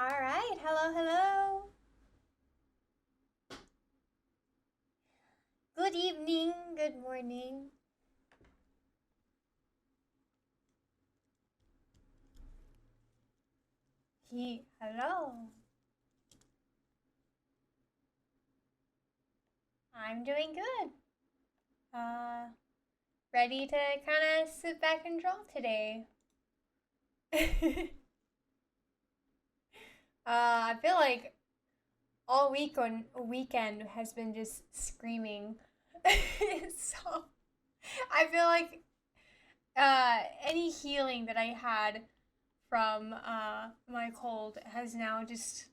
All right. Hello, hello. Good evening. Good morning. Hello. I'm doing good. Ready to kind of sit back and draw today. I feel like all weekend has been just screaming. So I feel like any healing that I had from my cold has now just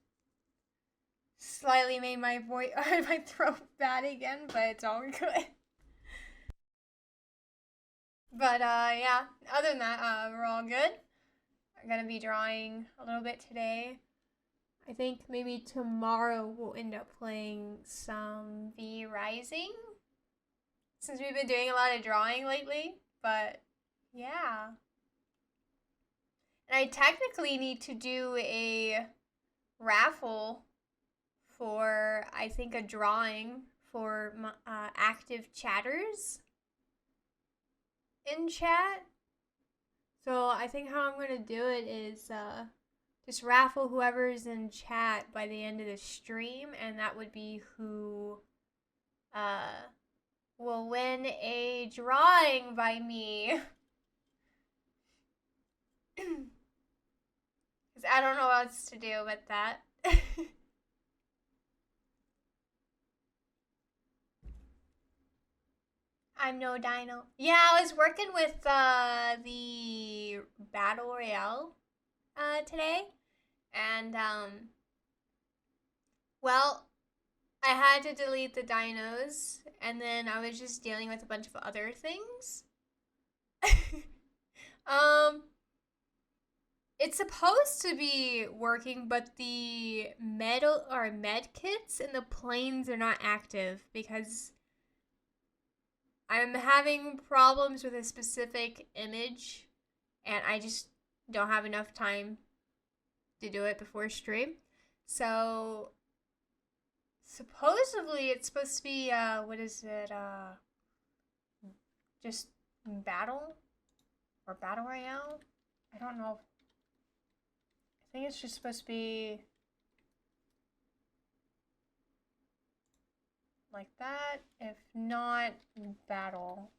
slightly made my voice my throat bad again, but it's all good. But yeah, other than that, we're all good. I'm gonna be drawing a little bit today. I think maybe tomorrow we'll end up playing some V Rising since we've been doing a lot of drawing lately. But yeah. And I technically need to do a raffle for, I think, a drawing for active chatters in chat. So I think how I'm going to do it is just raffle whoever's in chat by the end of the stream, and that would be who will win a drawing by me. Because I don't know what else to do with that. I'm no dino. Yeah, I was working with the Battle Royale today. And, well, I had to delete the dinos. And then I was just dealing with a bunch of other things. It's supposed to be working, but the med kits and the planes are not active because I'm having problems with a specific image and I just don't have enough time to do it before stream. So supposedly it's supposed to be what is it? Just battle or battle royale? I don't know. I think it's just supposed to be like that. If not, battle.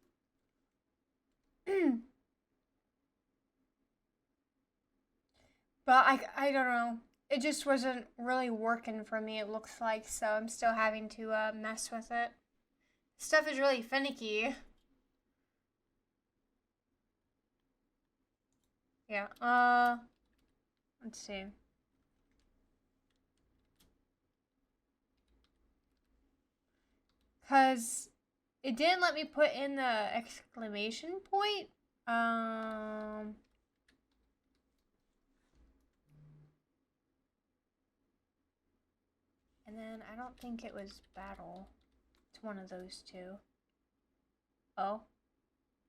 But I don't know. It just wasn't really working for me, it looks like, so I'm still having to mess with it. Stuff is really finicky. Yeah, let's see. Because it didn't let me put in the exclamation point. And then I don't think it was battle. It's one of those two. Oh.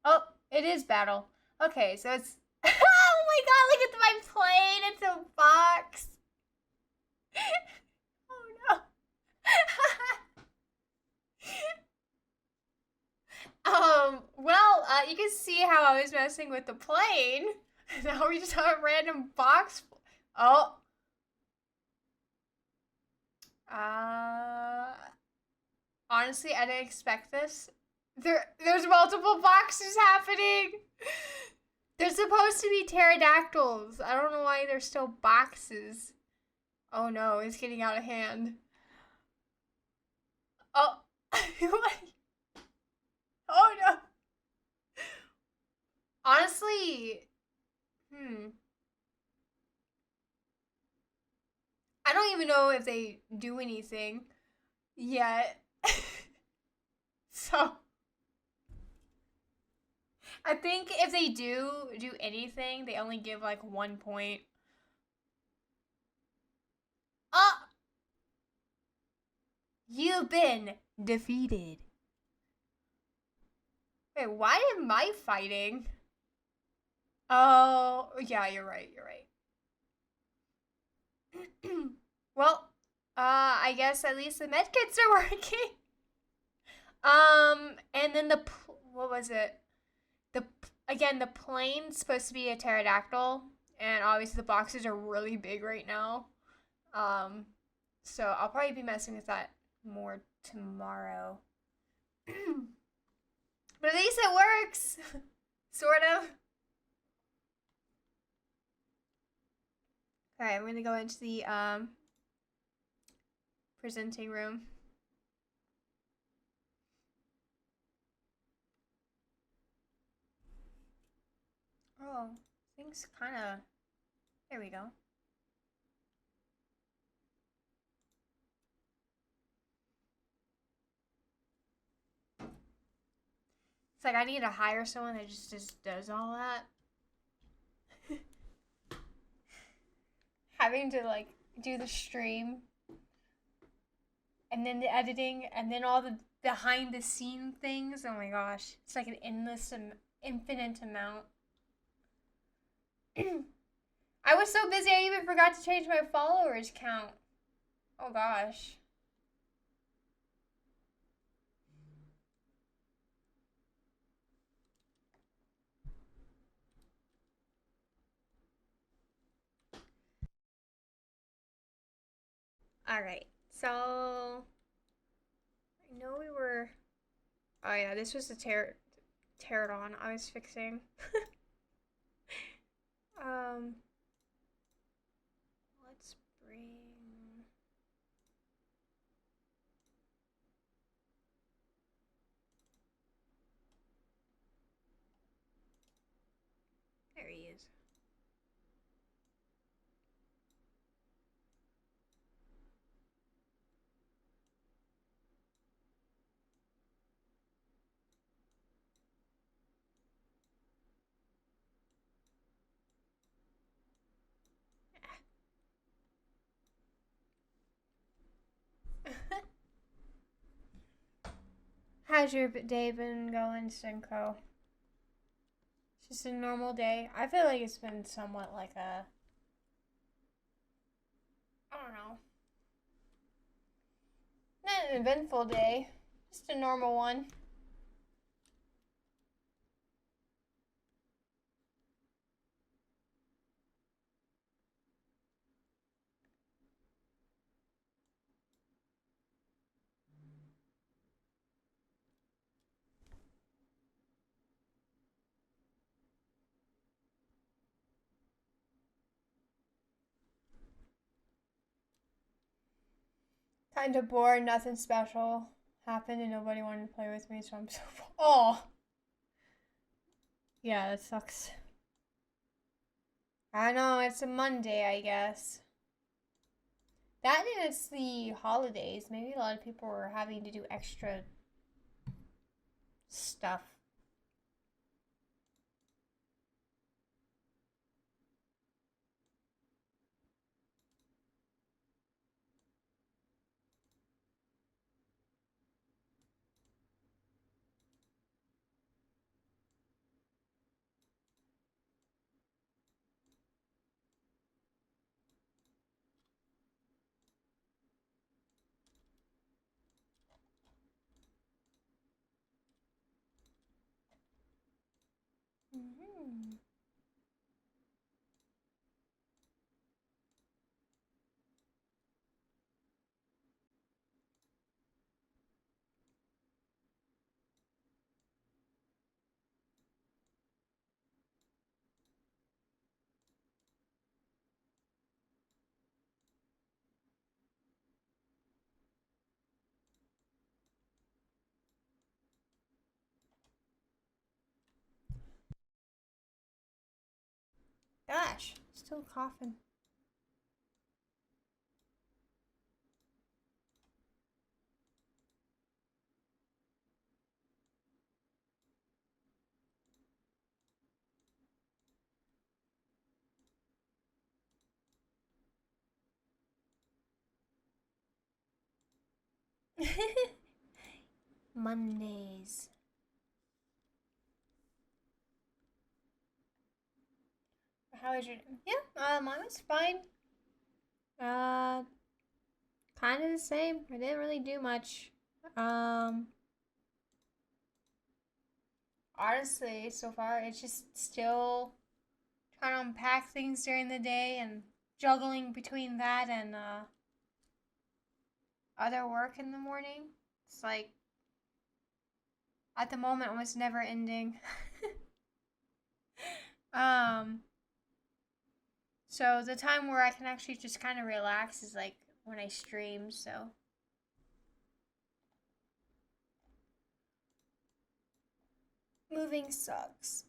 Oh, it is battle. Okay, so it's... Oh my god, look at my plane! It's a box! Oh no. Well, you can see how I was messing with the plane. Now we just have a random box. Oh. Uh, Honestly, I didn't expect this. There's multiple boxes happening. They're supposed to be pterodactyls. I don't know why they're still boxes. Oh no, it's getting out of hand. Oh. Oh no. Honestly, I don't even know if they do anything yet. So, I think if they do anything, they only give like 1 point. Oh! You've been defeated. Wait, why am I fighting? Oh, yeah, you're right, you're right. Well, I guess at least the medkits are working. And then what was it? The Again, the plane's supposed to be a pterodactyl, and obviously the boxes are really big right now. Um, so I'll probably be messing with that more tomorrow. But at least it works, sort of. All right, I'm gonna go into the presenting room. Oh, things kind of. There we go. It's like I need to hire someone that just does all that. Having to like do the stream and then the editing and then all the behind the scene things. Oh my gosh, it's like an infinite amount. I was so busy I even forgot to change my followers count. Oh gosh. All right. So I know we were. Oh yeah, this was the pterodon I was fixing. um, let's bring. There he is. How's your day been going, Senko? It's just a normal day. I feel like it's been somewhat like a. I don't know. Not an eventful day. Just a normal one. Kind of bored. Nothing special happened, and nobody wanted to play with me, so I'm so. Oh. Yeah, that sucks. I know, it's a Monday, I guess. That and it's the holidays. Maybe a lot of people are having to do extra stuff. Mm-hmm. Gosh, still coughing. Mondays. How was your? Yeah, mine was fine. Uh, kind of the same. I didn't really do much. Um, Honestly, so far, it's just still trying to unpack things during the day and juggling between that and other work in the morning. It's like, at the moment, almost never ending. um, so the time where I can actually just kind of relax is like when I stream, so. Moving sucks.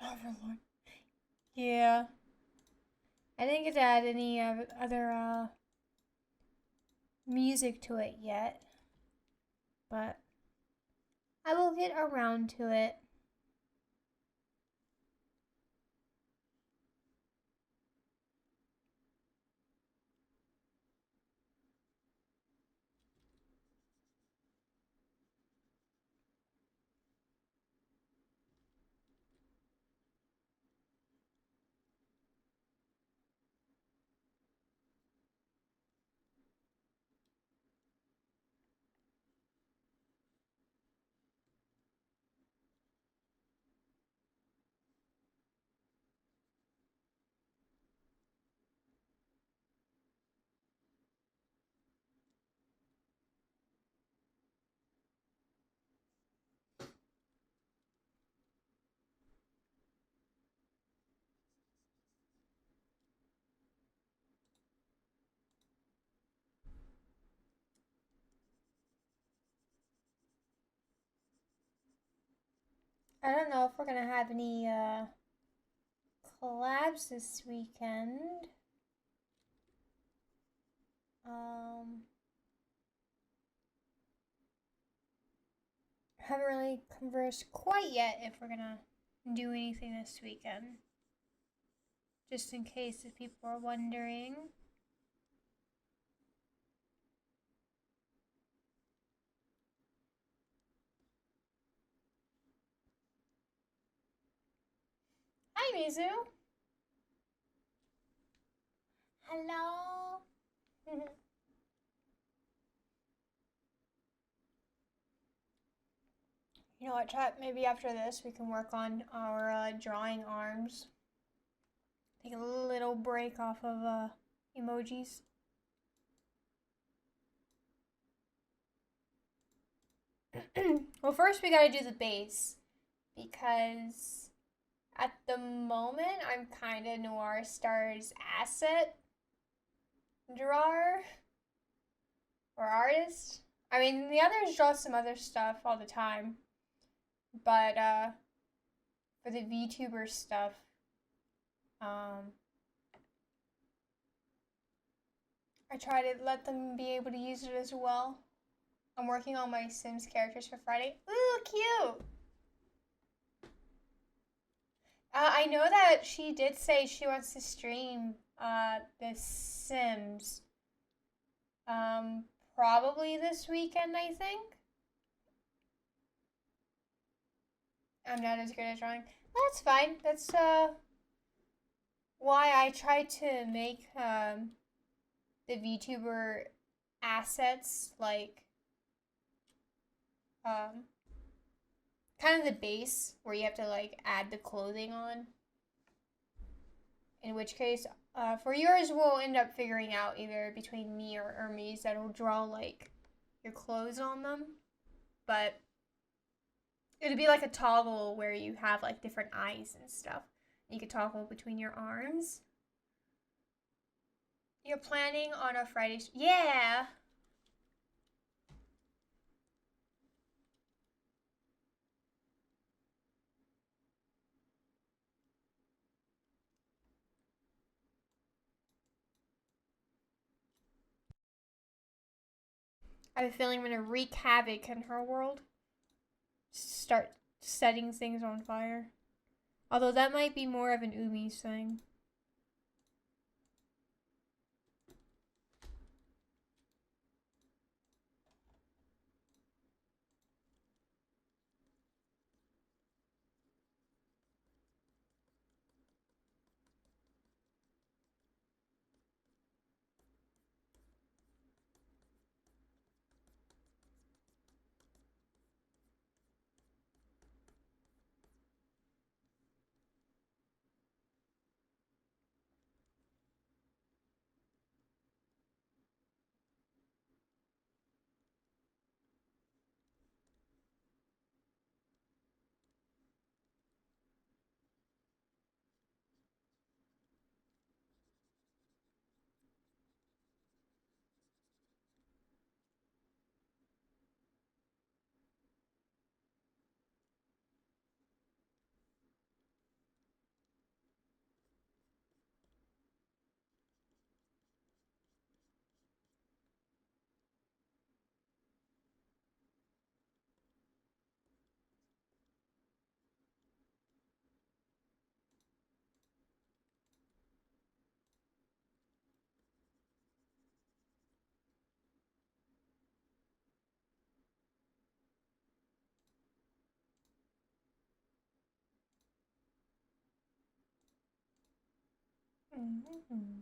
Overlord. Yeah. I didn't get to add any other music to it yet, but I will get around to it. I don't know if we're gonna have any collabs this weekend. Haven't really conversed quite yet if we're gonna do anything this weekend. Just in case if people are wondering. Hi, Mizu. Hello. You know what, chat? Maybe after this we can work on our drawing arms. Take a little break off of emojis. Well, first we gotta do the base because at the moment I'm kind of Noir Star's asset drawer or artist. I mean, the others draw some other stuff all the time, but for the VTuber stuff, I try to let them be able to use it as well. I'm working on my Sims characters for Friday. Ooh, cute! I know that she did say she wants to stream The Sims. Probably this weekend, I think. I'm not as good at drawing. That's fine. That's why I try to make the VTuber assets like kind of the base where you have to like add the clothing on. In which case, for yours, we'll end up figuring out either between me or Hermes that'll draw like your clothes on them. But It'd be like a toggle where you have like different eyes and stuff. You could toggle between your arms. You're planning on a Friday. Yeah. I have a feeling I'm gonna wreak havoc in her world. Start setting things on fire. Although that might be more of an Umi's thing. Mm-hmm.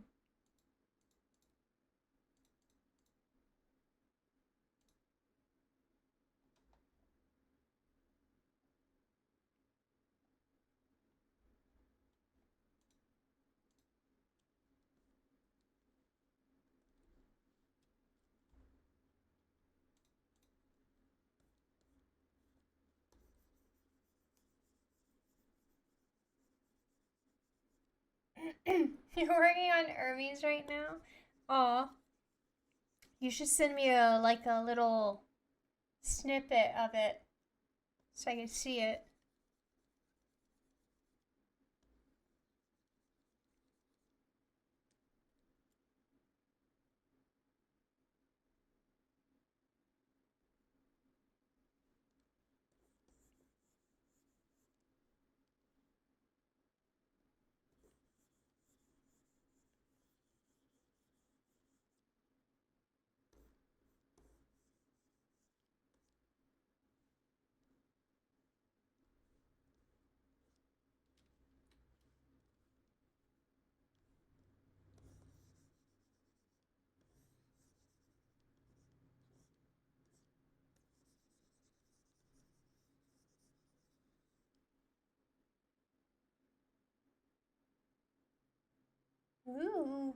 You're working on Hermes right now? Aw. You should send me a little snippet of it so I can see it. Ooh.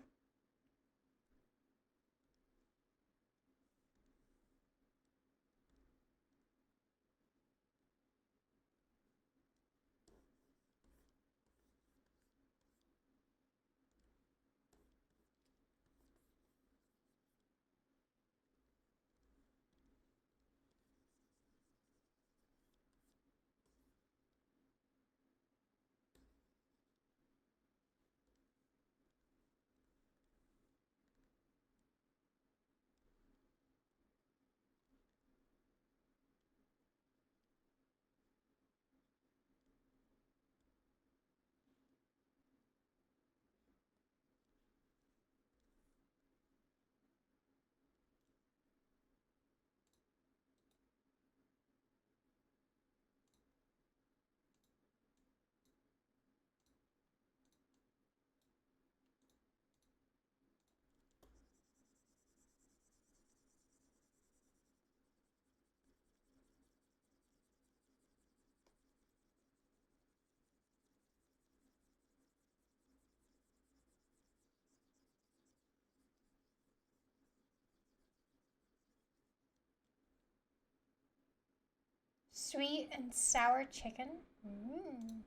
Sweet and sour chicken. Mm.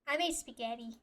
I made spaghetti.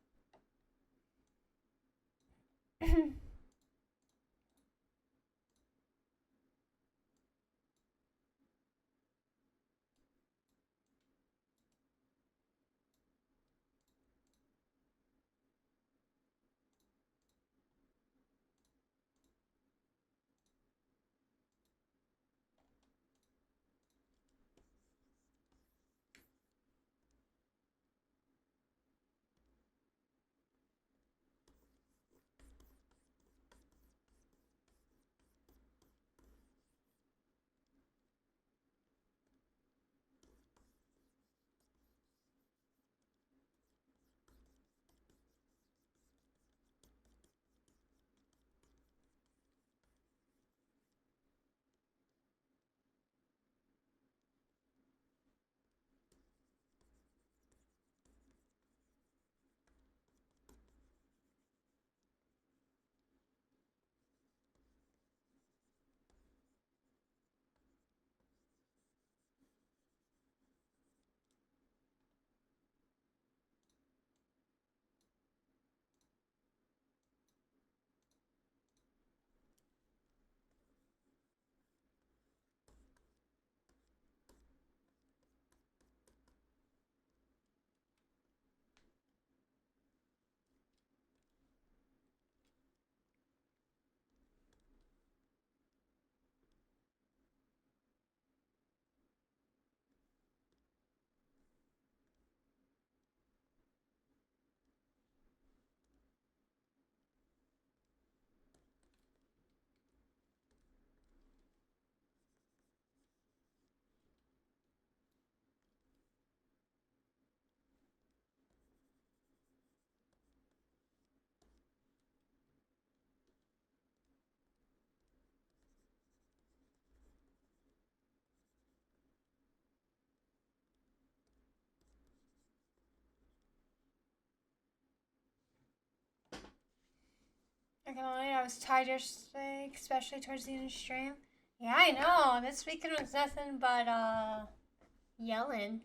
I can lie, I was tired yesterday, especially towards the end of the stream. Yeah, I know. This weekend was nothing but yelling.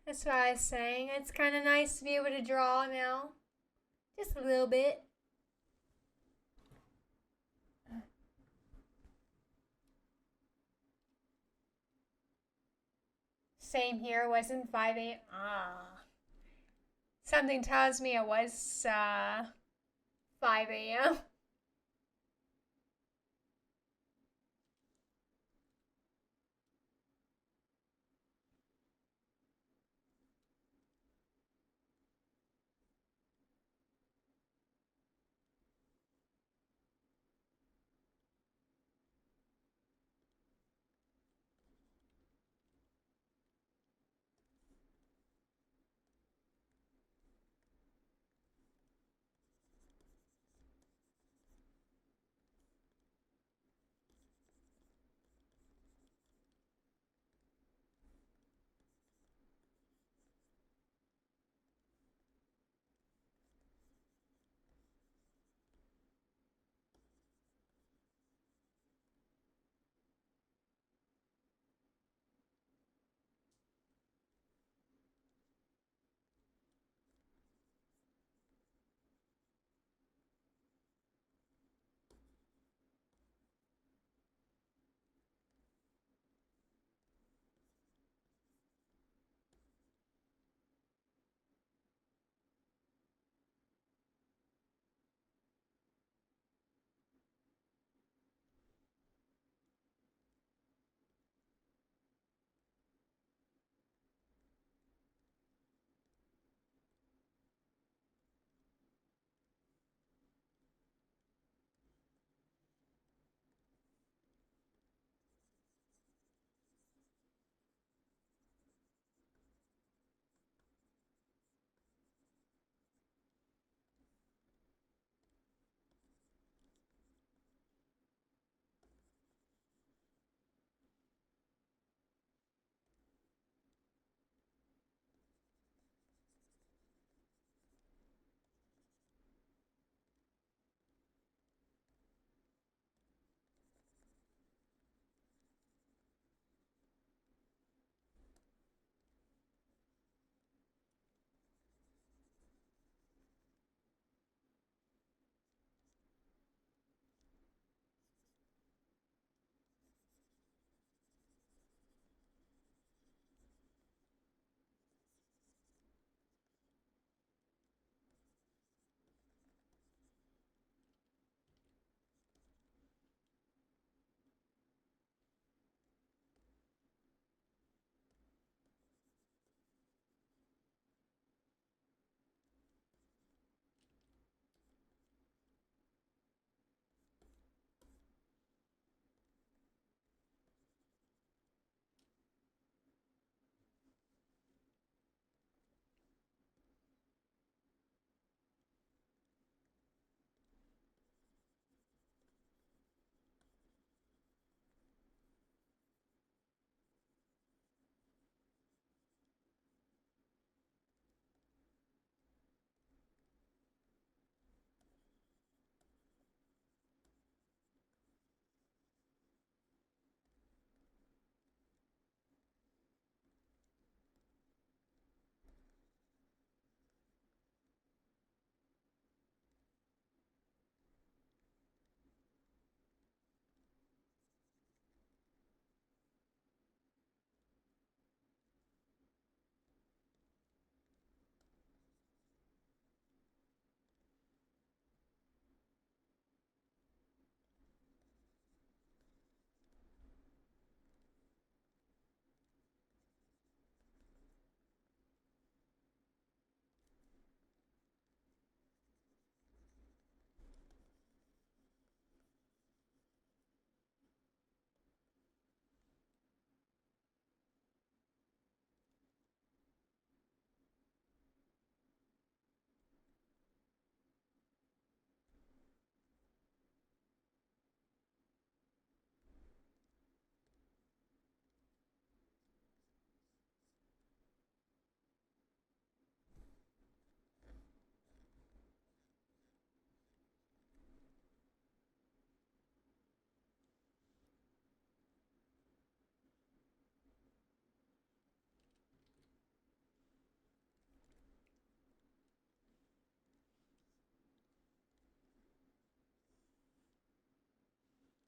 That's what I was saying. It's kind of nice to be able to draw now. Just a little bit. Same here. It wasn't 5 a.m. Something tells me it was 5 a.m.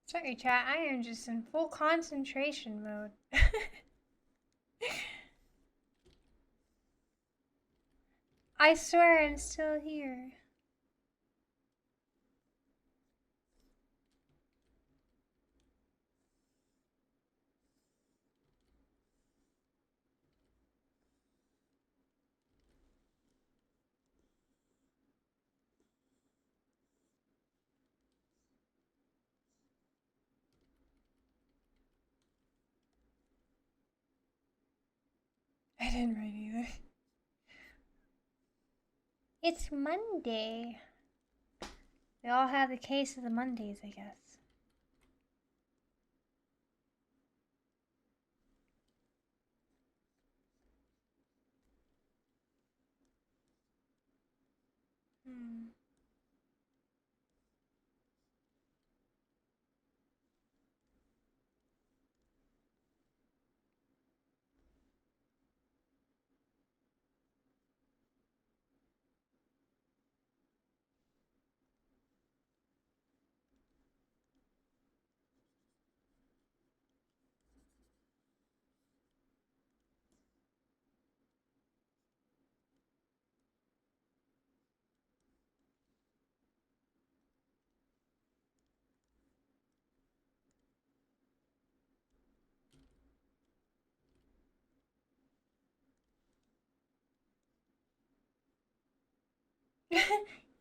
Sorry, chat. I am just in full concentration mode. I swear I'm still here. I didn't write either. It's Monday. We all have the case of the Mondays, I guess.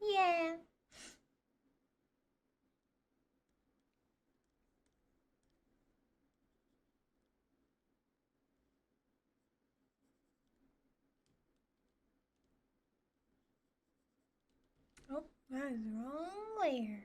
Yeah. Oh, that is the wrong layer.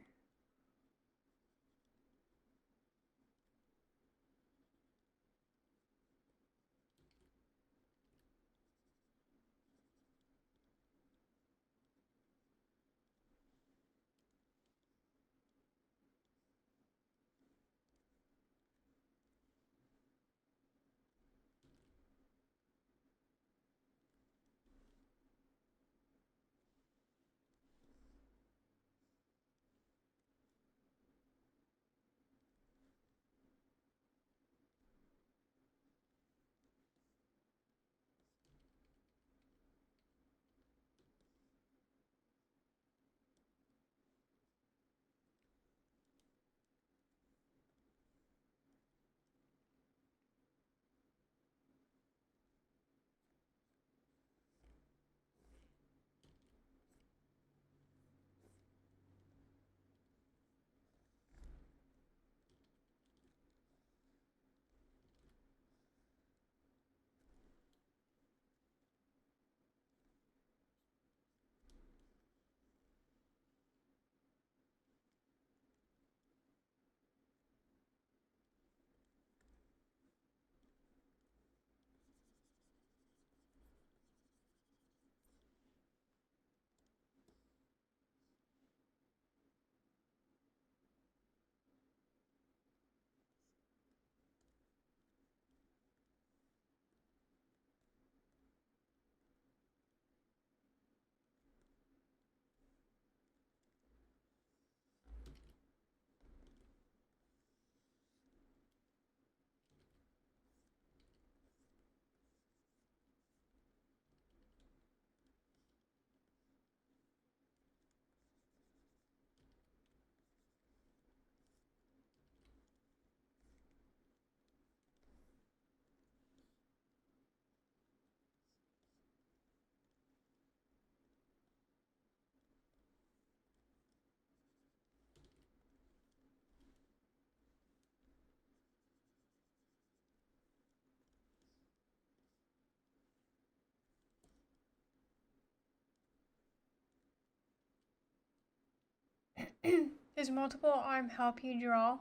Does multiple arm help you draw?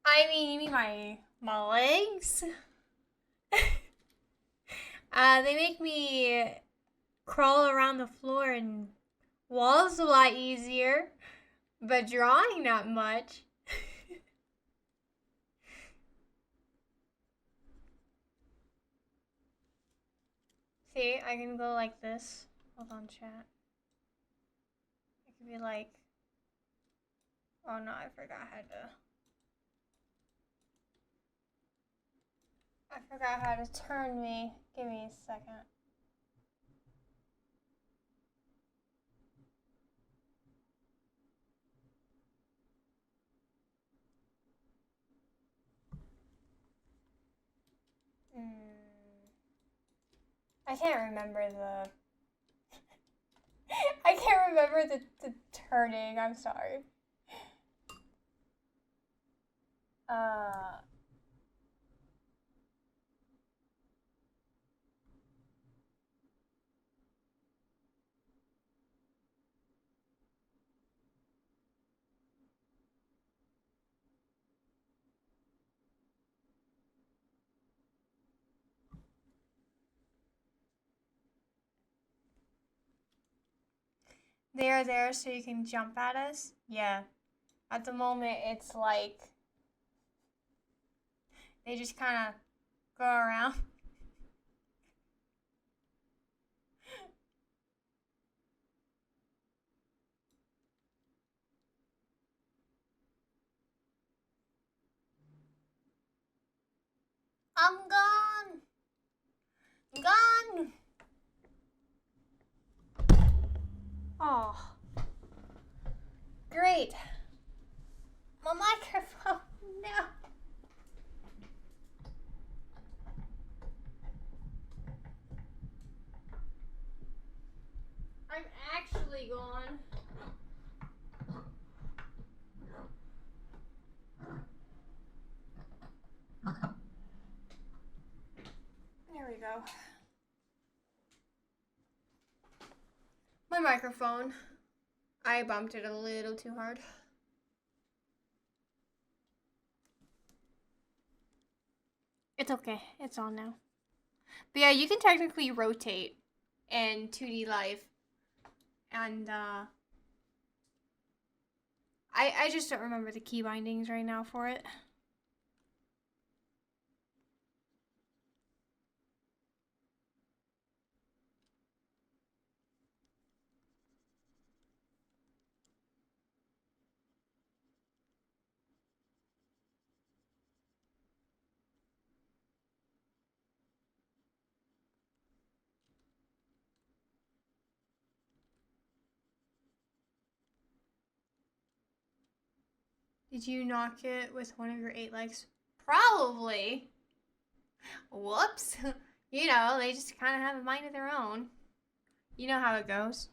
I mean, you mean my legs? They make me crawl around the floor and walls a lot easier, but drawing not much. See, I can go like this. Hold on, chat. I could be like Oh no, I forgot how to turn me. Give me a second. I can't remember the I can't remember the turning. I'm sorry. They are there so you can jump at us? Yeah. At the moment, it's like they just kind of go around. I'm gone! Gone! Oh. Great. My microphone. No. I'm actually gone. There we go. My microphone. I bumped it a little too hard. It's okay. It's on now. But yeah, you can technically rotate in 2D Live. And I just don't remember the key bindings right now for it. Did you knock it with one of your 8 legs? Probably. Whoops. You know, they just kind of have a mind of their own. You know how it goes.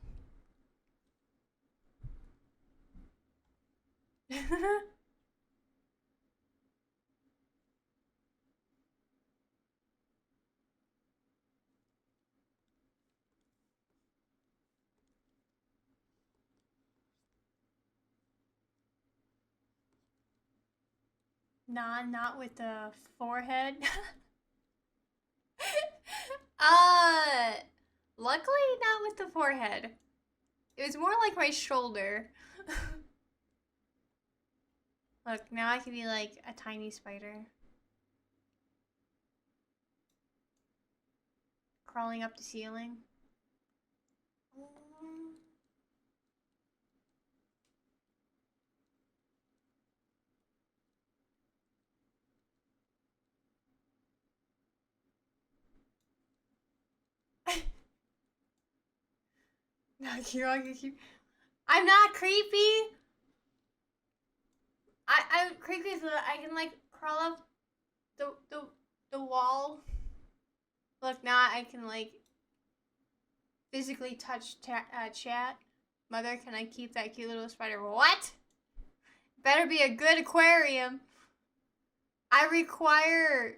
Nah, not with the forehead. Luckily not with the forehead. It was more like my shoulder. Look, now I can be like a tiny spider. Crawling up the ceiling. No, I'm not creepy. I'm creepy so that I can like crawl up the wall. Look, now I can like physically touch chat. Mother, can I keep that cute little spider? What? Better be a good aquarium. I require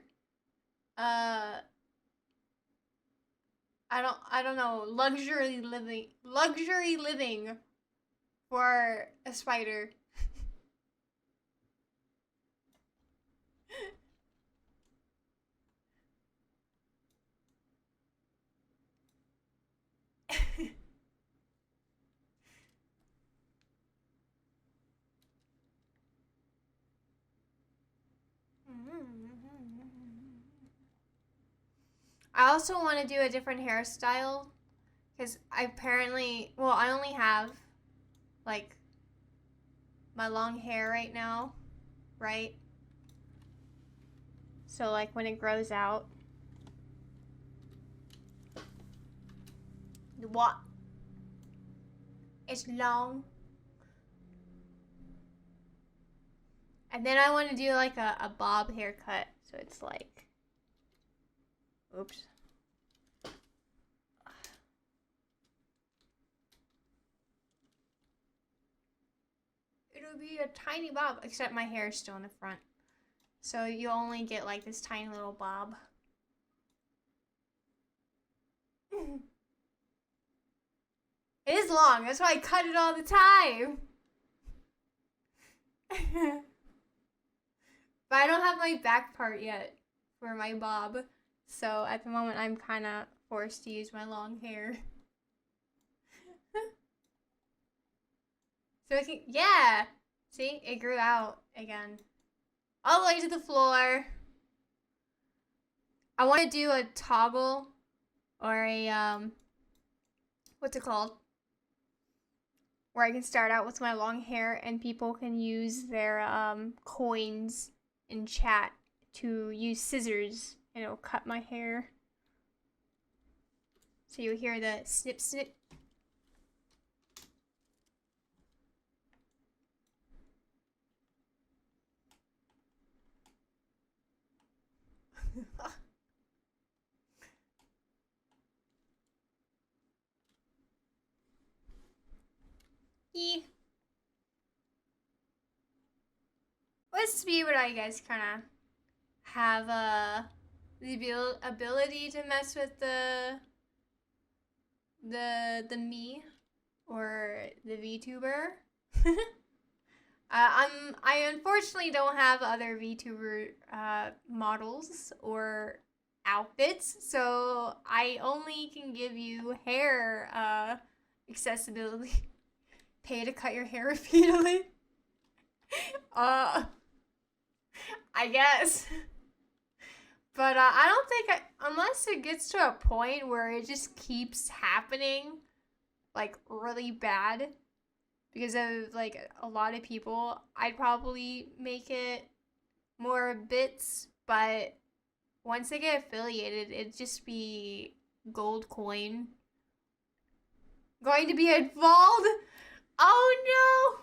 I don't know, luxury living for a spider. I also want to do a different hairstyle because I only have like my long hair right now, right? So like when it grows out. What? It's long. And then I want to do like a bob haircut. So it's like, oops. It'll be a tiny bob, except my hair is still in the front. So you only get like this tiny little bob. It is long, that's why I cut it all the time. But I don't have my back part yet for my bob. So at the moment I'm kind of forced to use my long hair. So it can, yeah. See, it grew out again. All the way to the floor. I want to do a toggle or a, what's it called? Where I can start out with my long hair and people can use their coins in chat to use scissors and it'll cut my hair. So you'll hear the snip snip. Let's be what I guess kind of have the ability to mess with the me or the VTuber. I unfortunately don't have other VTuber models or outfits, so I only can give you hair accessibility. Pay to cut your hair repeatedly. I guess. But I don't think unless it gets to a point where it just keeps happening, like really bad, because of like a lot of people, I'd probably make it more bits. But once I get affiliated, it'd just be gold coin. Going to be involved? Oh no!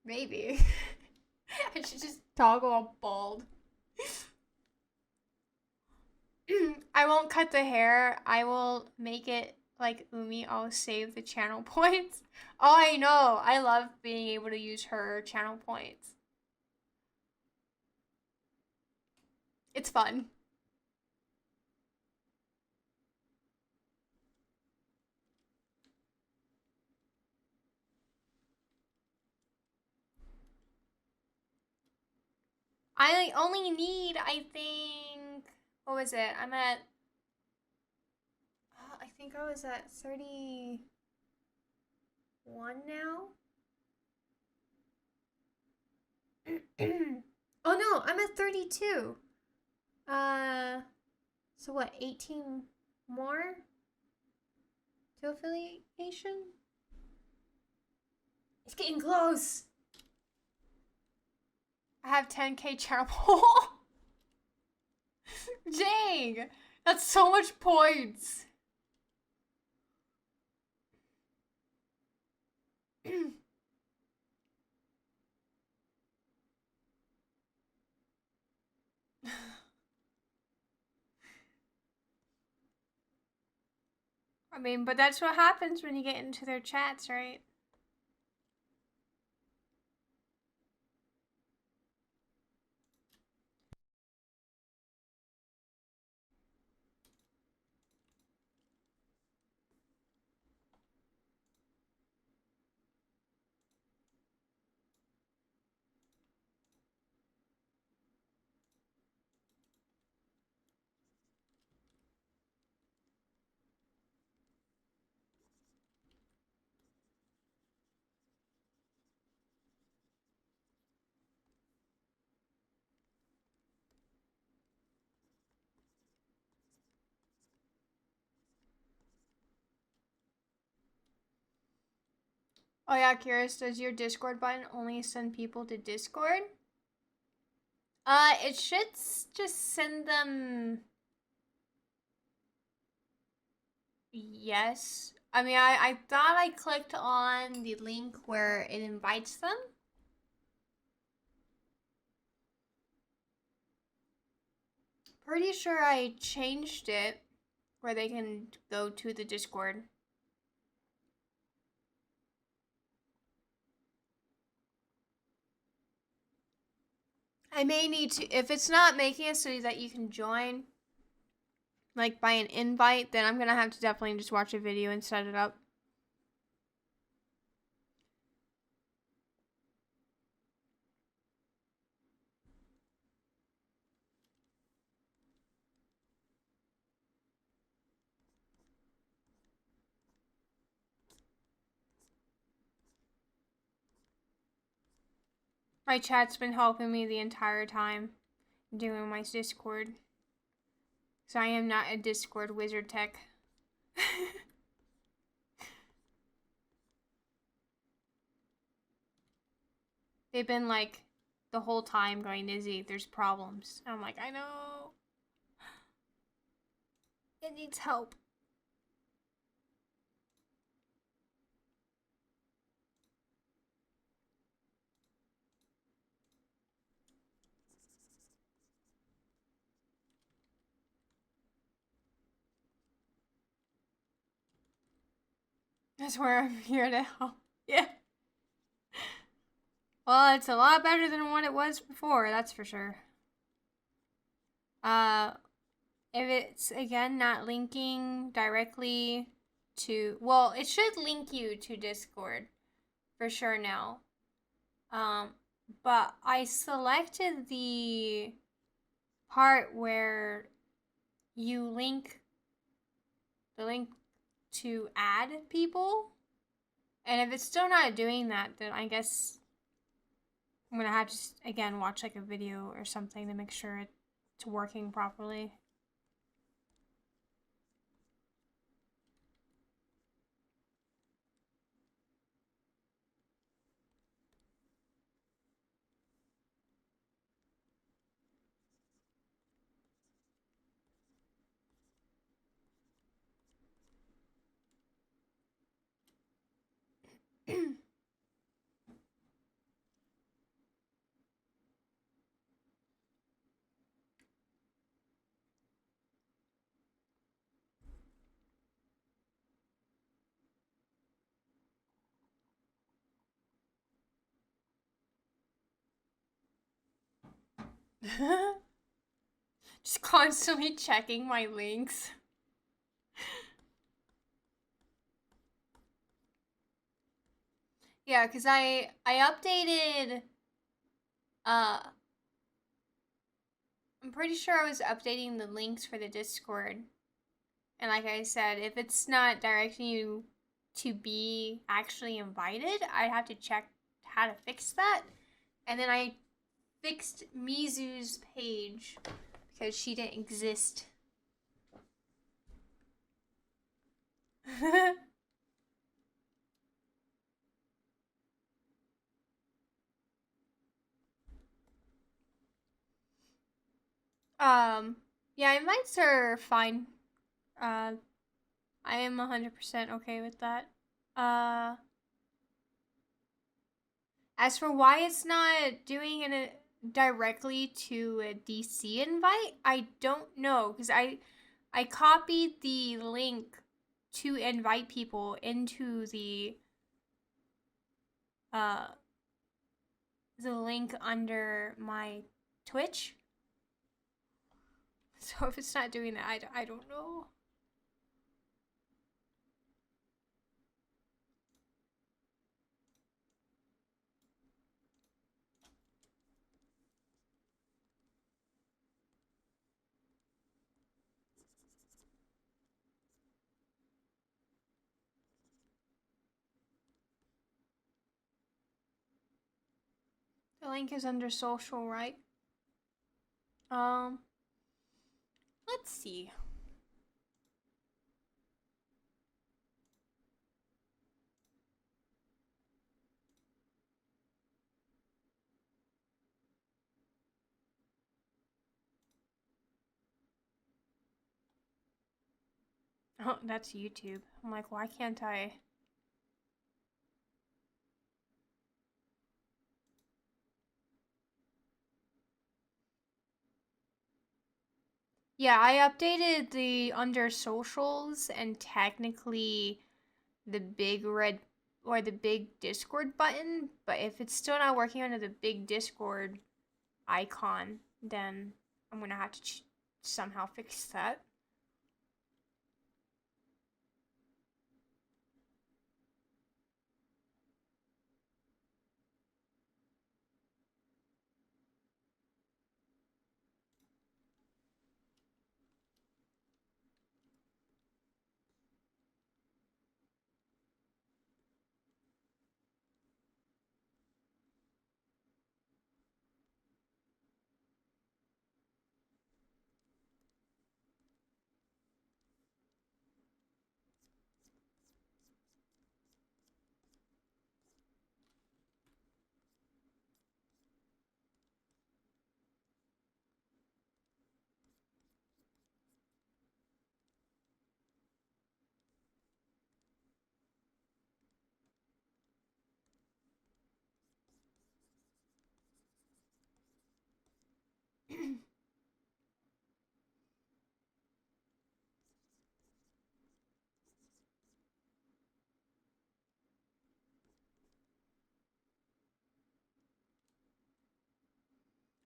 Maybe. I should just toggle bald. I won't cut the hair. I will make it like Umi. I'll save the channel points. Oh, I know. I love being able to use her channel points. It's fun. I only need, I think, what was it? I'm at, I think I was at 31 now. Oh no, I'm at 32. So what, 18 more to affiliation? It's getting close. I have 10k channel. Dang, that's so much points. I mean, but that's what happens when you get into their chats, right? Oh yeah, curious, does your Discord button only send people to Discord? It should just send them. Yes. I mean, I thought I clicked on the link where it invites them. Pretty sure I changed it where they can go to the Discord. I may need to, if it's not making it so that you can join, like by an invite, then I'm gonna have to definitely just watch a video and set it up. My chat's been helping me the entire time doing my Discord. So I am not a Discord wizard tech. They've been like the whole time going, Nyzzi, there's problems. I'm like, I know. It needs help. That's where I'm here to help. Yeah. Well, it's a lot better than what it was before, that's for sure. If it's, again, not linking directly to, well, it should link you to Discord for sure now. But I selected the part where you link the link to add people. And if it's still not doing that, then I guess I'm gonna have to, again, watch like a video or something to make sure it's working properly. Just constantly checking my links. Yeah, because I updated, I'm pretty sure I was updating the links for the Discord. And like I said, if it's not directing you to be actually invited, I'd have to check how to fix that. And then I fixed Mizu's page because she didn't exist. Yeah, invites are fine. I am 100% okay with that. As for why it's not doing it directly to a DC invite, I don't know, because I copied the link to invite people into uh the link under my Twitch. So if it's not doing that, I don't know. The link is under social, right? Let's see. Oh, that's YouTube. I'm like, why can't I? Yeah, I updated the under socials and technically the big red or the big Discord button, but if it's still not working under the big Discord icon, then I'm gonna have to somehow fix that.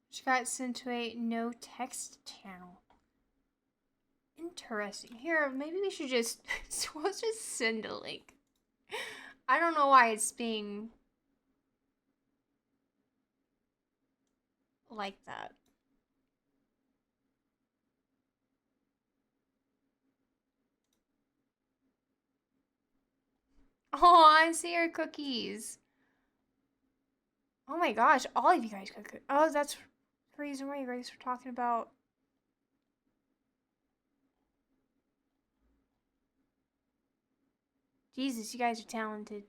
She got sent to a no text channel. Interesting. Here, maybe we should just let's just send a link. I don't know why it's being like that. Oh, I see your cookies. Oh my gosh, all of you guys got cookies. Oh, that's the reason why you guys were talking about. Jesus, you guys are talented.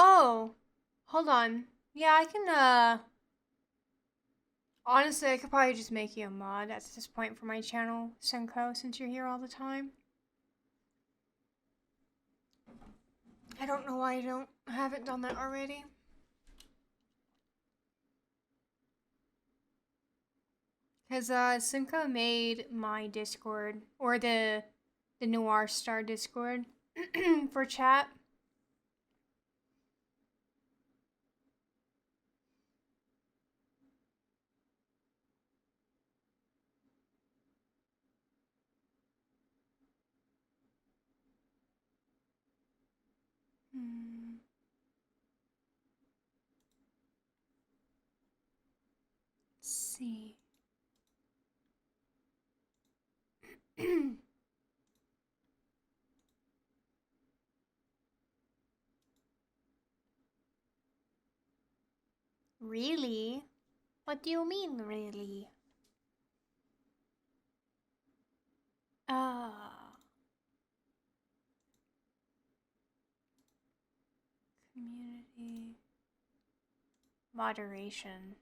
Oh, hold on. Yeah, I can, honestly, I could probably just make you a mod at this point for my channel, Senko, since you're here all the time. I don't know why I haven't done that already. Because, Senko made my Discord, or the Noir Star Discord, for chat. Let's see. Really? What do you mean, really? Ah. Community. Moderation.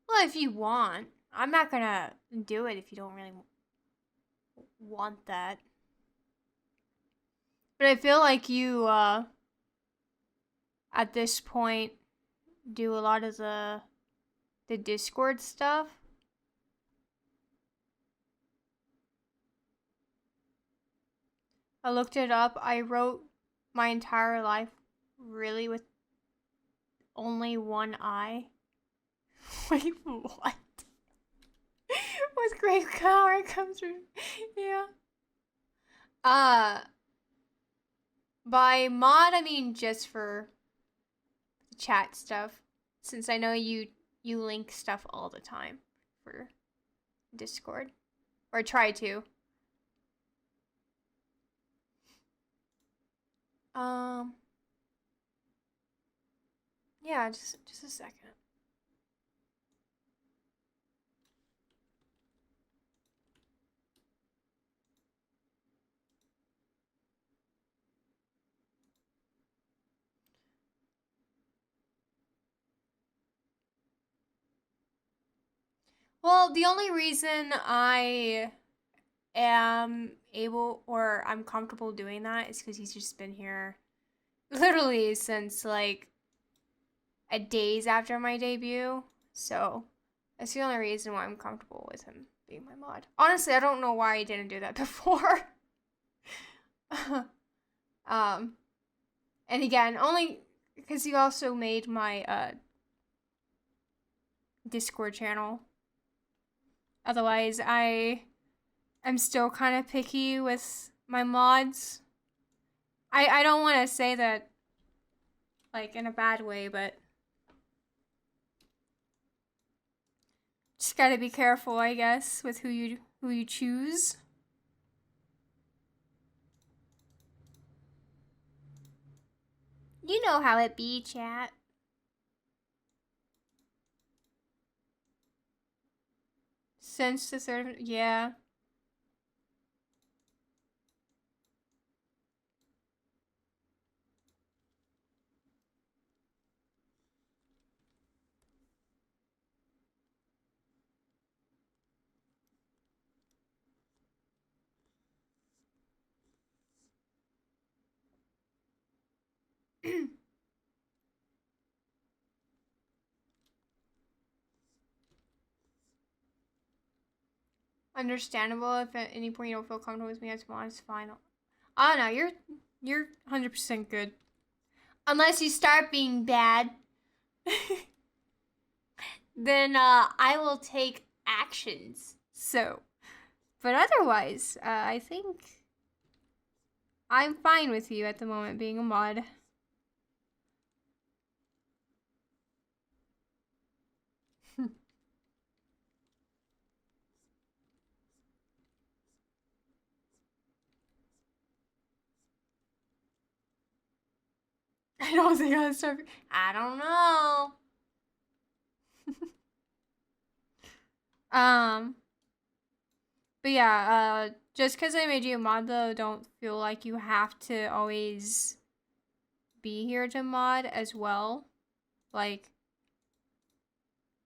Well, if you want. I'm not gonna do it if you don't really want that. But I feel like you, at this point, do a lot of the Discord stuff. I looked it up. I wrote my entire life really with only one eye. Wait, what? With great power comes from, yeah. By mod, I mean just for chat stuff, since I know you link stuff all the time for Discord, or try to. Yeah, just a second. Well, the only reason I am able or I'm comfortable doing that is because he's just been here literally since like a days after my debut. So that's the only reason why I'm comfortable with him being my mod. Honestly, I don't know why I didn't do that before. And again, only because he also made my Discord channel. Otherwise, I am still kind of picky with my mods. I don't want to say that like in a bad way, but just gotta be careful, I guess, with who you choose. You know how it be, chat. Since the third, yeah. Understandable. If at any point you don't feel comfortable with me as mod, it's fine. Oh no, you're 100% good. Unless you start being bad, then I will take actions. So, but otherwise, I think I'm fine with you at the moment being a mod. I don't think I'll start. I don't know. But yeah, just because I made you a mod though, don't feel like you have to always be here to mod as well. Like,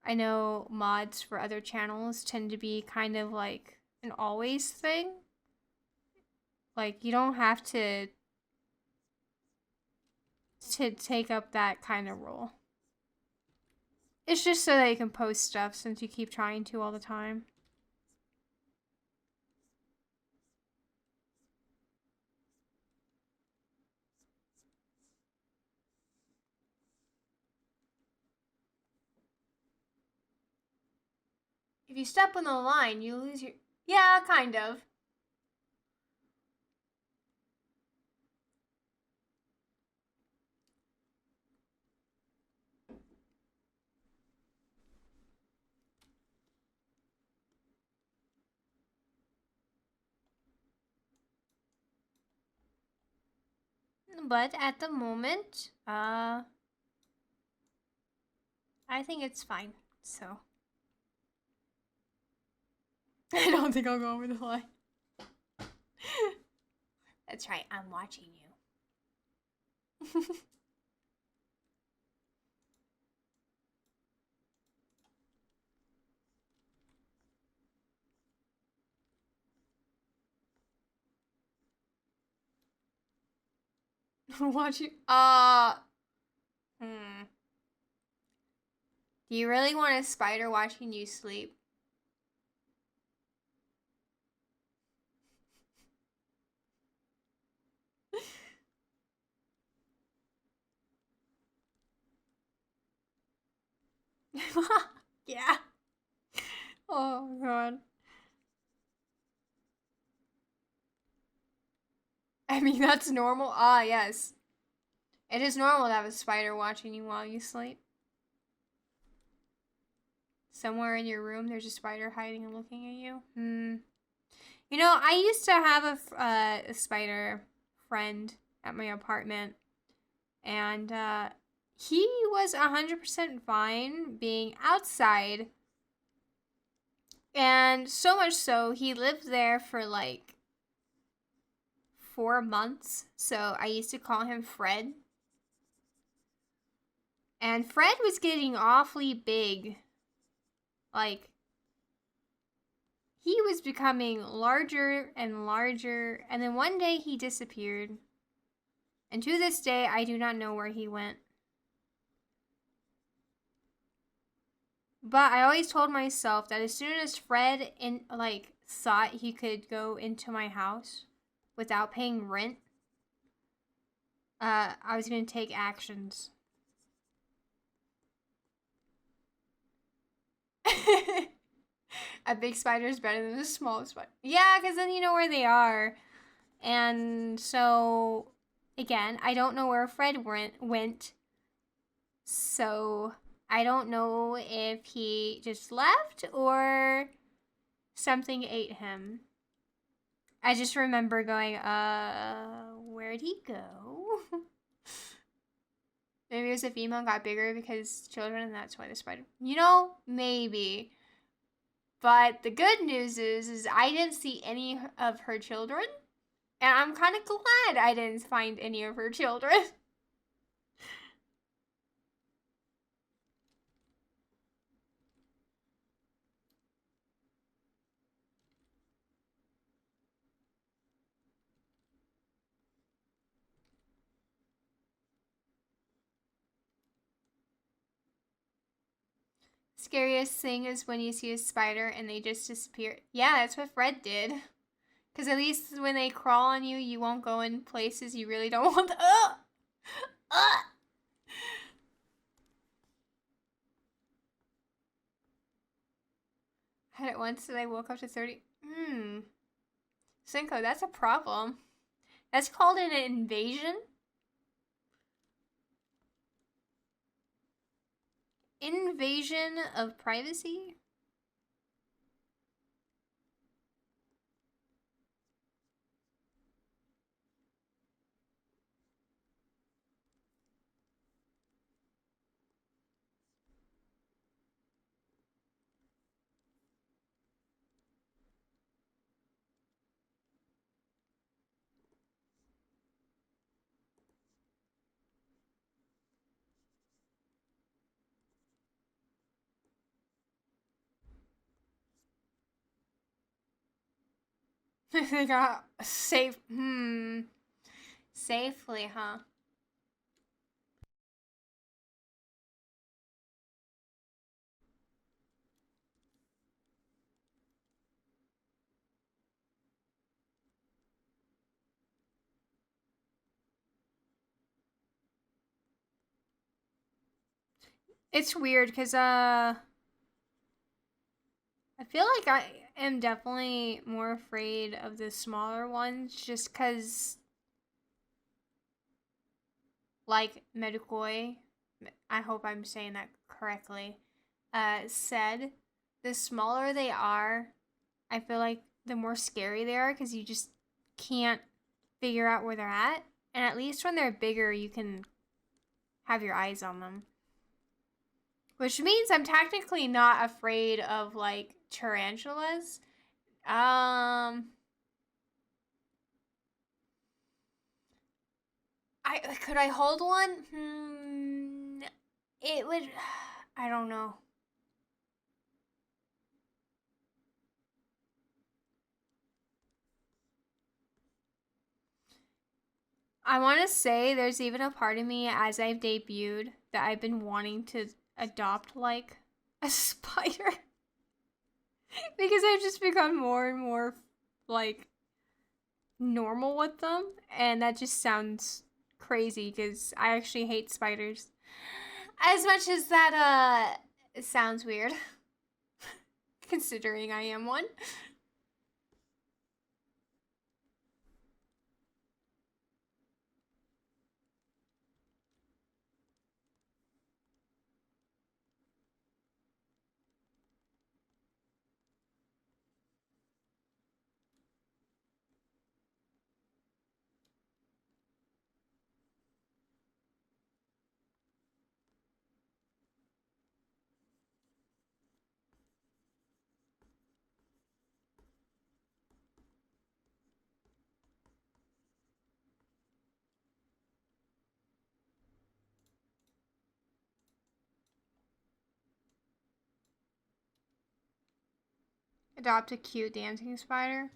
I know mods for other channels tend to be kind of like an always thing. Like, you don't have to take up that kind of role. It's just so that you can post stuff since you keep trying to all the time. If you step on the line, you lose your... Yeah, kind of. But at the moment, I think it's fine. So I don't think I'll go over the line. That's right, I'm watching you. Watch you. Do you really want a spider watching you sleep? Yeah. Oh god. I mean, that's normal. Ah, yes. It is normal to have a spider watching you while you sleep. Somewhere in your room, there's a spider hiding and looking at you. You know, I used to have a spider friend at my apartment, and he was 100% fine being outside. And so much so, he lived there for like 4 months. So I used to call him Fred. And Fred was getting awfully big. Like, he was becoming larger and larger. And then one day he disappeared. And to this day, I do not know where he went. But I always told myself that as soon as Fred thought he could go into my house without paying rent, I was going to take actions. A big spider is better than a small spider. Yeah, because then you know where they are. And so, again, I don't know where Fred went. So, I don't know if he just left or something ate him. I just remember going, where'd he go? Maybe it was a female and got bigger because children, and that's why the spider. You know, maybe. But the good news is I didn't see any of her children. And I'm kind of glad I didn't find any of her children. Scariest thing is when you see a spider and they just disappear. Yeah, that's what Fred did. Because at least when they crawl on you, you won't go in places you really don't want to. I had it once and I woke up to 30. Cinco, that's a problem. That's called an invasion. Invasion of privacy? They got safe. Safely, huh? It's weird because I feel like I am definitely more afraid of the smaller ones just because, like Medukoi, I hope I'm saying that correctly, said, the smaller they are, I feel like the more scary they are because you just can't figure out where they're at. And at least when they're bigger, you can have your eyes on them. Which means I'm technically not afraid of, like, tarantulas. Could I hold one? It would. I don't know. I want to say there's even a part of me as I've debuted that I've been wanting to adopt like a spider because I've just become more and more like normal with them, and that just sounds crazy because I actually hate spiders. As much as that it sounds weird considering I am one. Adopt a cute dancing spider.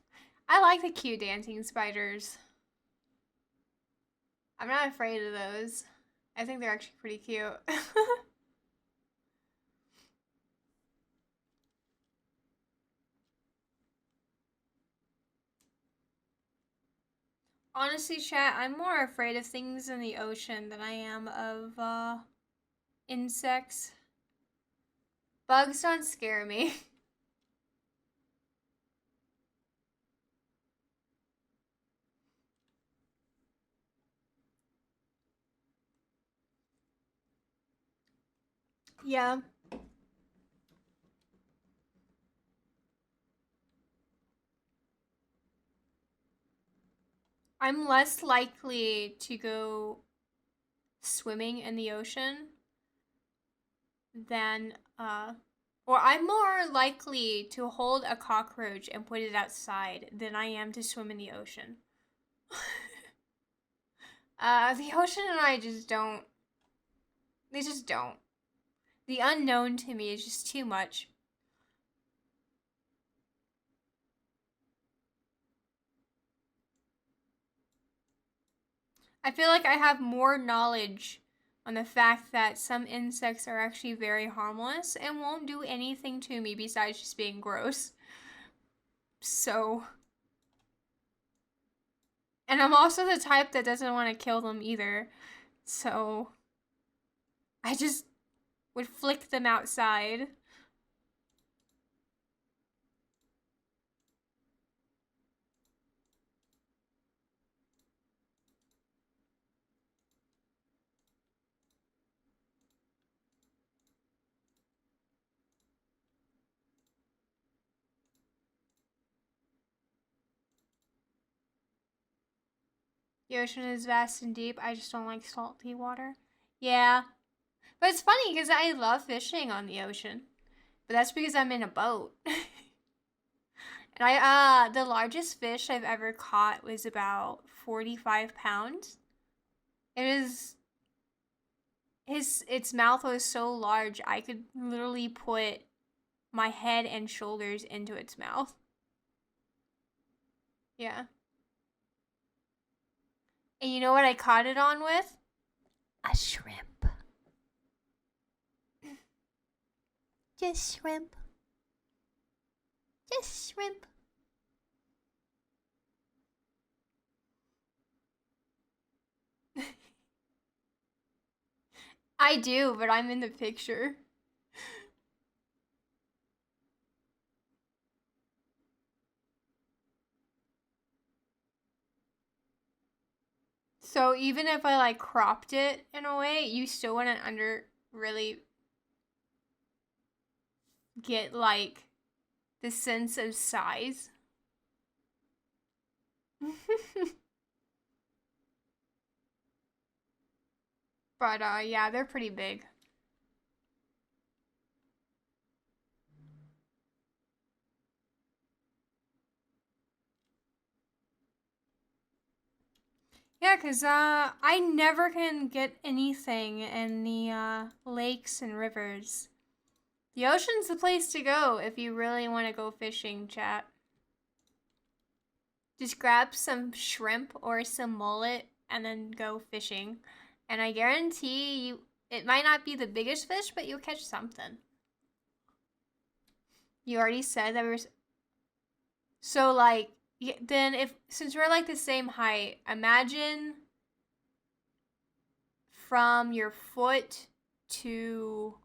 I like the cute dancing spiders. I'm not afraid of those. I think they're actually pretty cute. Honestly, chat, I'm more afraid of things in the ocean than I am of insects. Bugs don't scare me. Yeah. I'm less likely to go swimming in the ocean than or I'm more likely to hold a cockroach and put it outside than I am to swim in the ocean. The ocean and I just don't. They just don't. The unknown to me is just too much. I feel like I have more knowledge on the fact that some insects are actually very harmless and won't do anything to me besides just being gross. So. And I'm also the type that doesn't want to kill them either. So. I just would flick them outside. The ocean is vast and deep. I just don't like salty water. Yeah. But it's funny because I love fishing on the ocean. But that's because I'm in a boat. And the largest fish I've ever caught was about 45 pounds. It was its mouth was so large I could literally put my head and shoulders into its mouth. Yeah. And you know what I caught it on with? A shrimp. Just shrimp. Just shrimp. I do, but I'm in the picture. So even if I like cropped it in a way, you still wouldn't really get like the sense of size. But yeah, they're pretty big. Yeah, cause I never can get anything in the lakes and rivers. The ocean's the place to go if you really want to go fishing, chat. Just grab some shrimp or some mullet and then go fishing. And I guarantee you, it might not be the biggest fish, but you'll catch something. You already said that we were. So, like, then since we're like the same height, imagine from your foot to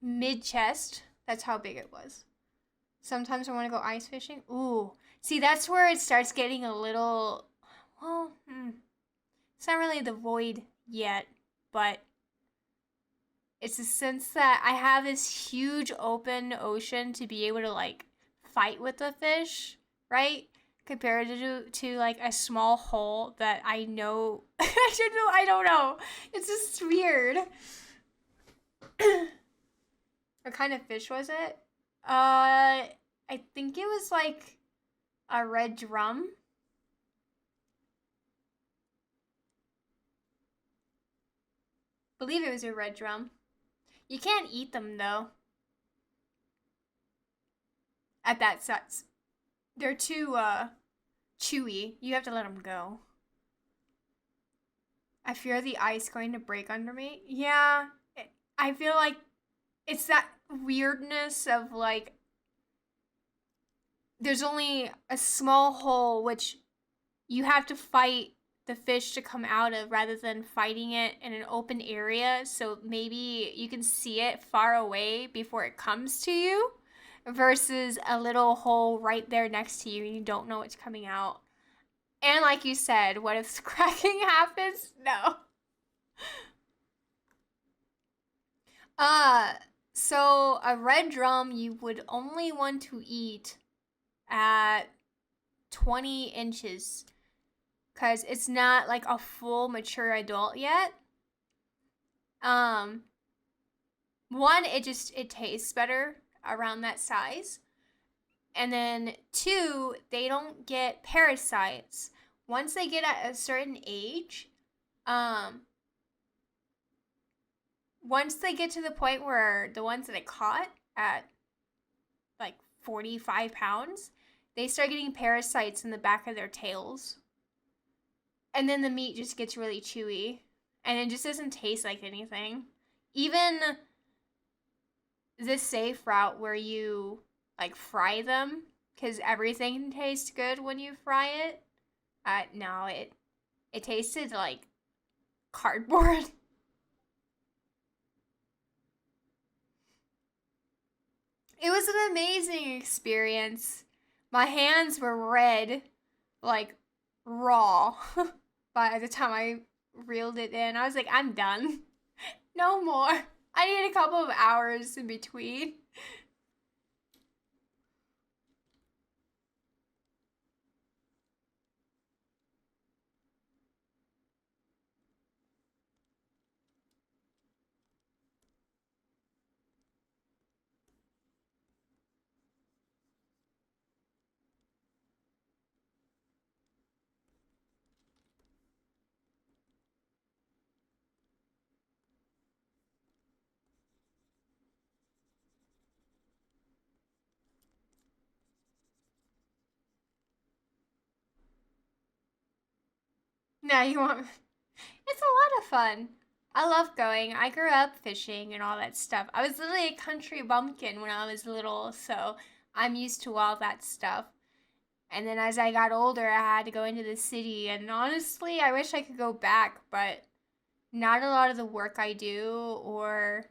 mid chest. That's how big it was. Sometimes I want to go ice fishing. Ooh. See, that's where it starts getting a little. Well, it's not really the void yet, but it's a sense that I have this huge open ocean to be able to like fight with the fish, right? Compared to like a small hole that I know. I don't know. It's just weird. What kind of fish was it? I think it was like a red drum. I believe it was a red drum. You can't eat them though. At that size, they're too chewy. You have to let them go. I fear the ice going to break under me. Yeah, I feel like it's that weirdness of like there's only a small hole which you have to fight the fish to come out of rather than fighting it in an open area. So maybe you can see it far away before it comes to you versus a little hole right there next to you and you don't know what's coming out. And like you said, what if cracking happens? No. Uh, so a red drum you would only want to eat at 20 inches because it's not like a full mature adult yet. Um, One, it tastes better around that size. And then two, they don't get parasites. Once they get at a certain age, um, once they get to the point where the ones that I caught at like 45 pounds, they start getting parasites in the back of their tails. And then the meat just gets really chewy. And it just doesn't taste like anything. Even the safe route where you like fry them, because everything tastes good when you fry it. No, it tasted like cardboard. It was an amazing experience. My hands were red, like raw, by the time I reeled it in. I was like, I'm done. No more. I need a couple of hours in between. Now you want. It's a lot of fun. I love going. I grew up fishing and all that stuff. I was literally a country bumpkin when I was little, so I'm used to all that stuff. And then as I got older, I had to go into the city, and honestly, I wish I could go back, but not a lot of the work I do or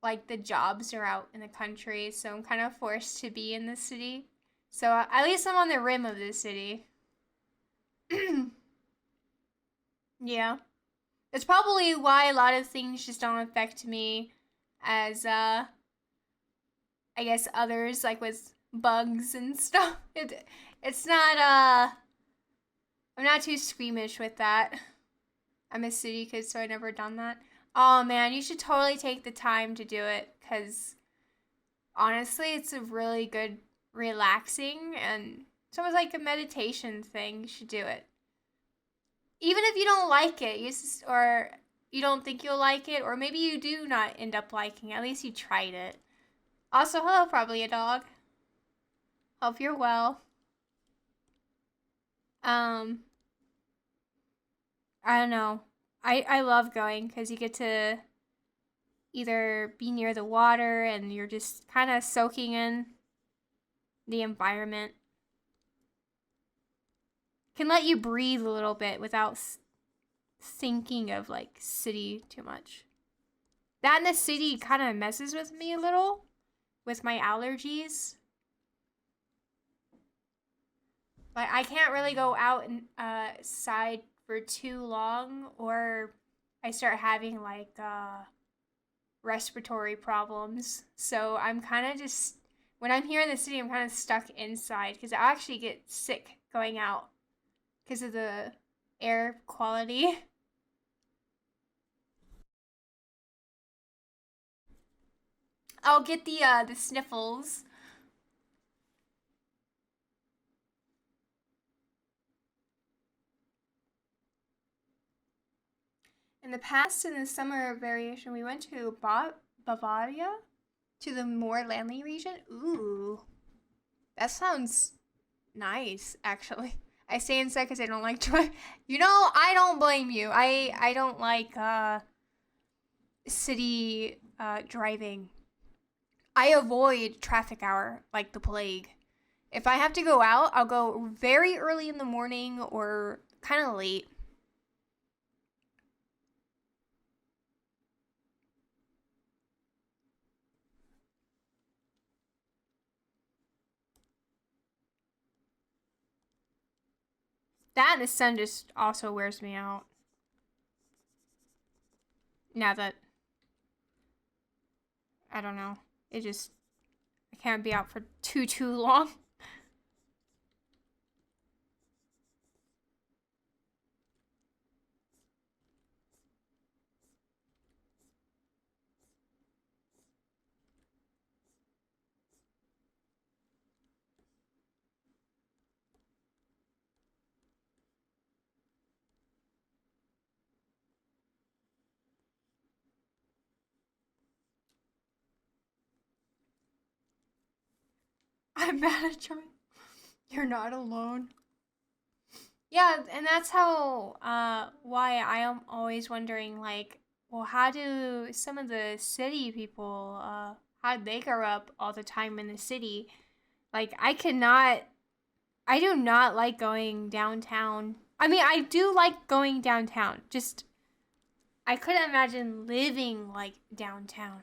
like the jobs are out in the country, so I'm kind of forced to be in the city. So at least I'm on the rim of the city. Yeah. It's probably why a lot of things just don't affect me as I guess others like with bugs and stuff. It's not I'm not too squeamish with that. I'm a city kid so I never done that. Oh man, you should totally take the time to do it cuz honestly, it's a really good relaxing and it's almost like a meditation thing. You should do it. Even if you don't like it, or you don't think you'll like it, or maybe you do not end up liking it. At least you tried it. Also, hello, probably a dog. Hope you're well. Um, I don't know. I love going because you get to either be near the water and you're just kind of soaking in the environment. Can let you breathe a little bit without thinking of like city too much. That in the city kind of messes with me a little with my allergies. Like I can't really go out and side for too long, or I start having like respiratory problems. So I'm kind of just when I'm here in the city, I'm kind of stuck inside because I actually get sick going out because of the air quality. I'll get the sniffles. In the past, in the summer variation, we went to Bavaria, to the Moorlandly region. Ooh, that sounds nice, actually. I stay inside because I don't like drive. I don't blame you. I don't like city driving. I avoid traffic hour like the plague. If I have to go out, I'll go very early in the morning or kind of late. That and the sun just also wears me out. Now that, I don't know, I can't be out for too long. I'm bad at driving. You're not alone. Yeah, and that's why I am always wondering, like, well, how do some of the city people, how did they grow up all the time in the city? Like, I do not like going downtown. I mean, I do like going downtown. Just, I couldn't imagine living like downtown.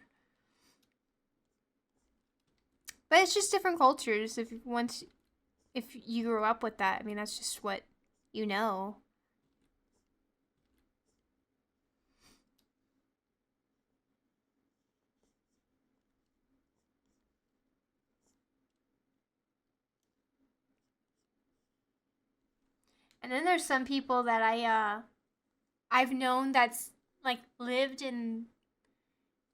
But it's just different cultures. If you grew up with that, I mean, that's just what you know. And then there's some people that I've known that's like lived in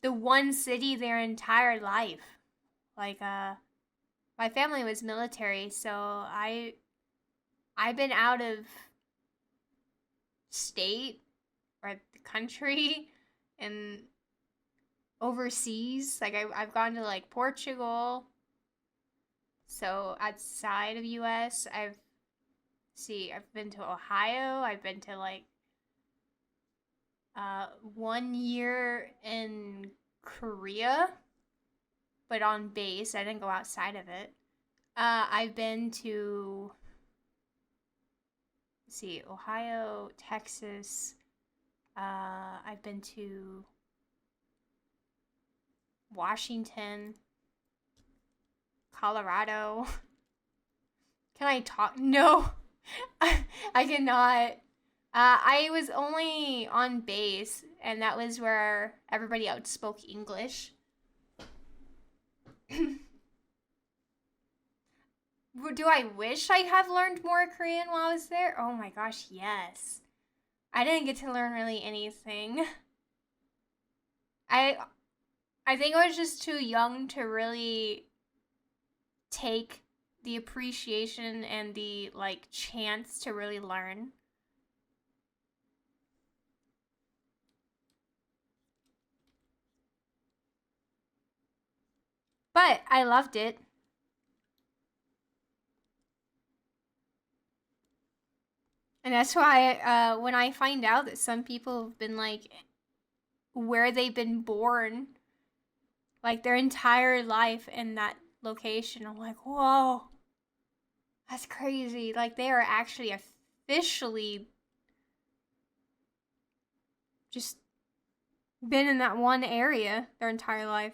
the one city their entire life. Like my family was military, so I've been out of state or the country and overseas. Like I've gone to like Portugal. So outside of US, I've been to Ohio. I've been to like 1 year in Korea, but on base. I didn't go outside of it. I've been to, Ohio, Texas. I've been to Washington, Colorado. Can I talk? No, I cannot. I was only on base, and that was where everybody else spoke English. Do I wish I have learned more Korean while I was there? Oh my gosh, yes. I didn't get to learn really anything. I I think I was just too young to really take the appreciation and the like chance to really learn. But I loved it. And that's why when I find out that some people have been like where they've been born, like their entire life in that location, I'm like, whoa, that's crazy. Like they are actually officially just been in that one area their entire life.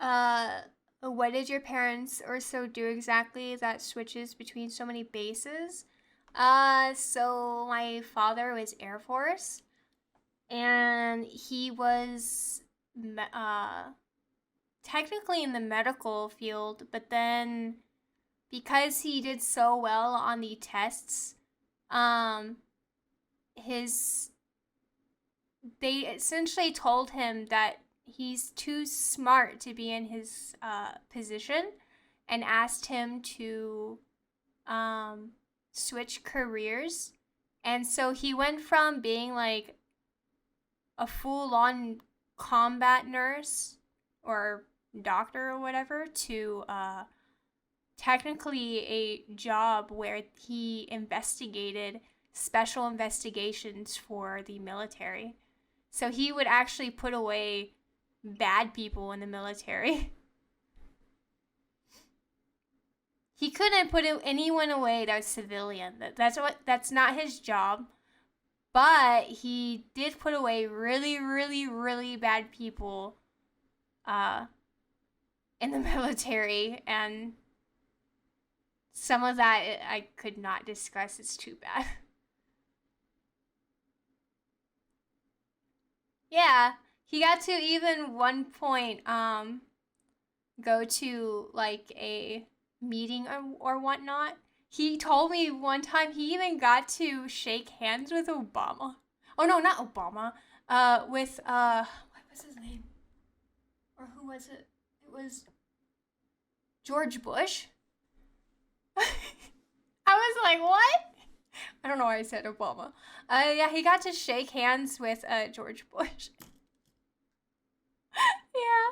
uh, what did your parents or so do exactly that switches between so many bases? So my father was Air Force, and he was uh technically in the medical field, but then because he did so well on the tests, um, his they essentially told him that he's too smart to be in his position, and asked him to um, switch careers. And so he went from being like a full on combat nurse or doctor or whatever to technically a job where he investigated special investigations for the military. So he would actually put away bad people in the military. He couldn't put anyone away that was civilian. That's not his job. But he did put away really, really, really bad people uh, in the military, and some of that I could not discuss. It's too bad. Yeah, he got to even one point go to like a meeting or whatnot. He told me one time he even got to shake hands with Obama. Oh no, not Obama. With what was his name? Or who was it? It was George Bush. I was like, what? I don't know why I said Obama. Yeah, he got to shake hands with George Bush. Yeah.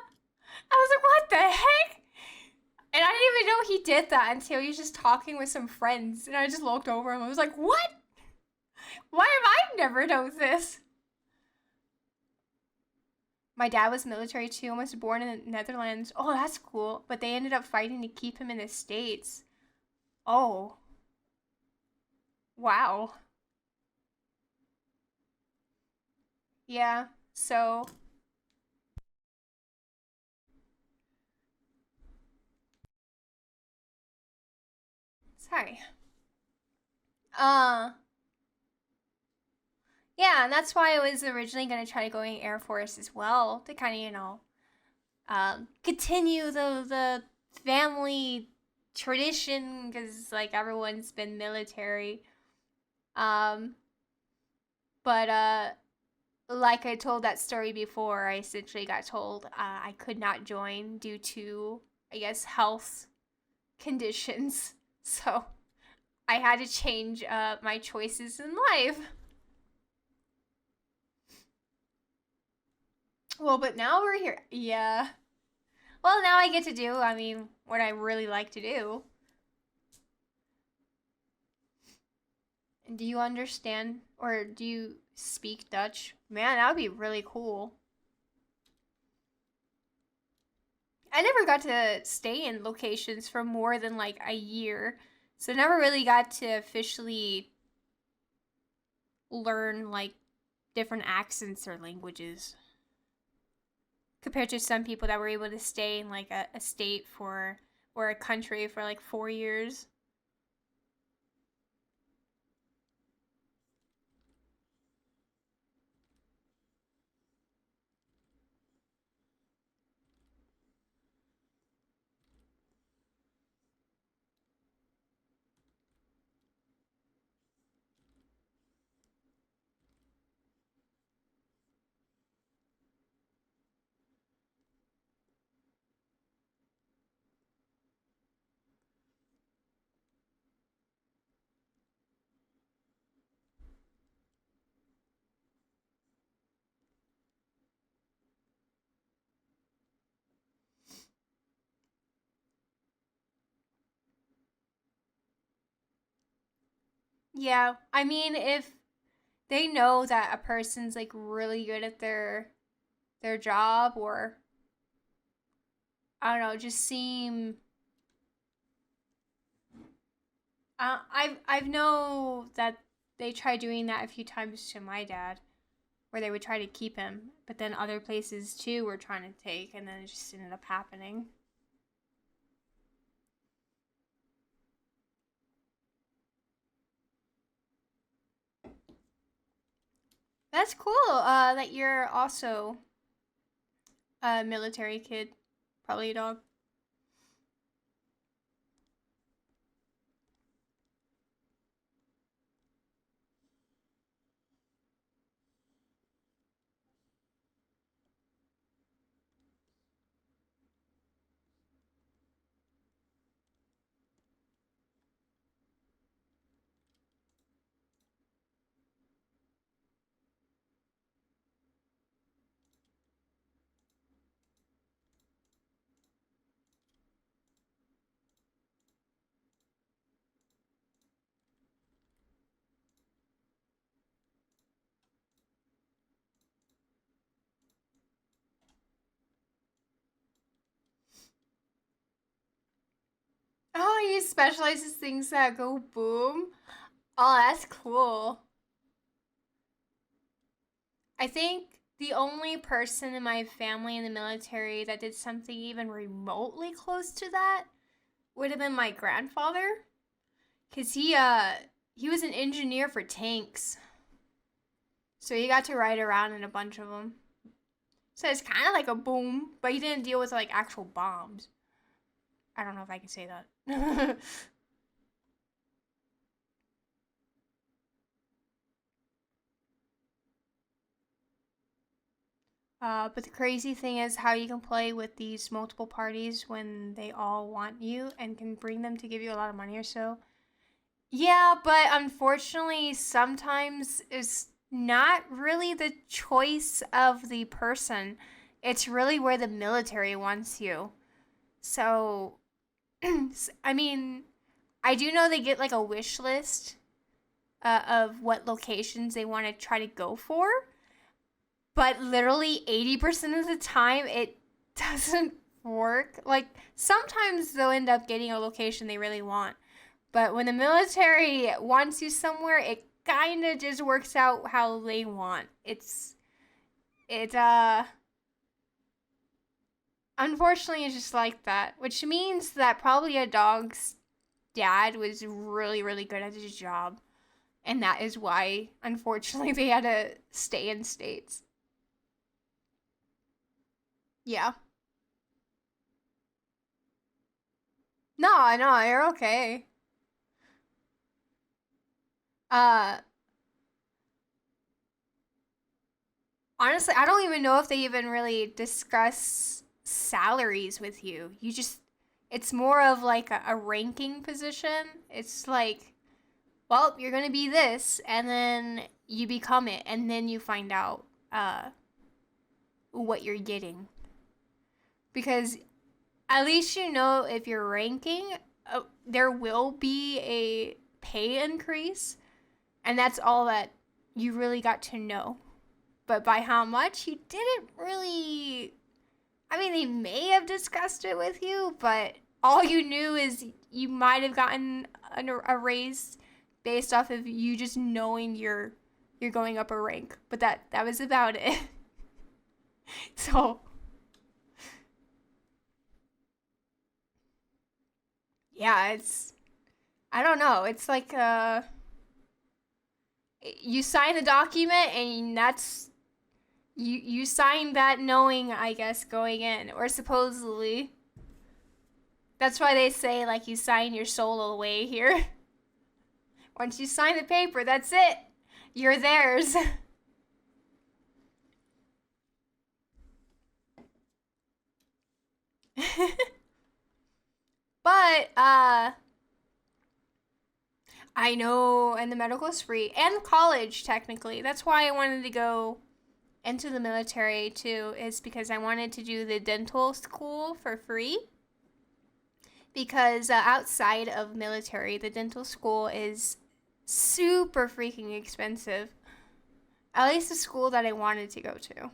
I was like, what the heck? And I didn't even know he did that until he was just talking with some friends. And I just looked over him. I was like, what? Why have I never known this? My dad was military too, almost born in the Netherlands. Oh, that's cool. But they ended up fighting to keep him in the States. Oh. Wow. Yeah. So, sorry. Uh, yeah, and that's why I was originally going to try to go in Air Force as well to kind of, continue the family tradition because like everyone's been military. Um, but like I told that story before, I essentially got told I could not join due to, I guess, health conditions. So I had to change my choices in life. Well, but now we're here. Yeah. Well, now I get to do, I mean, what I really like to do. Do you understand or do you speak Dutch? Man, that would be really cool. I never got to stay in locations for more than like a year. So I never really got to officially learn like different accents or languages. Compared to some people that were able to stay in like a state for or a country for like 4 years. Yeah, I mean if they know that a person's like really good at their job or I don't know, just seem I've know that they tried doing that a few times to my dad where they would try to keep him, but then other places too were trying to take and then it just ended up happening. That's cool that you're also a military kid. Probably a dog. Oh, he specializes things that go boom. Oh, that's cool. I think the only person in my family in the military that did something even remotely close to that would have been my grandfather, cause he was an engineer for tanks, so he got to ride around in a bunch of them. So it's kind of like a boom, but he didn't deal with like actual bombs. I don't know if I can say that. But the crazy thing is how you can play with these multiple parties when they all want you and can bring them to give you a lot of money or so. Yeah, but unfortunately, sometimes it's not really the choice of the person. It's really where the military wants you. So, I mean, I do know they get like a wish list of what locations they want to try to go for, but literally 80% of the time it doesn't work. Like, sometimes they'll end up getting a location they really want. But when the military wants you somewhere, it kind of just works out how they want. It unfortunately it's just like that, which means that probably a dog's dad was really really good at his job, and that is why unfortunately they had to stay in states. Yeah. No, no, you're okay. Uh Honestly, I don't even know if they even really discuss salaries with you. You just, it's more of like a ranking position. It's like, well, you're going to be this, and then you become it, and then you find out what you're getting. Because at least you know if you're ranking, there will be a pay increase, and that's all that you really got to know. But by how much, you didn't really. I mean, they may have discussed it with you, but all you knew is you might have gotten a raise based off of you just knowing you're going up a rank. But that was about it. So yeah, it's, I don't know. It's like you sign the document and that's you signed that knowing, I guess, going in, or supposedly. That's why they say like you sign your soul away here. Once you sign the paper, that's it. You're theirs. But I know, and the medical is free, and college technically. That's why I wanted to go into the military too. Is because I wanted to do the dental school for free. Because outside of military, the dental school is super freaking expensive. At least the school that I wanted to go to.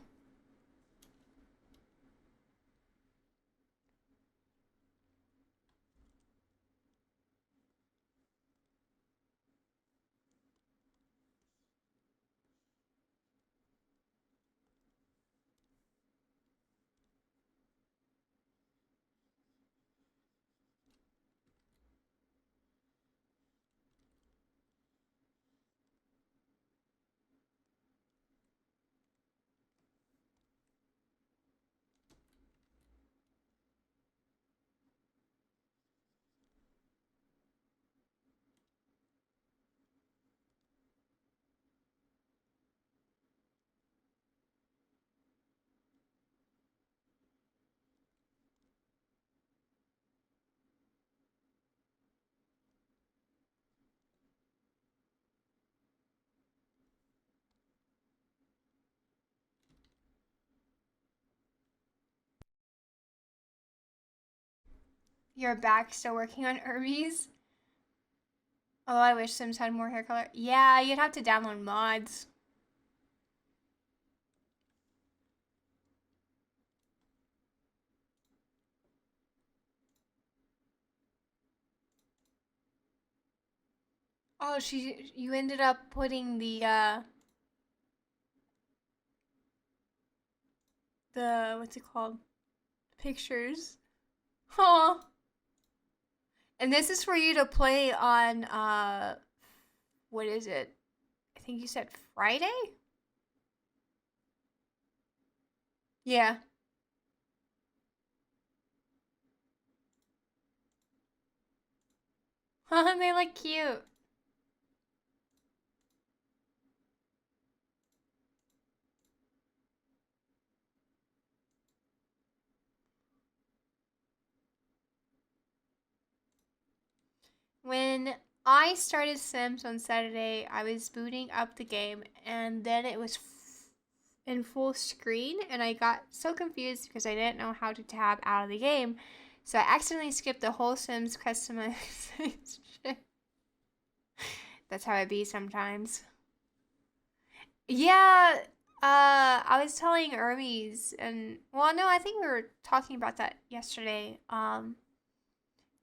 You're back still working on Hermes? Oh, I wish Sims had more hair color. Yeah, you'd have to download mods. Oh, you ended up putting the what's it called? Pictures. Oh. And this is for you to play on what is it? I think you said Friday? Yeah. They look cute. When I started Sims on Saturday, I was booting up the game and then it was in full screen and I got so confused because I didn't know how to tab out of the game. So I accidentally skipped the whole Sims customization. That's how it be sometimes. Yeah, I was telling Hermes and well no, I think we were talking about that yesterday.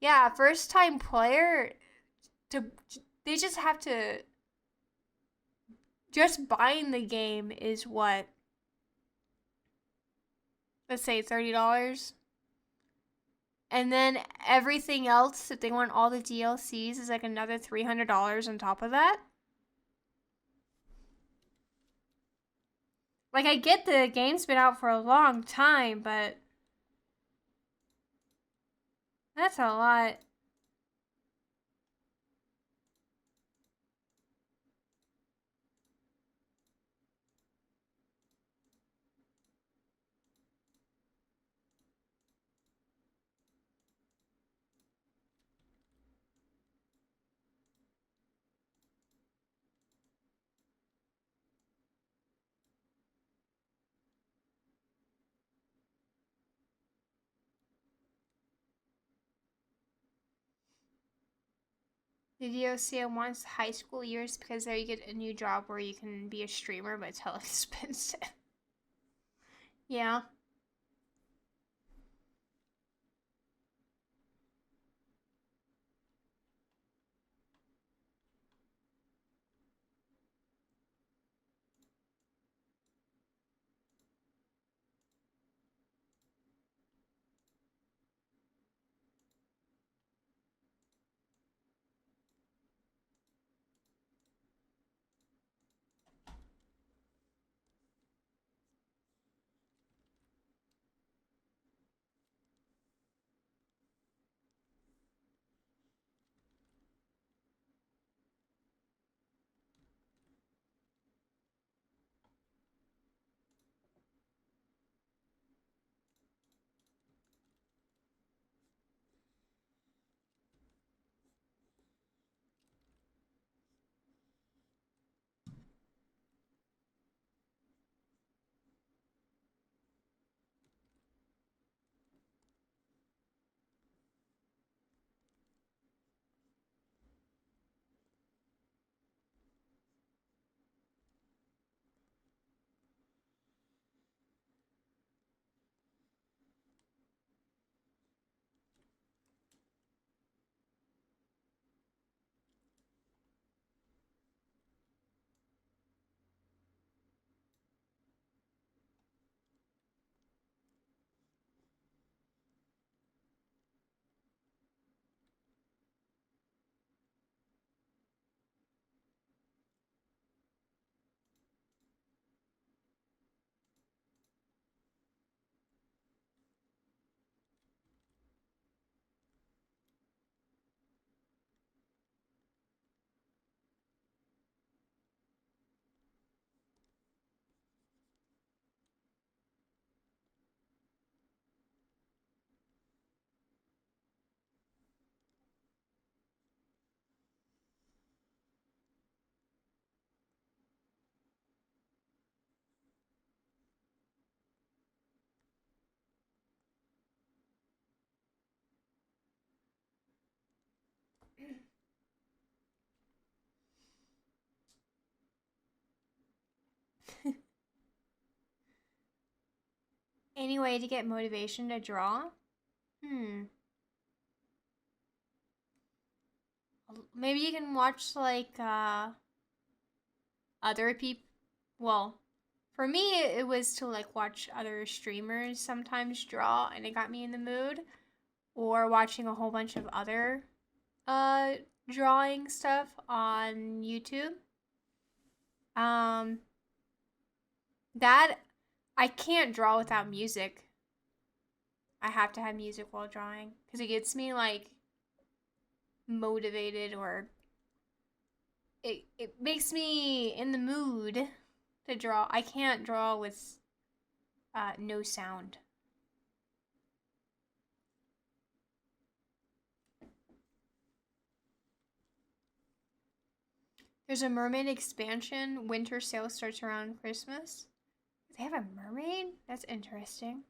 Yeah, first time player to they just have to just buying the game is what, let's say $30, and then everything else if they want all the DLCs is like another $300 on top of that. Like I get the game's been out for a long time, but that's a lot. The DLC wants high school years because there you get a new job where you can be a streamer, but it's hell expensive. Yeah. Any way to get motivation to draw? Hmm. Maybe you can watch like other people. Well, for me, it was to like watch other streamers sometimes draw, and it got me in the mood. Or watching a whole bunch of other uh drawing stuff on YouTube. Um, that I can't draw without music. I have to have music while drawing because it gets me like motivated, or it makes me in the mood to draw. I can't draw with no sound. There's a mermaid expansion. Winter sale starts around Christmas. They have a mermaid? That's interesting.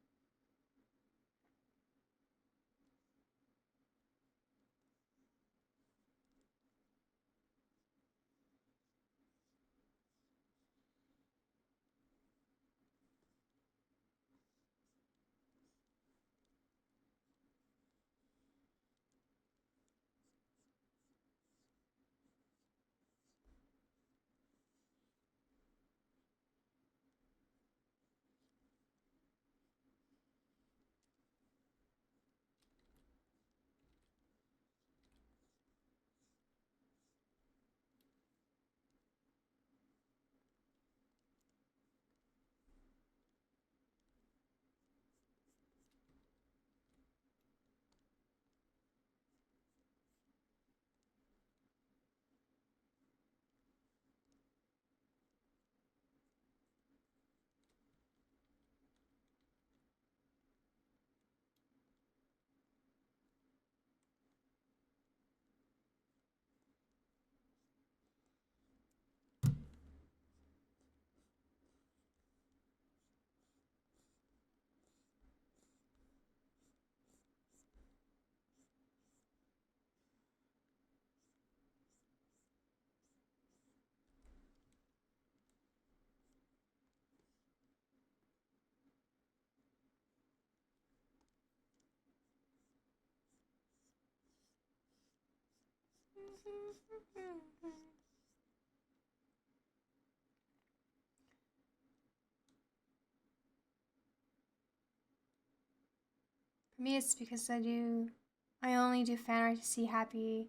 For me, it's because I only do fan art to see happy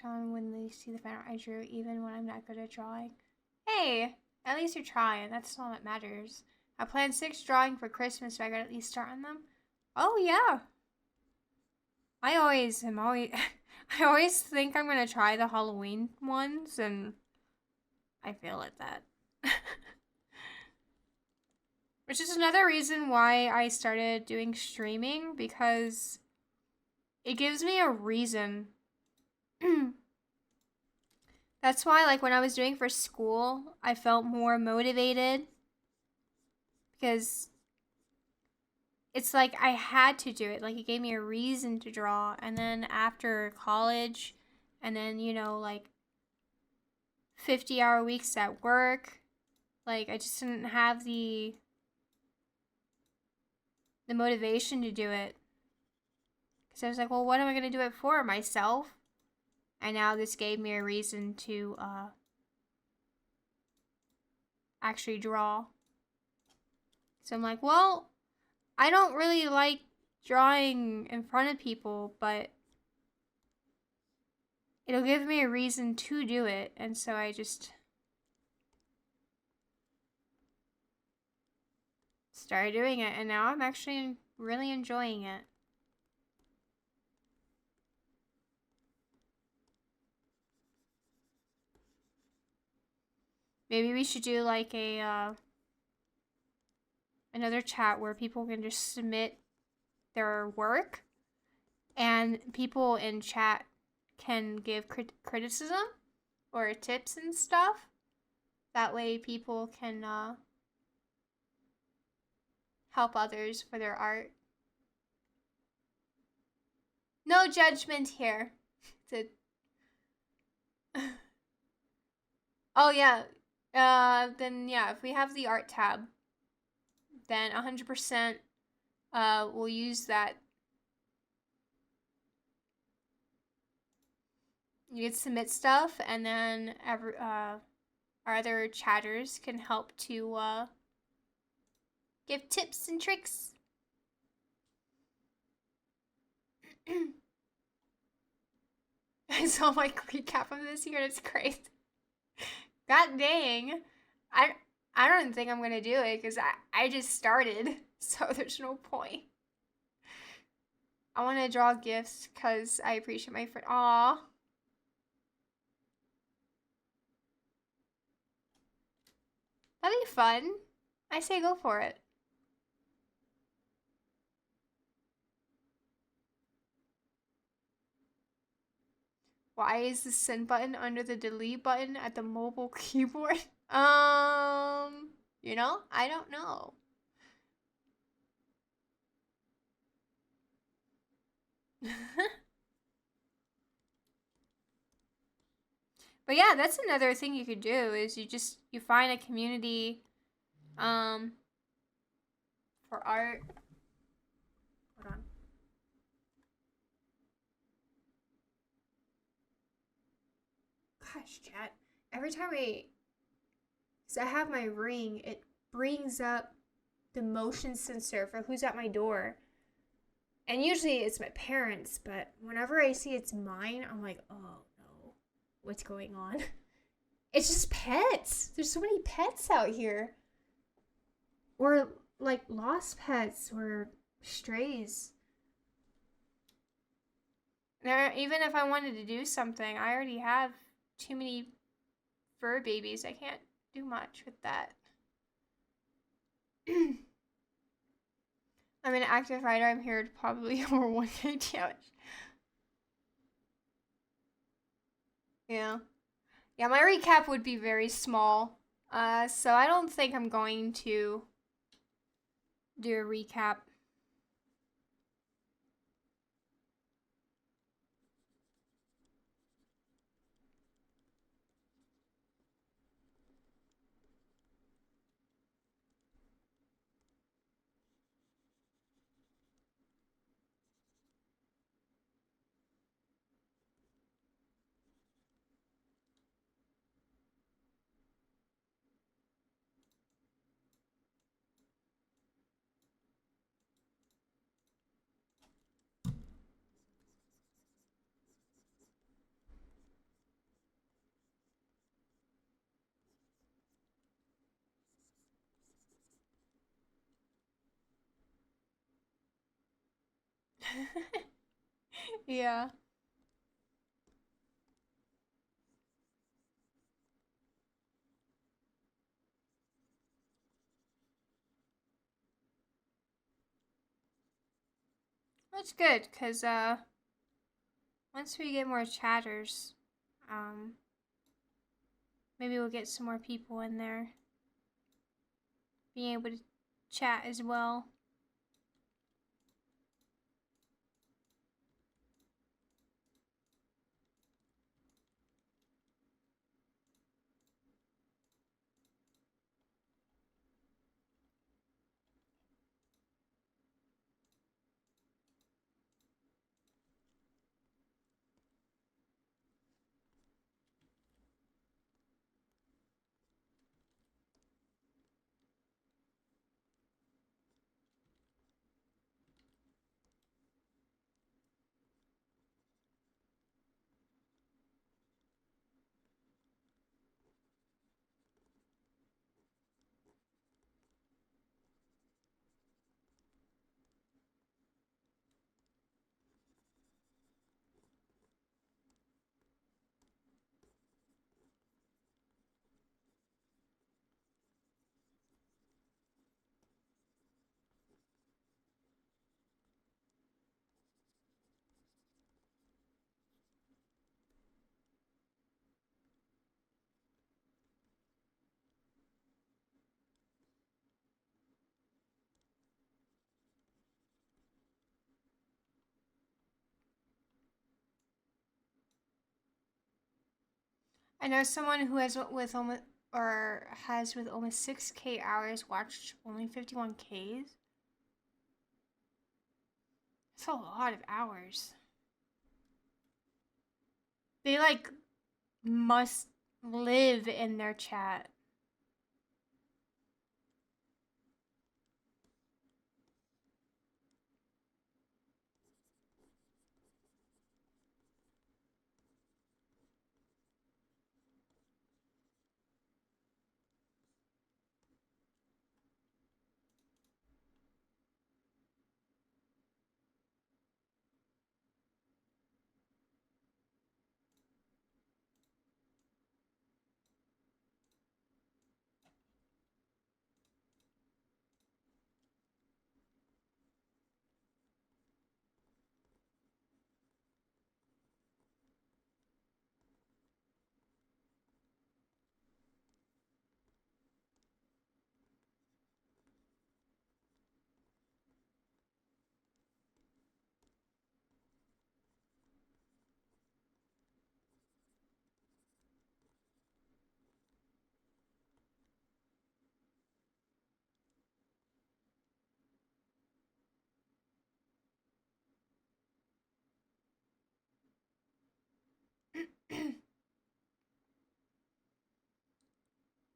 on when they see the fan art I drew, even when I'm not good at drawing. Hey, at least you're trying. That's all that matters. I planned 6 drawing for Christmas, so I gotta at least start on them. Oh yeah. I always am always I always think I'm gonna try the Halloween ones, and I fail at that. Which is another reason why I started doing streaming, because it gives me a reason. That's why, like, when I was doing for school, I felt more motivated, because it's like I had to do it. Like, it gave me a reason to draw. And then after college, and then, like 50-hour weeks at work, like, I just didn't have the motivation to do it. Because I was like, well, what am I going to do it for? Myself? And now this gave me a reason to actually draw. So I'm like, well, I don't really like drawing in front of people, but it'll give me a reason to do it. And so I just started doing it, and now I'm actually really enjoying it. Maybe we should do like a another chat where people can just submit their work, and people in chat can give criticism or tips and stuff. That way people can help others for their art. No judgment here. to. Oh yeah. Then yeah, if we have the art tab, then 100% we'll use that. You can submit stuff, and then our other chatters can help to give tips and tricks. I saw my recap of this year, and it's great. God dang. I I don't think I'm gonna do it because I just started, so there's no point. I want to draw gifts because I appreciate my friend. Aw. That'd be fun. I say go for it. Why is the send button under the delete button at the mobile keyboard? I don't know. But yeah, that's another thing you could do is you find a community for art. Hold on. Gosh, chat. Every time cause I have my ring, it brings up the motion sensor for who's at my door. And usually it's my parents, but whenever I see it's mine, I'm like, oh no, what's going on? It's just pets. There's so many pets out here. Or like lost pets or strays. Even if I wanted to do something, I already have too many fur babies. I can't do much with that. I'm an active writer. I'm here to probably over 1K damage. Yeah. Yeah, my recap would be very small. So I don't think I'm going to do a recap. Yeah. That's good, because once we get more chatters, um, maybe we'll get some more people in there being able to chat as well. I know someone who has with almost or has with almost 6K hours watched only 51Ks. That's a lot of hours. They like must live in their chat.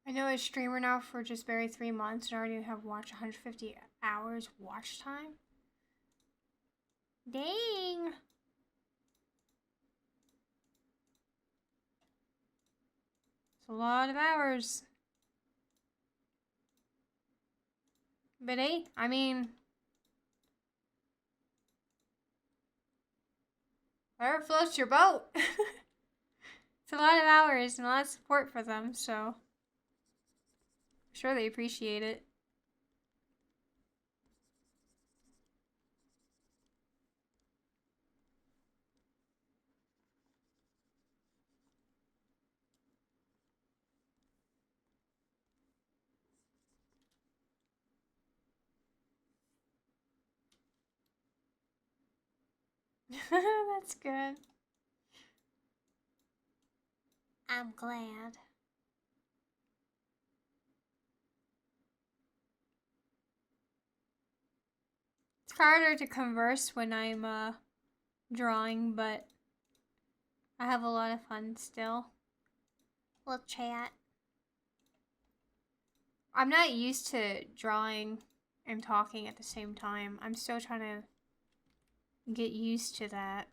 I know a streamer now for just barely 3 months and already have watched 150 hours watch time. Dang. It's a lot of hours. But hey, I mean, whatever floats your boat. It's a lot of hours and a lot of support for them, so I'm sure they appreciate it. That's good. I'm glad. It's harder to converse when I'm drawing, but I have a lot of fun still. We'll chat. I'm not used to drawing and talking at the same time. I'm still trying to get used to that.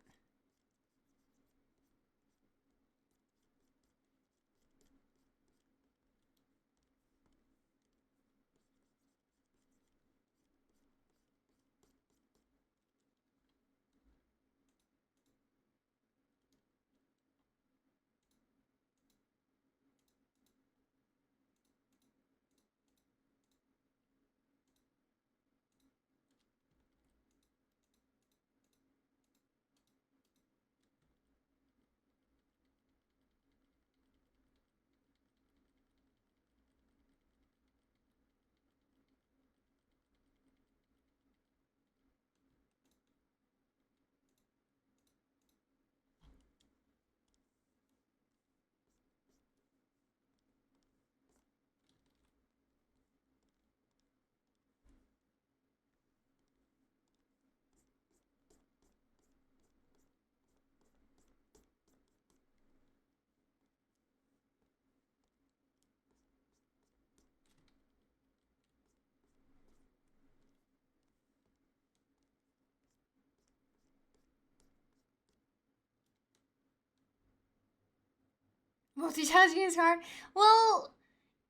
Multitasking is hard. Well,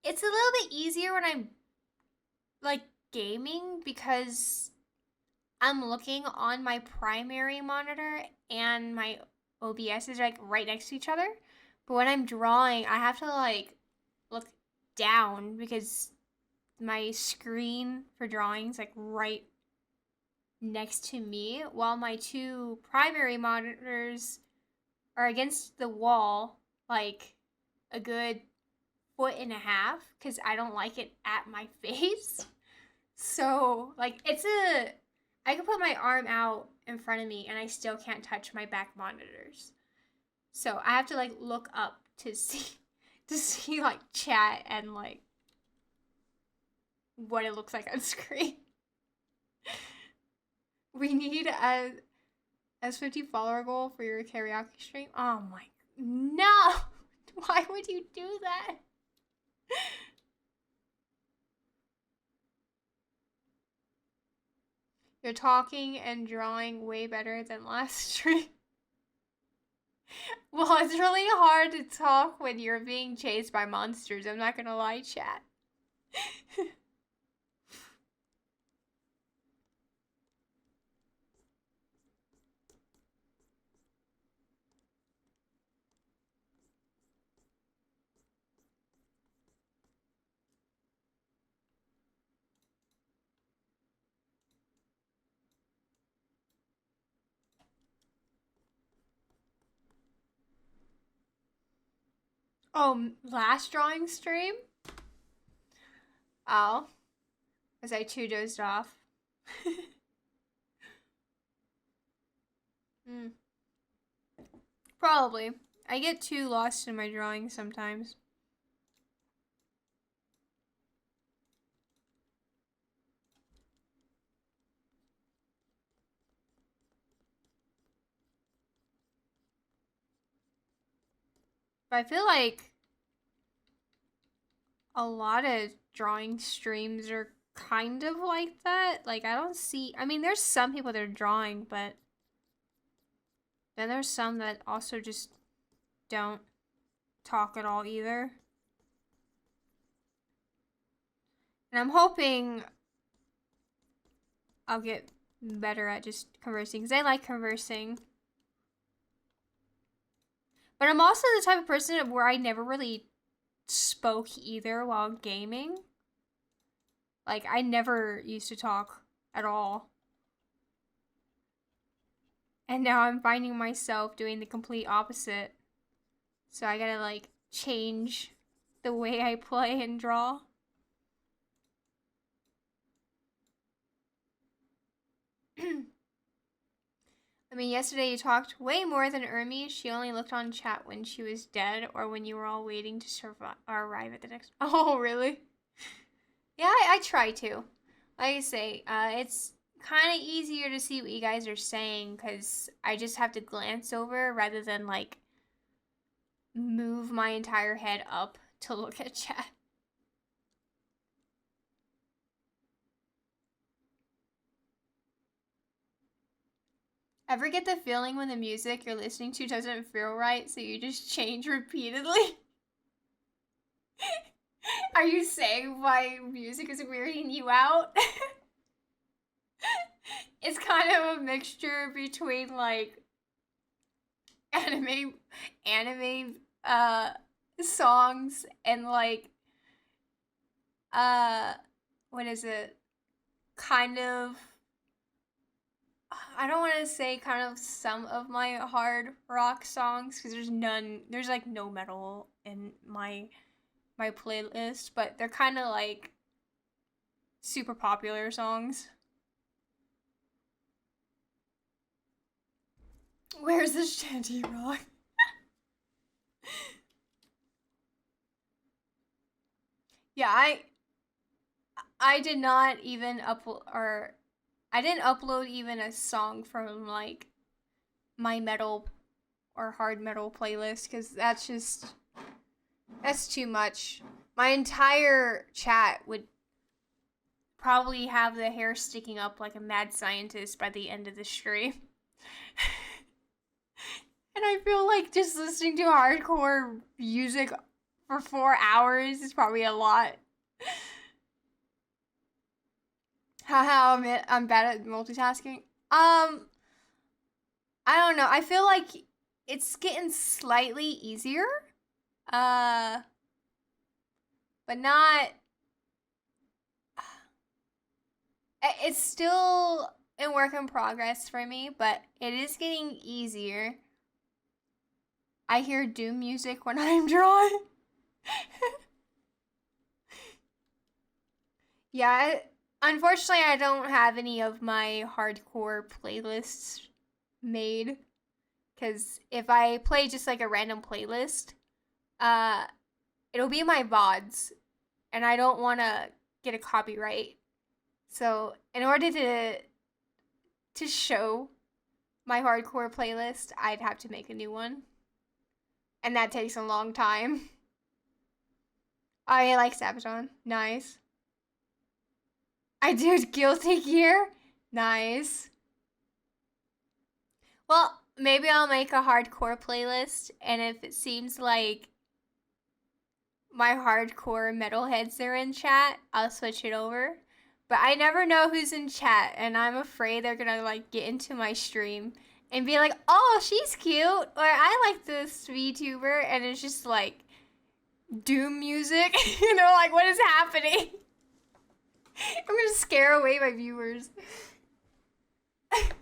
it's a little bit easier when I'm like gaming because I'm looking on my primary monitor and my OBS is like right next to each other. But when I'm drawing, I have to like look down because my screen for drawing is like right next to me while my two primary monitors are against the wall like a good foot and a half because I don't like it at my face. So, like, I can put my arm out in front of me and I still can't touch my back monitors. So, I have to, like, look up to see like chat and like what it looks like on screen. We need a S50 follower goal for your karaoke stream. Oh my, no! Why would you do that? You're talking and drawing way better than last stream. Well, it's really hard to talk when you're being chased by monsters. I'm not gonna lie, chat. Oh, last drawing stream? Oh. Was I too dozed off? Probably. I get too lost in my drawing sometimes. But I feel like a lot of drawing streams are kind of like that. Like, I don't see... I mean, there's some people that are drawing, but then there's some that also just don't talk at all either. And I'm hoping I'll get better at just conversing, because I like conversing. But I'm also the type of person where I never really spoke either while gaming. Like, I never used to talk at all. And now I'm finding myself doing the complete opposite. So I gotta, like, change the way I play and draw. I mean, yesterday you talked way more than Ermi. She only looked on chat when she was dead or when you were all waiting to survive or arrive at the next... Oh, really? Yeah, I try to. Like I say, it's kind of easier to see what you guys are saying because I just have to glance over rather than, like, move my entire head up to look at chat. Ever get the feeling when the music you're listening to doesn't feel right, so you just change repeatedly? Are you saying why music is weirding you out? It's kind of a mixture between, like, anime songs and, like, what is it? Kind of, I don't want to say kind of some of my hard rock songs because there's like no metal in my playlist, but they're kind of like super popular songs. Where's the shanty rock? Yeah, I did not even upload, or I didn't upload even a song from like my metal or hard metal playlist because that's too much. My entire chat would probably have the hair sticking up like a mad scientist by the end of the stream. And I feel like just listening to hardcore music for 4 hours is probably a lot. How I'm bad at multitasking. I don't know. I feel like it's getting slightly easier. But not. It's still a work in progress for me, but it is getting easier. I hear doom music when I'm drawing. Yeah, unfortunately, I don't have any of my hardcore playlists made. Because if I play just like a random playlist, uh, it'll be my VODs, and I don't want to get a copyright. So in order to show my hardcore playlist, I'd have to make a new one, and that takes a long time. I like Sabaton. Nice. I do Guilty Gear. Nice. Well, maybe I'll make a hardcore playlist, and if it seems like my hardcore metalheads are in chat, I'll switch it over. But I never know who's in chat, and I'm afraid they're gonna like get into my stream and be like, "Oh, she's cute," or "I like this VTuber," and it's just like doom music. You know, like what is happening? I'm gonna scare away my viewers. Because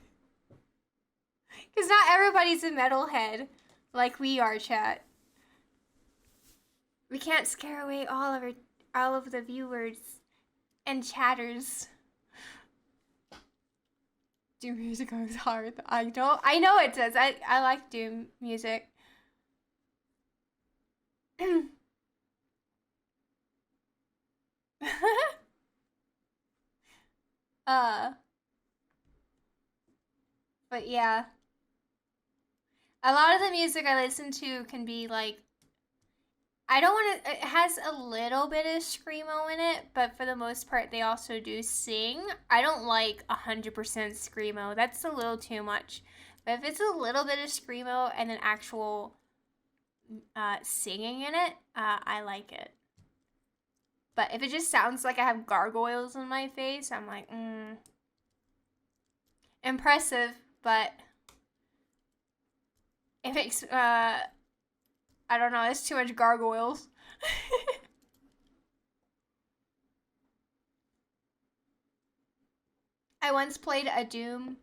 not everybody's a metalhead like we are, chat. We can't scare away all of the viewers and chatters. Doom music goes hard. I know it does. I like doom music. But yeah. A lot of the music I listen to can be like, I don't want to, it has a little bit of screamo in it, but for the most part, they also do sing. I don't like 100% screamo. That's a little too much. But if it's a little bit of screamo and an actual singing in it, I like it. But if it just sounds like I have gargoyles in my face, I'm like, impressive, but it makes, I don't know, it's too much gargoyles. I once played a Doom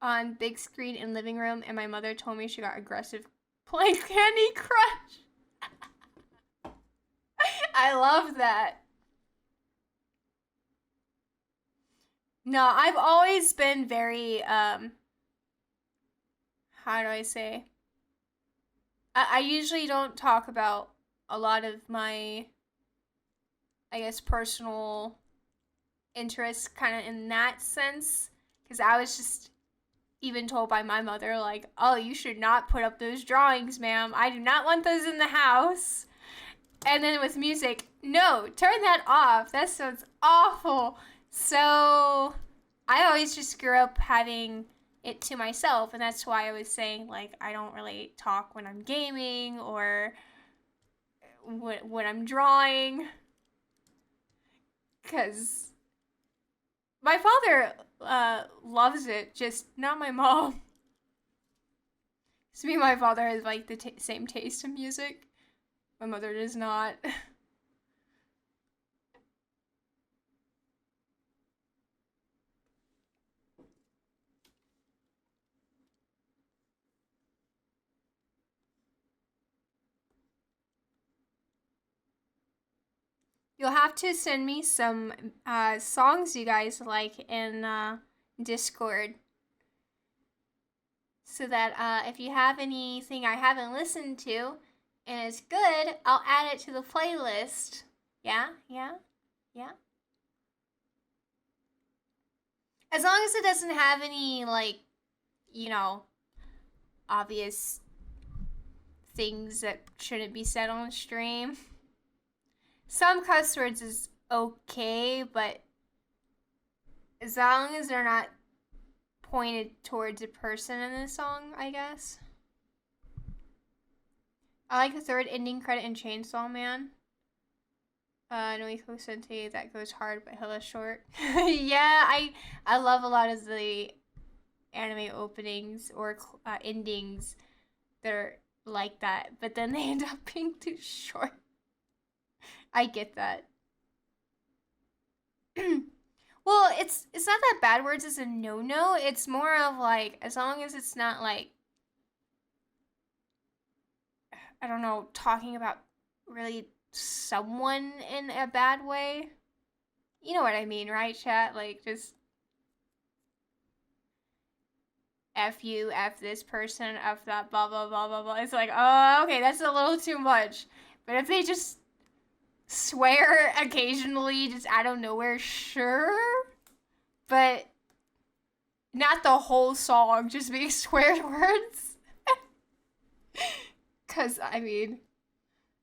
on big screen in living room, and my mother told me she got aggressive playing Candy Crush. I love that. No, I've always been very, how do I say? I usually don't talk about a lot of my, I guess, personal interests kind of in that sense. Because I was just even told by my mother, like, "Oh, you should not put up those drawings, ma'am. I do not want those in the house." And then with music, "No, turn that off. That sounds awful." So I always just grew up having it to myself, and that's why I was saying, like, I don't really talk when I'm gaming or when I'm drawing, because my father loves it, just not my mom. So me and my father has like the same taste in music. My mother does not. You'll have to send me some songs you guys like in Discord, so that if you have anything I haven't listened to and it's good, I'll add it to the playlist. Yeah, yeah, yeah. As long as it doesn't have any, like, you know, obvious things that shouldn't be said on stream. Some cuss words is okay, but as long as they're not pointed towards a person in the song, I guess. I like the third ending credit in Chainsaw Man. Noiko Sente, that goes hard but hella short. Yeah, I love a lot of the anime openings or endings that are like that, but then they end up being too short. I get that. Well, it's not that bad words is a no-no. It's more of like, as long as it's not like, I don't know, talking about really someone in a bad way. You know what I mean, right, chat? Like, just F you, F this person, F that, blah, blah, blah, blah, blah. It's like, oh, okay, that's a little too much. But if they just swear occasionally, just out of nowhere, sure. But not the whole song, just being swear words. Because, I mean,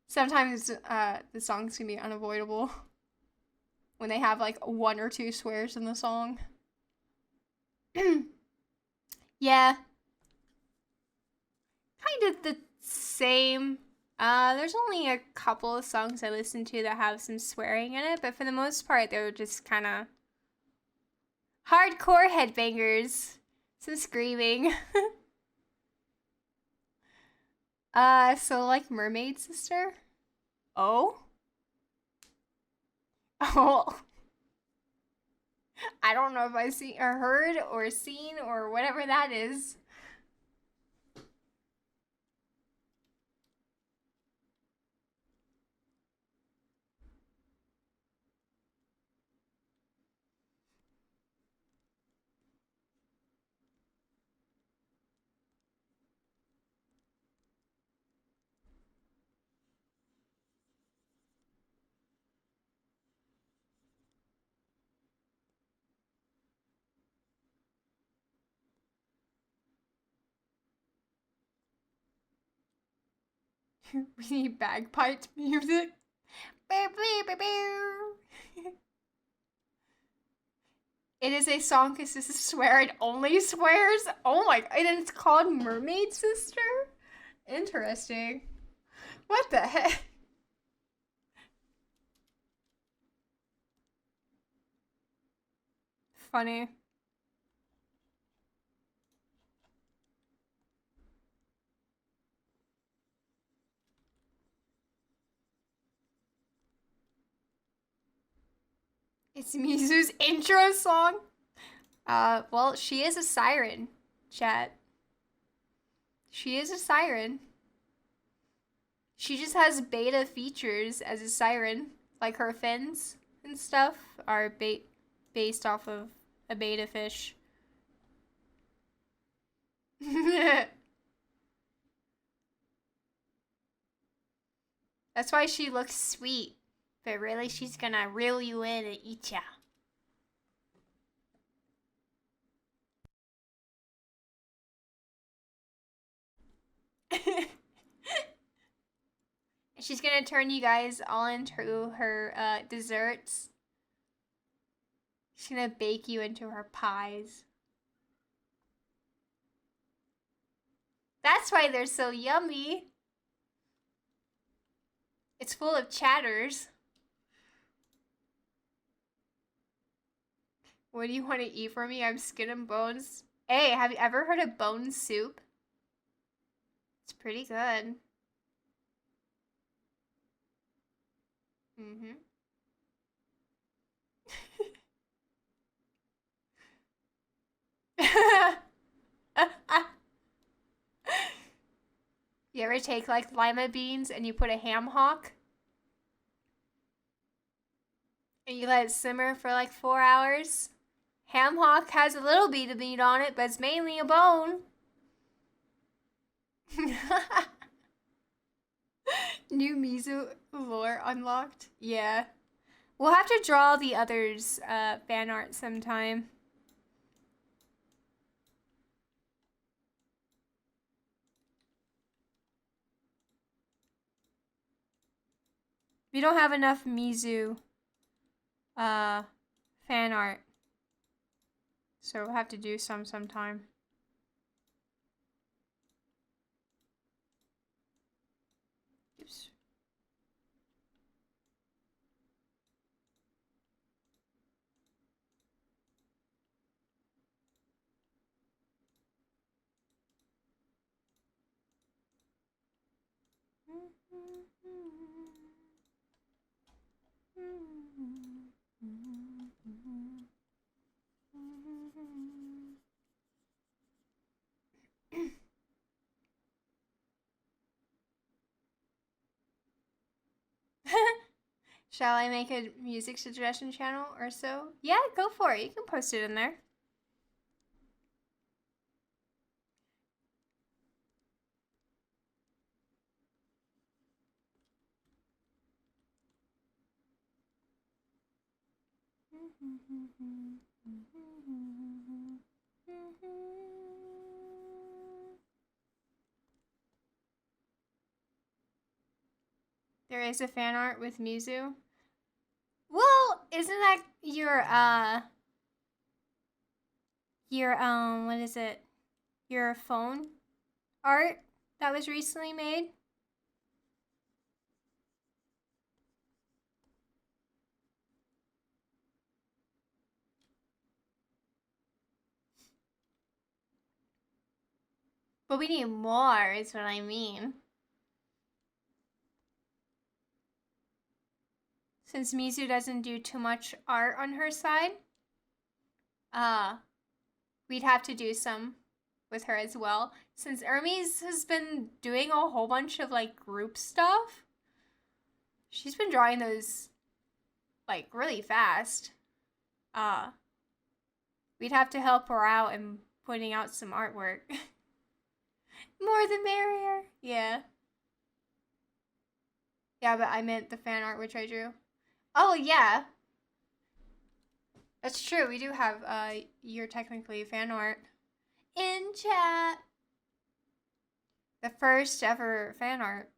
sometimes the songs can be unavoidable when they have like one or two swears in the song. Yeah. Kind of the same. There's only a couple of songs I listen to that have some swearing in it, but for the most part, they're just kind of hardcore headbangers. Some screaming. So like Mermaid Sister? Oh? Oh. I don't know if I've seen or heard or seen or whatever that is. We need bagpipe music. It is a song because this is swear and only swears. Oh my, and it's called Mermaid Sister? Interesting. What the heck? Funny. It's Mizu's intro song. Well, she is a siren, chat. She is a siren. She just has beta features as a siren. Like her fins and stuff are based off of a beta fish. That's why she looks sweet. But really, she's gonna reel you in and eat ya. She's gonna turn you guys all into her desserts. She's gonna bake you into her pies. That's why they're so yummy. It's full of chatters. What do you want to eat for me? I'm skin and bones. Hey, have you ever heard of bone soup? It's pretty good. Mm-hmm. You ever take like lima beans and you put a ham hock? And you let it simmer for like 4 hours? Ham hock has a little bit of meat on it, but it's mainly a bone. New Mizu lore unlocked? Yeah. We'll have to draw the others' fan art sometime. We don't have enough Mizu fan art. So we'll have to do some sometime. Oops. Shall I make a music suggestion channel or so? Yeah, go for it. You can post it in there. There is a fan art with Mizu. Well, isn't that your what is it? Your phone art that was recently made? But we need more, is what I mean. Since Mizu doesn't do too much art on her side, uh, we'd have to do some with her as well. Since Hermes has been doing a whole bunch of like group stuff, she's been drawing those like really fast. Uh, we'd have to help her out in putting out some artwork. More the merrier. Yeah. Yeah, but I meant the fan art which I drew. Oh, yeah. That's true. We do have your technically fan art in chat. The first ever fan art.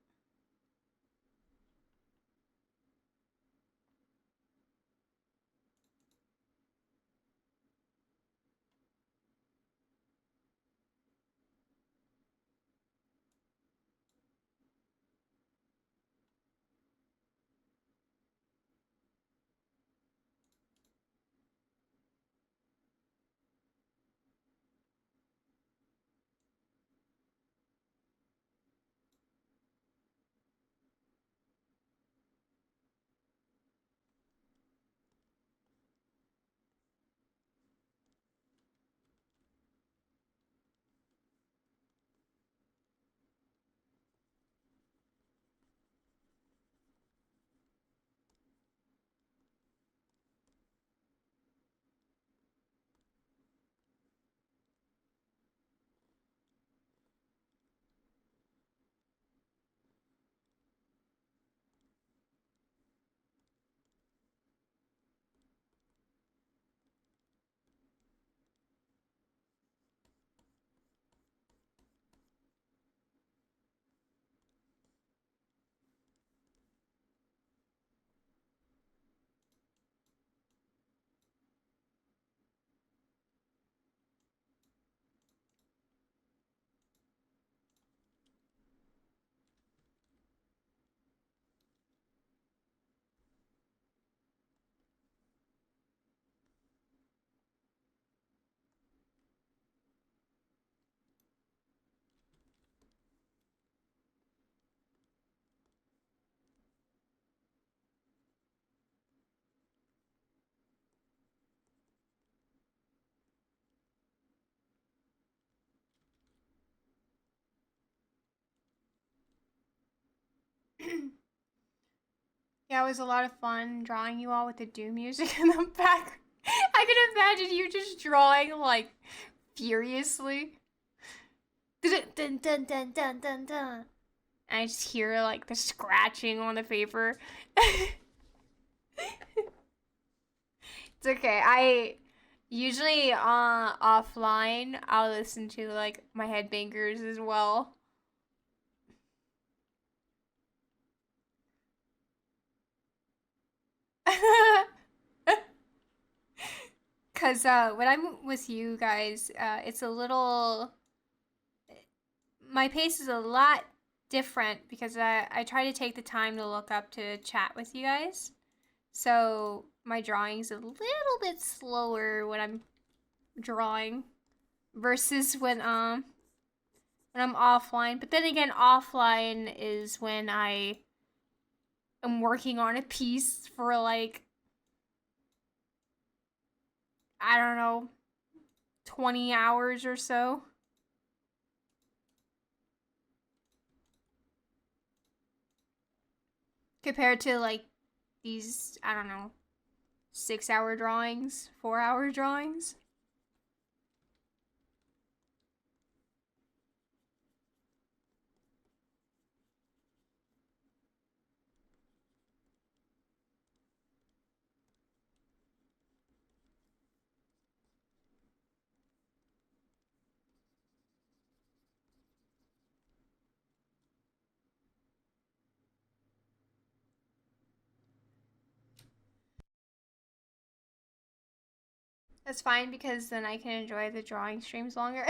Yeah, it was a lot of fun drawing you all with the Doom music in the back. I could imagine you just drawing like furiously. Dun dun dun dun dun dun dun. And I just hear like the scratching on the paper. It's okay. I usually offline I'll listen to like my headbangers as well. Cause when I'm with you guys, it's a little my pace is a lot different because I try to take the time to look up to chat with you guys. So my drawing's a little bit slower when I'm drawing versus when I'm offline. But then again, offline is when I am working on a piece for like I don't know, 20 hours or so. Compared to like these, I don't know, 6 hour drawings, 4 hour drawings. That's fine because then I can enjoy the drawing streams longer.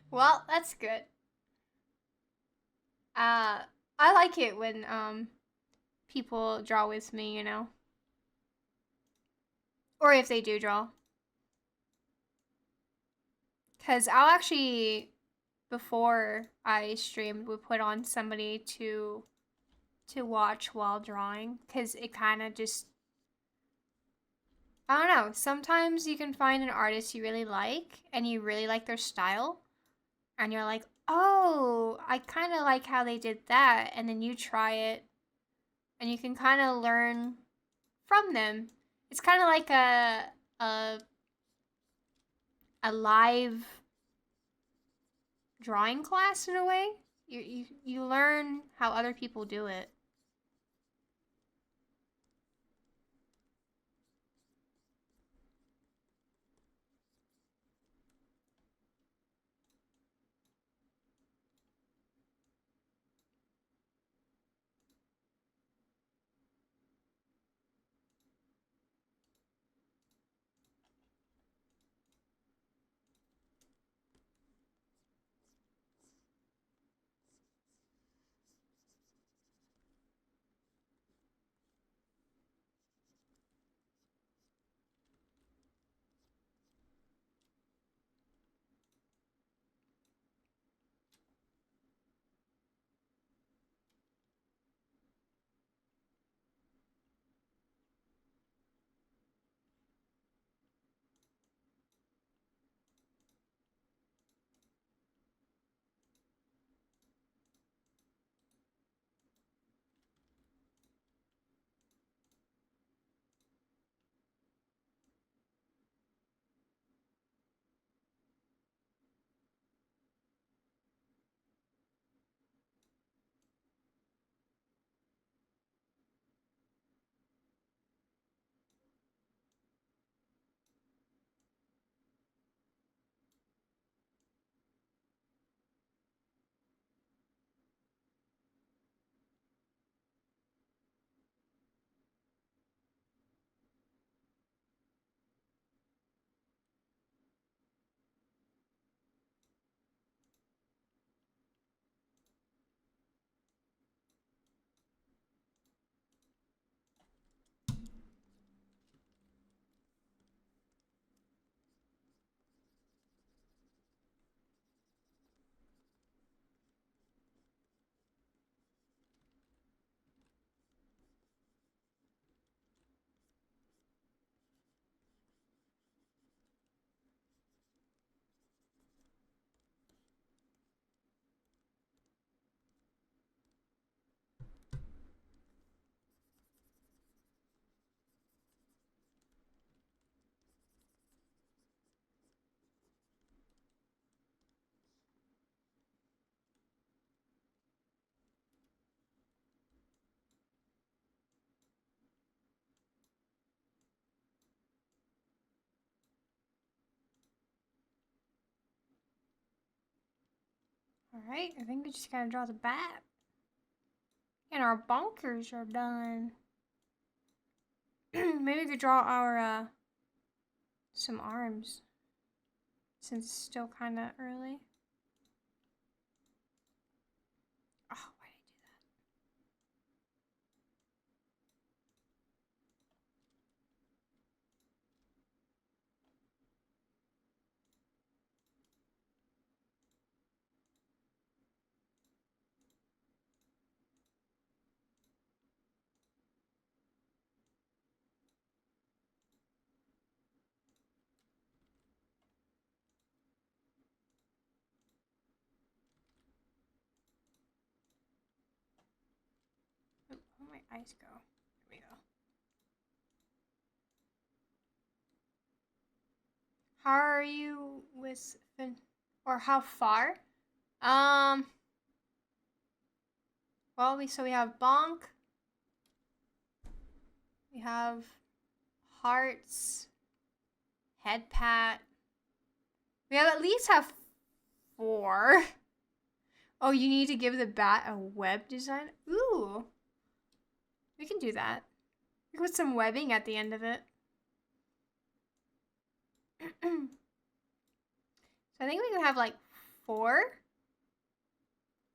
Well, that's good. I like it when people draw with me, you know. Or if they do draw. Cause I'll actually, before I streamed, would put on somebody to watch while drawing. Cause it kind of just, I don't know. Sometimes you can find an artist you really like and you really like their style. And you're like, oh, I kind of like how they did that. And then you try it and you can kind of learn from them. It's kind of like a a live drawing class in a way. You learn how other people do it. Alright, I think we just gotta draw the bat. And our bonkers are done. Maybe we could draw our, some arms. Since it's still kinda early. Oh, why did I do that? Where'd my eyes go? There we go. How are you with or how far? Well, we have bonk. We have hearts, head pat. We have at least have 4. Oh, you need to give the bat a web design? Ooh. We can do that. We can put some webbing at the end of it. So I think we can have like 4.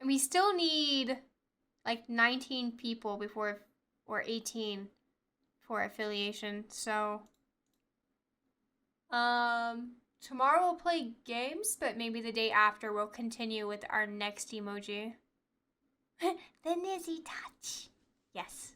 And we still need like 19 people before, or 18 for affiliation. So, tomorrow we'll play games, but maybe the day after we'll continue with our next emoji. The Nyzzi touch. Yes.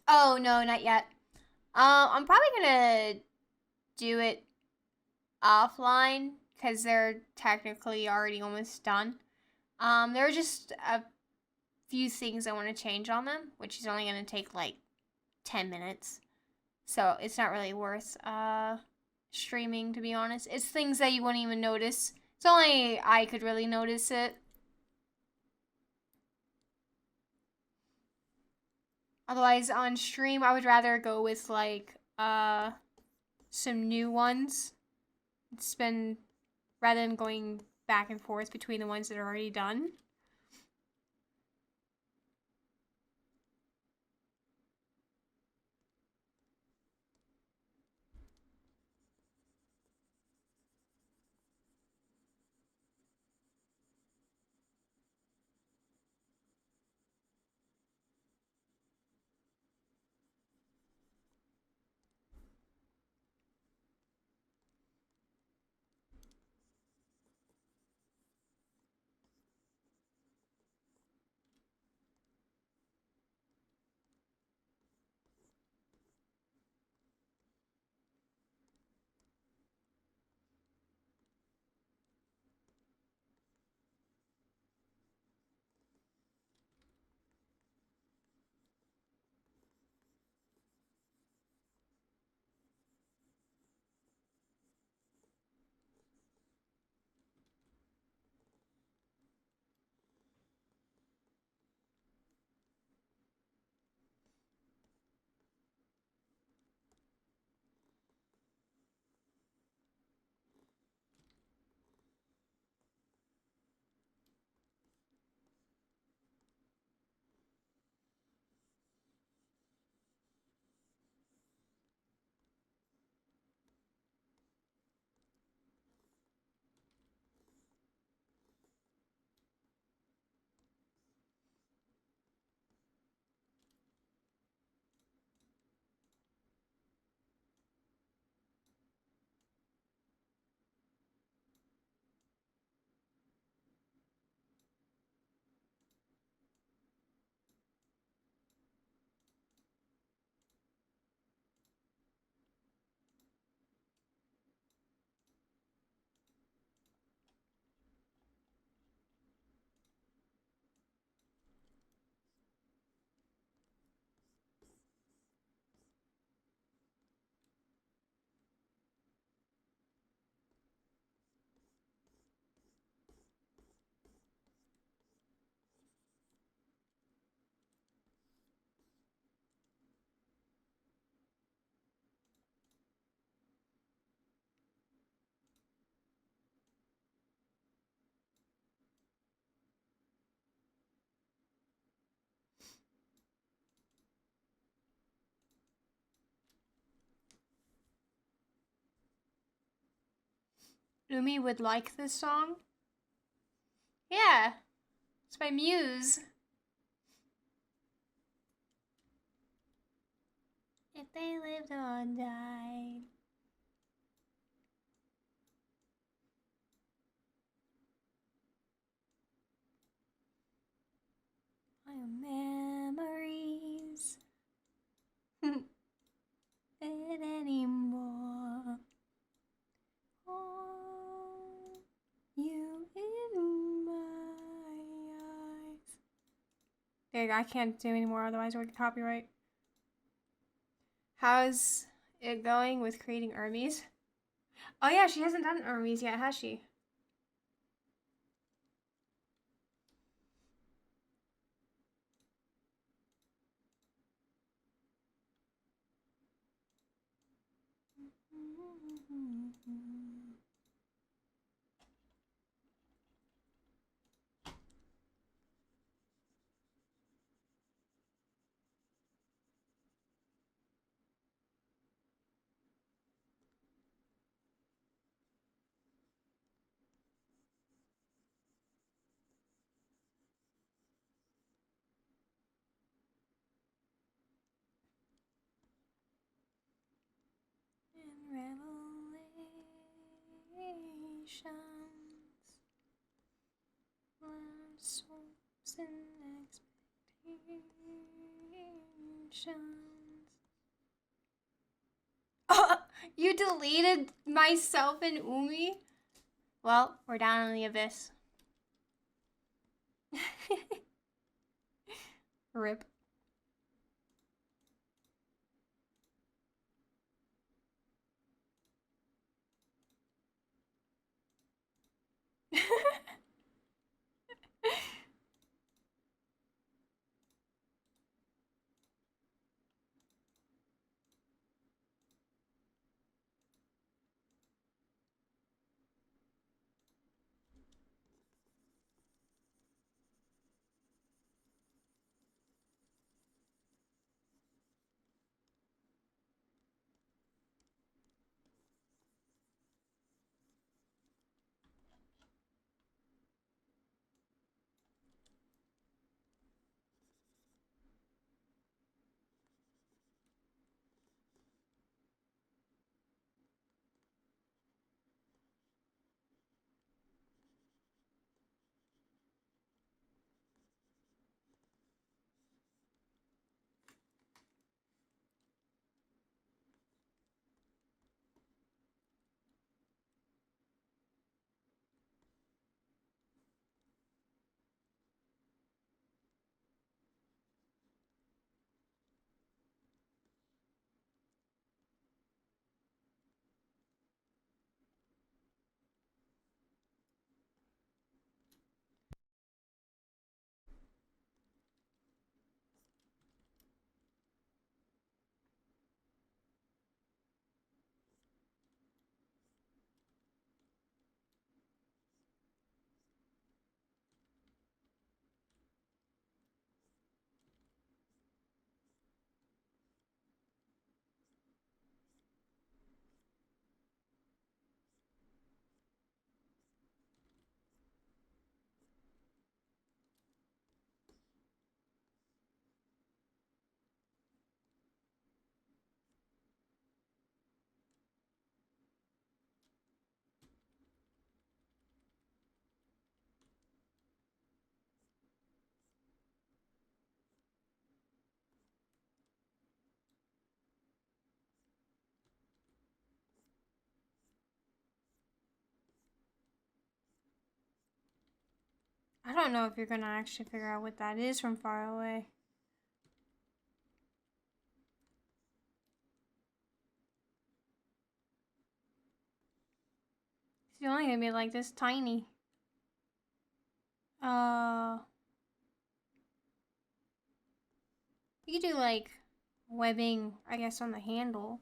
Oh no, not yet. I'm probably gonna do it offline because they're technically already almost done. There are just a few things I want to change on them, which is only gonna take like 10 minutes. So it's not really worth streaming, to be honest. It's things that you wouldn't even notice. It's only I could really notice it. Otherwise, on stream, I would rather go with like some new ones. Spend rather than going back and forth between the ones that are already done. Umi would like this song. Yeah, it's my muse. If they lived or died. My memories. It anymore. Okay, I can't do anymore, otherwise we'll get copyright. How's it going with creating armies? Oh yeah, she hasn't done armies yet, has she? Oh, you deleted myself and Umi? Well, we're down in the abyss. Rip. I don't know if you're gonna actually figure out what that is from far away. It's only gonna be like this tiny. You could do like webbing, I guess, on the handle.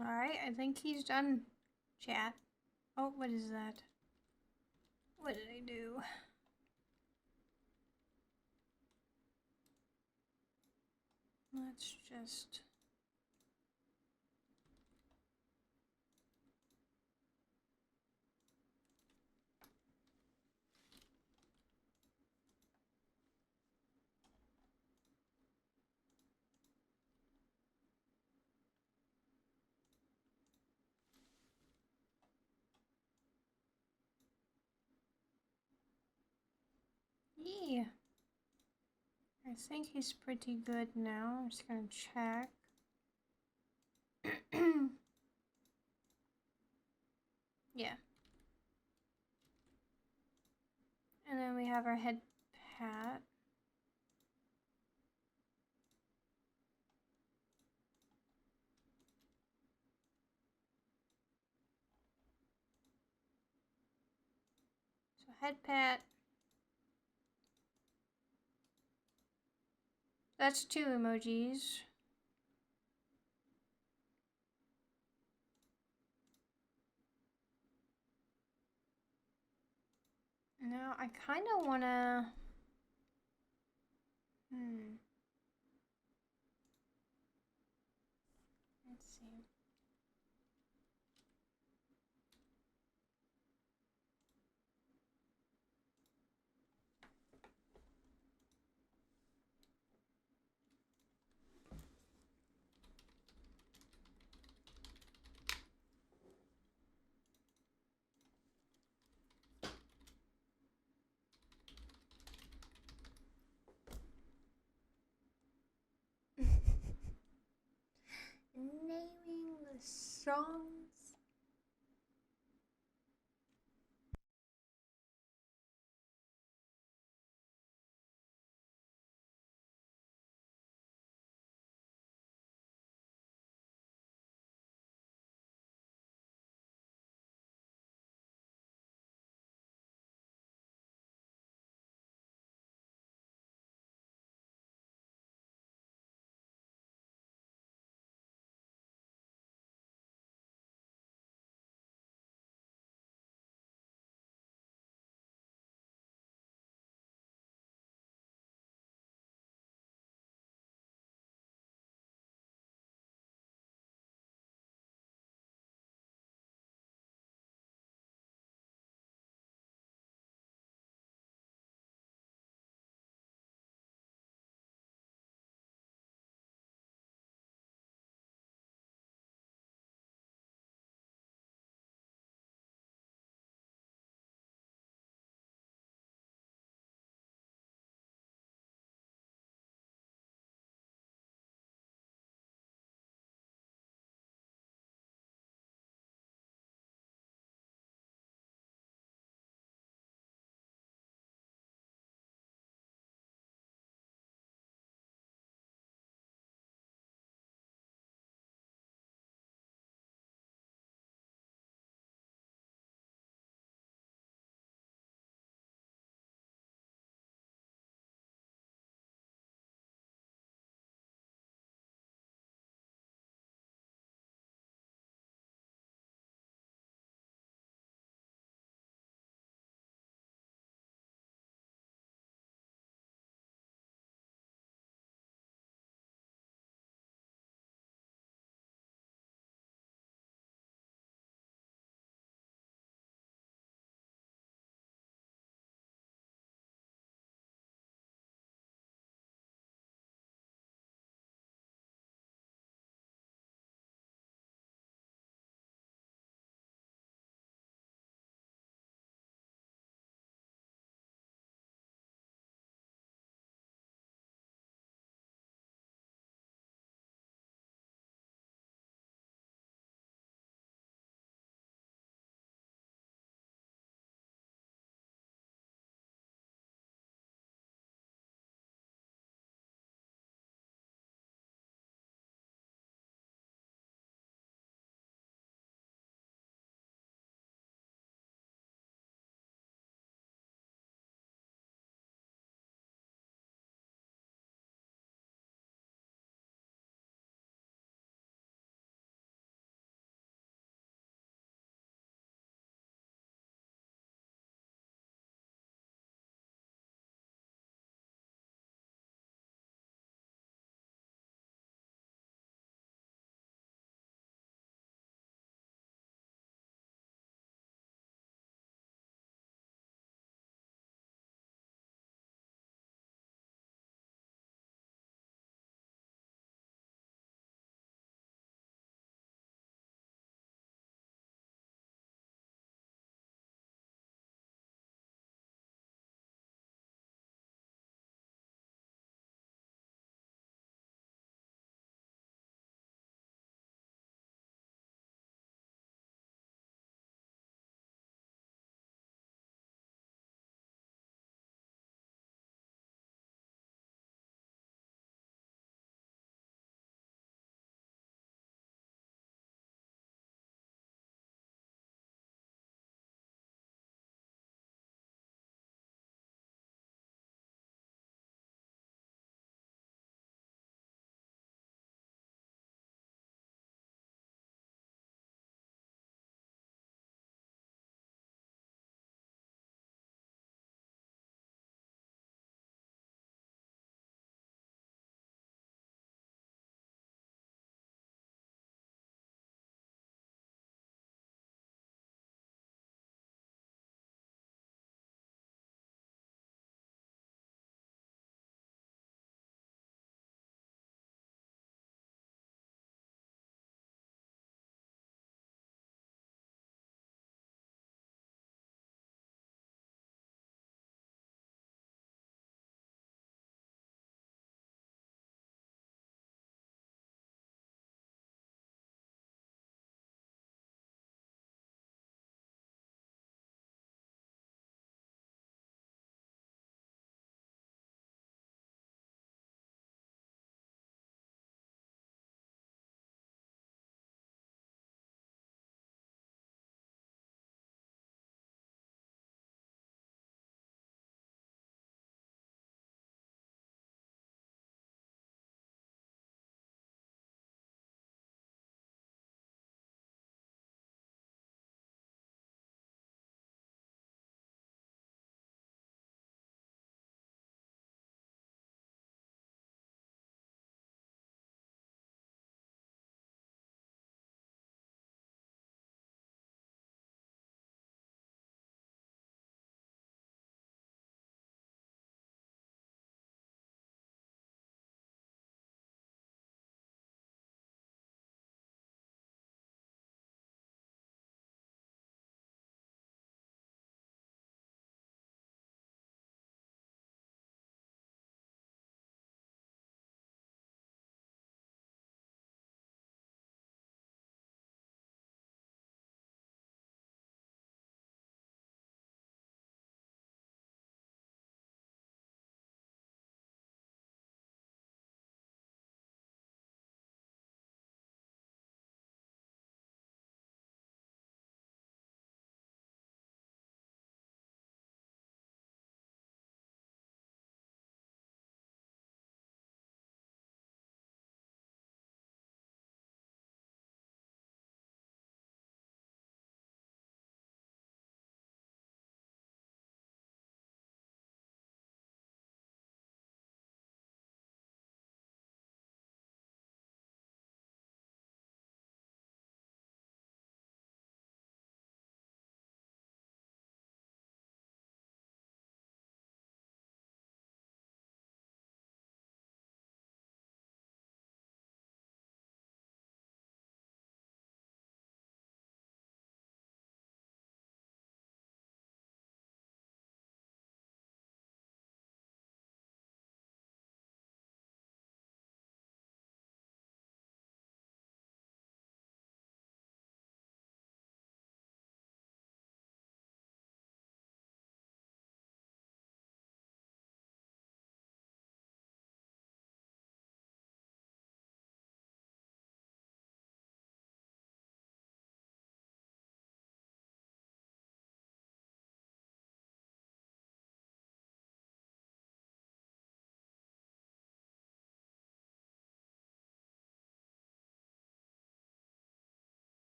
Alright, I think he's done, chat. Oh, what is that? What did I do? Let's just... Yeah. I think he's pretty good now. I'm just gonna check. Yeah. And then we have our head pat. So head pat. That's 2 emojis. Now I kind of want to... Let's see. Naming the songs.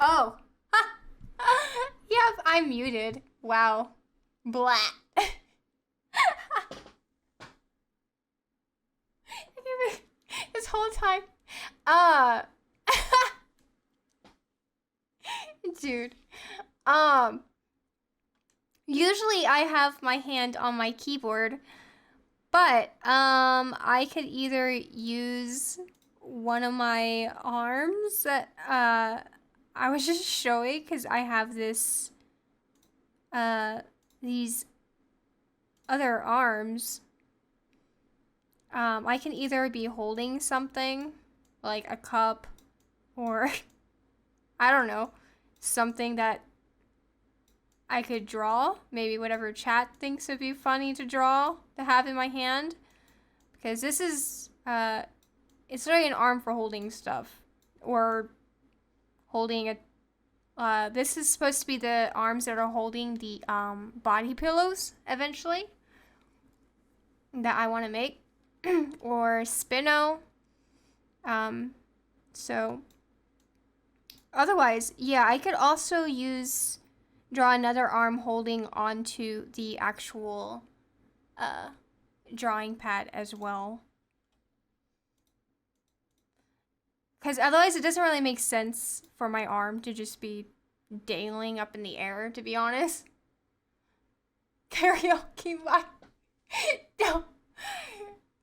Oh. Yep, I'm muted. Wow. Blah. This whole time. Uh. Dude. Um. Usually I have my hand on my keyboard, but I could either use one of my arms that I was just showing because I have these other arms. I can either be holding something like a cup or I don't know, something that I could draw, maybe whatever chat thinks would be funny to draw to have in my hand, because this is it's really an arm for holding stuff or holding a this is supposed to be the arms that are holding the body pillows eventually that I want to make or spino. So otherwise, yeah, I could also draw another arm holding onto the actual drawing pad as well. Because otherwise it doesn't really make sense for my arm to just be dangling up in the air, to be honest. Karaoke, why? No.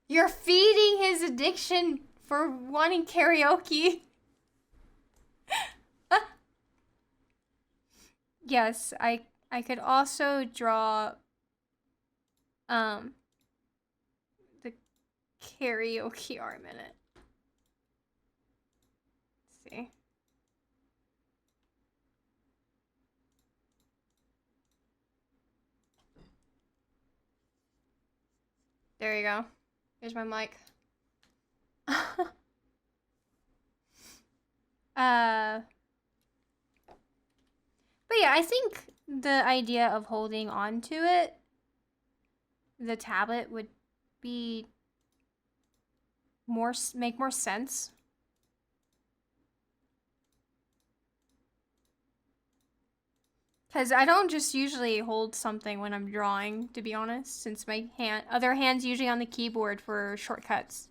You're feeding his addiction for wanting karaoke. Yes, I could also draw the karaoke arm in it. Let's see. There you go. Here's my mic. But yeah, I think the idea of holding on to it, the tablet, would be make more sense. Because I don't just usually hold something when I'm drawing, to be honest, since my other hand's usually on the keyboard for shortcuts.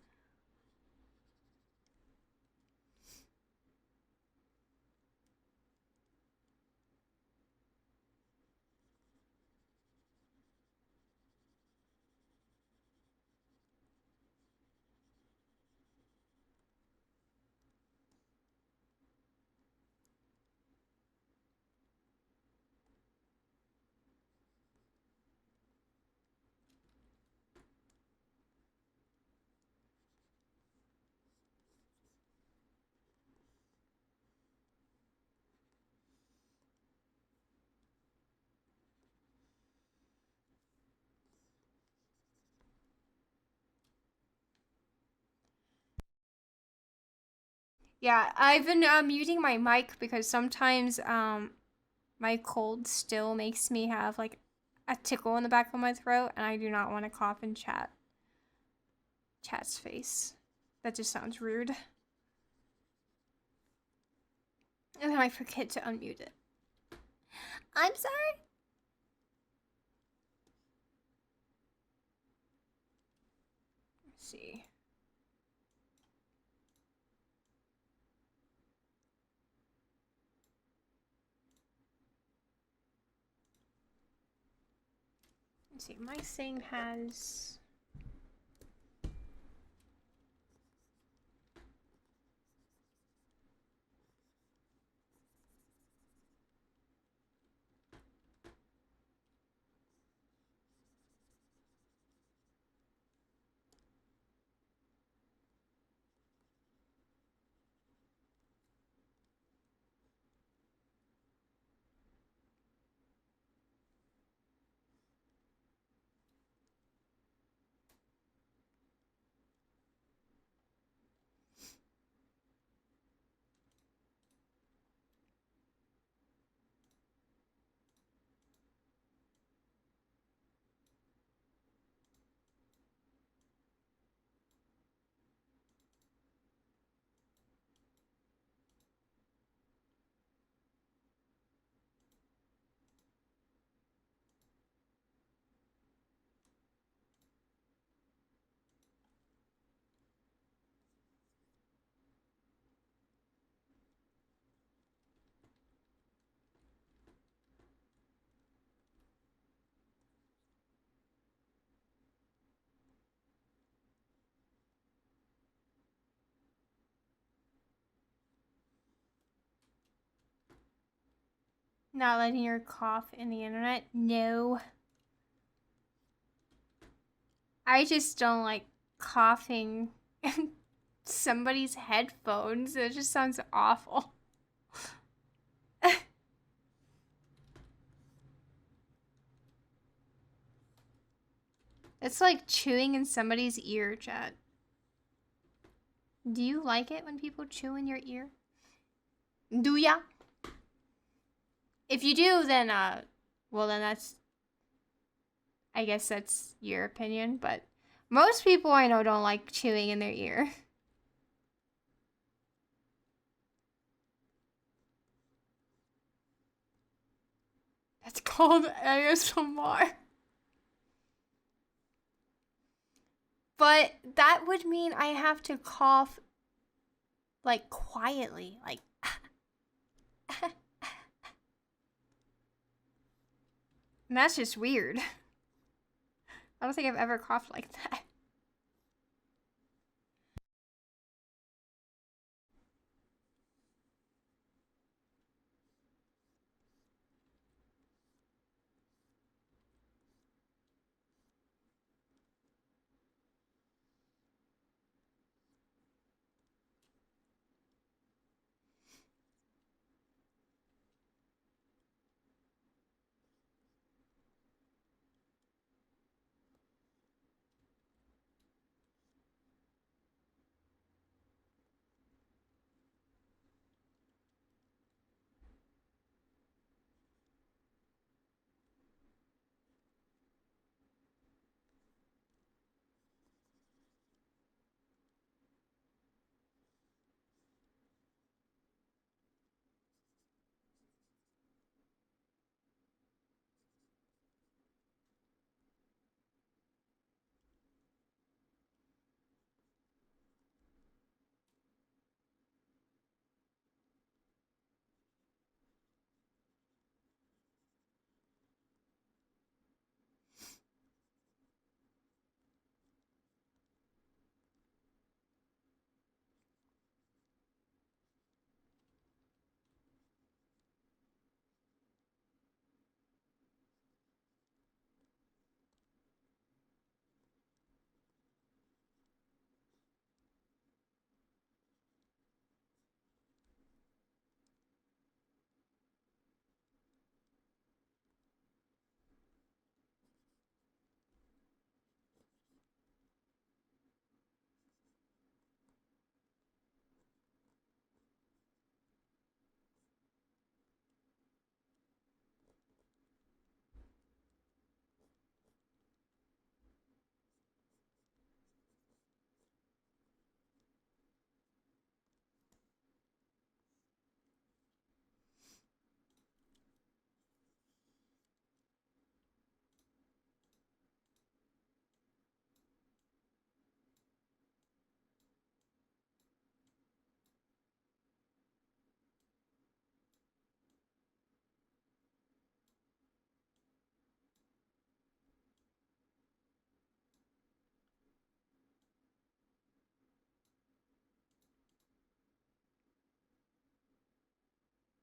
Yeah, I've been muting my mic because sometimes my cold still makes me have like a tickle in the back of my throat, and I do not want to cough in chat's face. That just sounds rude. And then I forget to unmute it. I'm sorry. Let's see. Let's see. My thing has. Not letting her cough in the internet? No. I just don't like coughing in somebody's headphones. It just sounds awful. It's like chewing in somebody's ear, Chat. Do you like it when people chew in your ear? Do ya? If you do, then, well, then that's, I guess that's your opinion, but most people I know don't like chewing in their ear. That's called ASMR. But that would mean I have to cough, like, quietly, like, and that's just weird. I don't think I've ever coughed like that.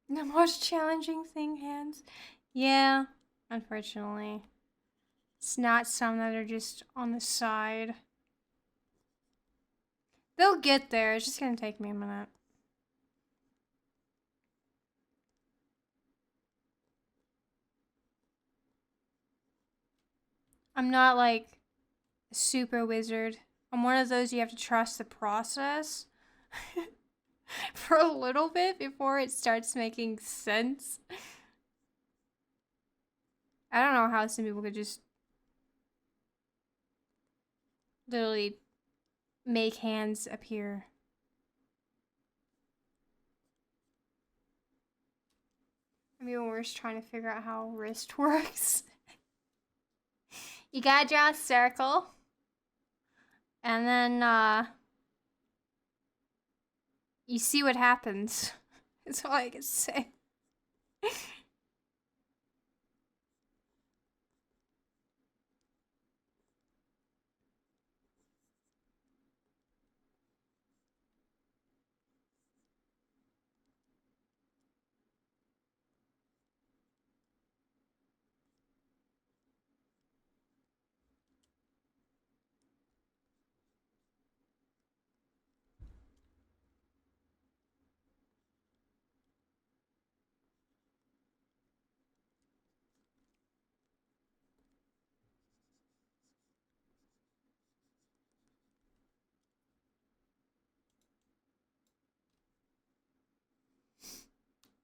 The most challenging thing, hands? Yeah, unfortunately. It's not some that are just on the side. They'll get there. It's just gonna take me a minute. I'm not like a super wizard. I'm one of those you have to trust the process for a little bit before it starts making sense. I don't know how some people could just literally make hands appear. I'm even worse trying to figure out how wrist works. You gotta draw a circle. And then, you see what happens. That's all I can say.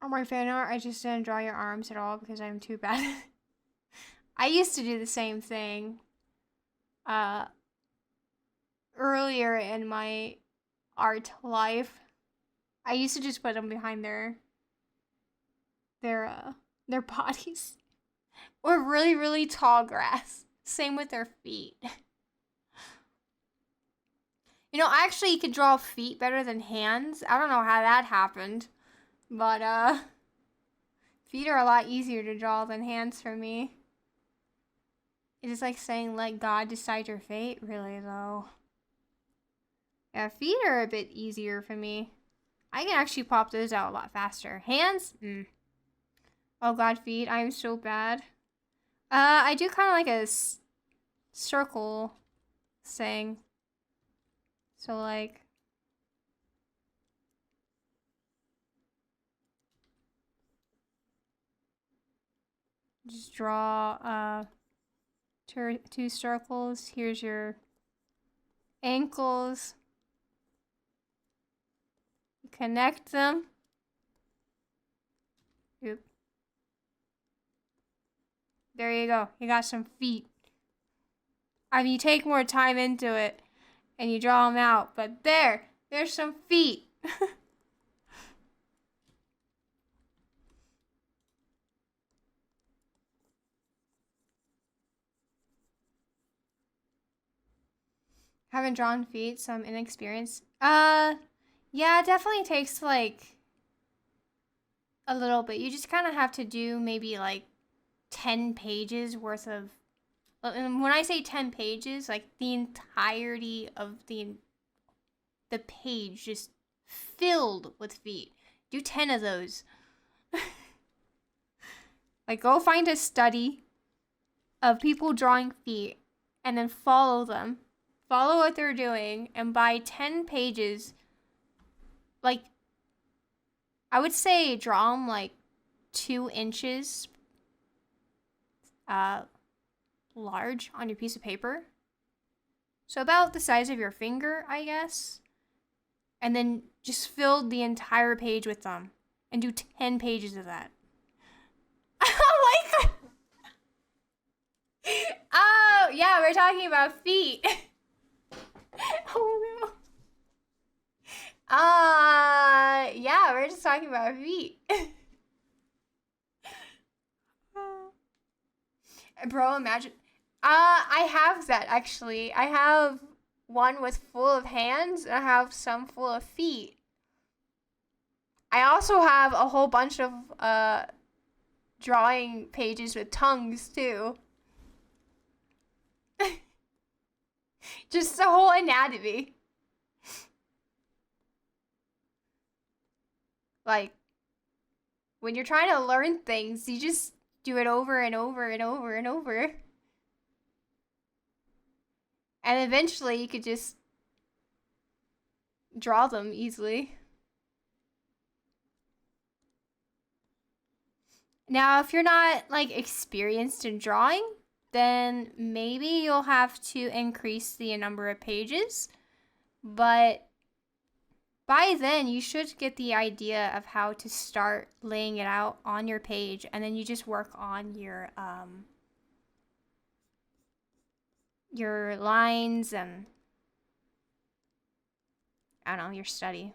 On my fan art, I just didn't draw your arms at all because I'm too bad. I used to do the same thing. Earlier in my art life, I used to just put them behind their bodies. Or really, really tall grass. Same with their feet. You know, actually, you could draw feet better than hands. I don't know how that happened. But, feet are a lot easier to draw than hands for me. It is like saying, let God decide your fate, really, though. Yeah, feet are a bit easier for me. I can actually pop those out a lot faster. Hands? Oh god, feet. I am so bad. I do kind of like a circle thing. So, like... just draw, two circles. Here's your ankles. Connect them. Oop. There you go. You got some feet. I mean, you take more time into it and you draw them out, but there's some feet. Haven't drawn feet, so I'm inexperienced. Yeah, it definitely takes like a little bit. You just kind of have to do maybe like 10 pages worth of, and when I say 10 pages, like the entirety of the page just filled with feet. Do 10 of those. Like, go find a study of people drawing feet and then follow them. Follow what they're doing, and by 10 pages, like, I would say draw them like 2 inches large on your piece of paper. So about the size of your finger, I guess. And then just fill the entire page with them. And do 10 pages of that. Oh my god! Oh, yeah, we're talking about feet. Oh no. Yeah, we're just talking about feet. Bro, imagine. I have that actually. I have one with full of hands, and I have some full of feet. I also have a whole bunch of drawing pages with tongues too. Just the whole anatomy. Like, when you're trying to learn things, you just do it over and over and over and over. And eventually you could just draw them easily. Now, if you're not, like, experienced in drawing, then maybe you'll have to increase the number of pages. But by then, you should get the idea of how to start laying it out on your page, and then you just work on your lines and, I don't know, your study.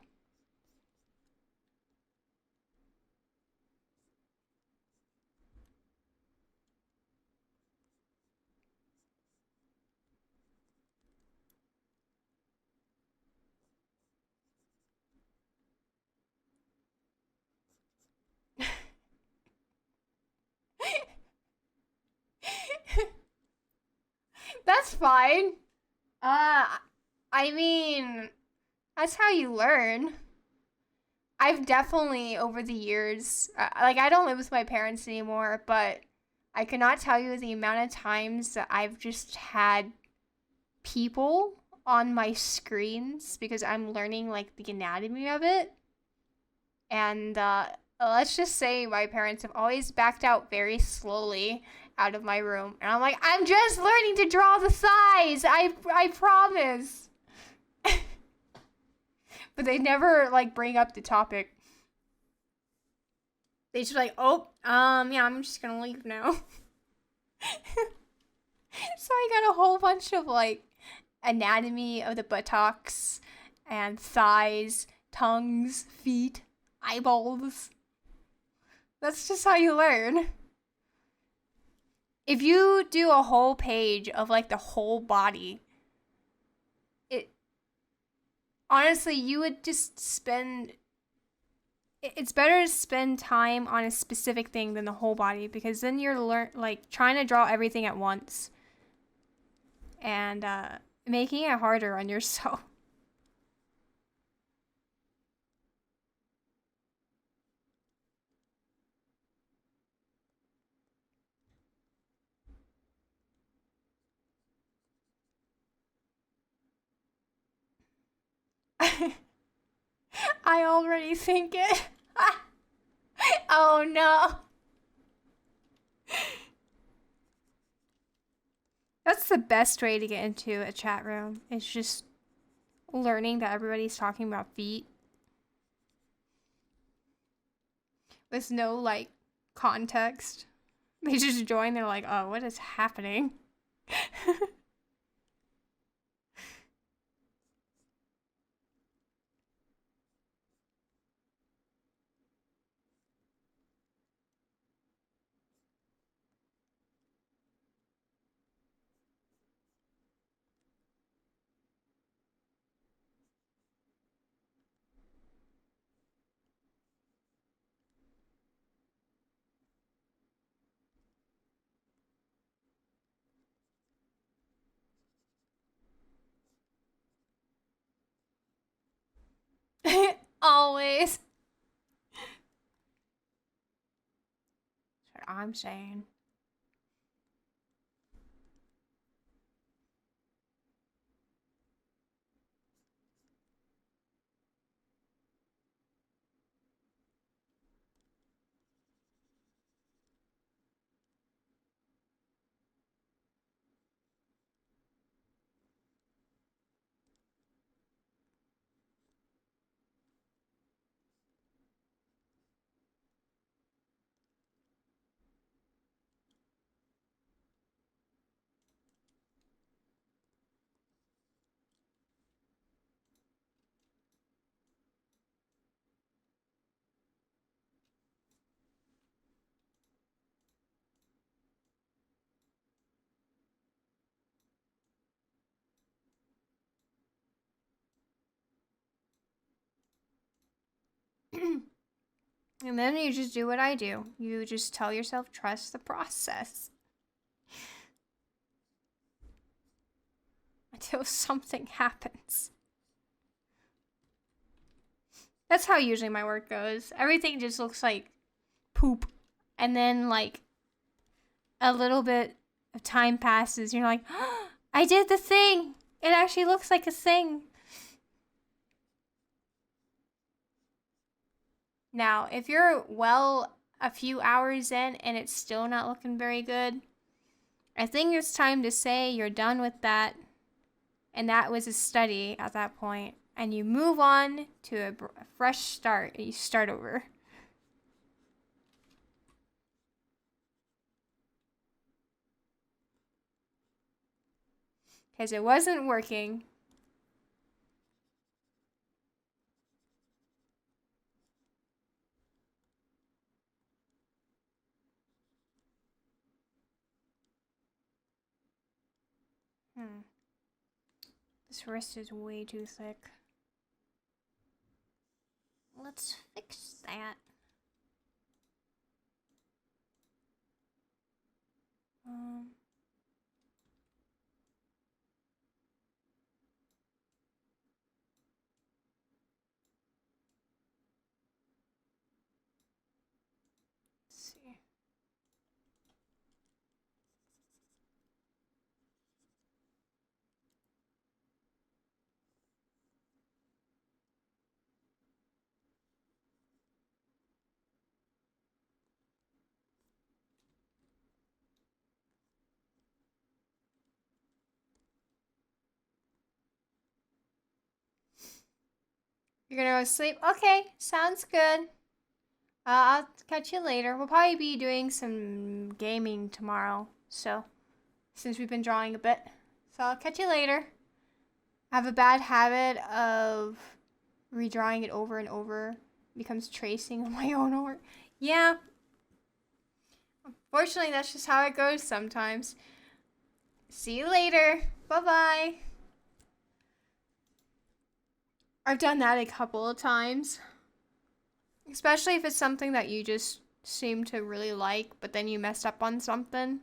That's fine. I mean, that's how you learn. I've definitely, over the years, like, I don't live with my parents anymore, but I cannot tell you the amount of times that I've just had people on my screens because I'm learning, like, the anatomy of it. And, let's just say my parents have always backed out very slowly out of my room. And I'm like, I'm just learning to draw the thighs! I promise! But they never, like, bring up the topic. They just like, oh, yeah, I'm just gonna leave now. So I got a whole bunch of like anatomy of the buttocks and thighs, tongues, feet, eyeballs. That's just how you learn. If you do a whole page of like the whole body, it honestly, you would just spend. It's better to spend time on a specific thing than the whole body, because then you're like trying to draw everything at once and making it harder on yourself. I already think it. Oh no. That's the best way to get into a chat room. It's just learning that everybody's talking about feet with no like context. They just join, they're like, oh, what is happening? Always. That's what I'm saying. And then you just do what I do. You just tell yourself, trust the process. Until something happens. That's how usually my work goes. Everything just looks like poop. And then, like, a little bit of time passes. And you're like, oh, I did the thing. It actually looks like a thing. Now, if you're a few hours in and it's still not looking very good, I think it's time to say you're done with that. And that was a study at that point. And you move on to a fresh start. And you start over. Because it wasn't working. This wrist is way too thick. Let's fix that. Um, let's see. You're gonna go to sleep? Okay, sounds good. I'll catch you later. We'll probably be doing some gaming tomorrow. So, since we've been drawing a bit. So I'll catch you later. I have a bad habit of redrawing it over and over. It becomes tracing on my own work. Yeah. Fortunately, that's just how it goes sometimes. See you later. Bye-bye. I've done that a couple of times. Especially if it's something that you just seem to really like, but then you messed up on something.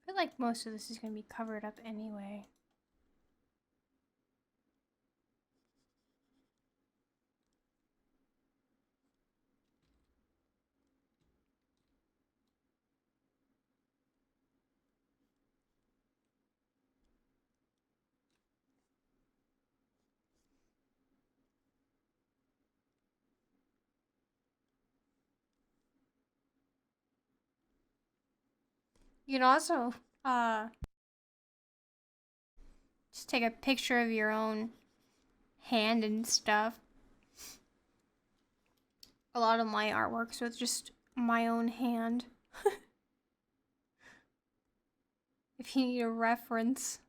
I feel like most of this is going to be covered up anyway. You can also just take a picture of your own hand and stuff. A lot of my artwork's with just my own hand. If you need a reference.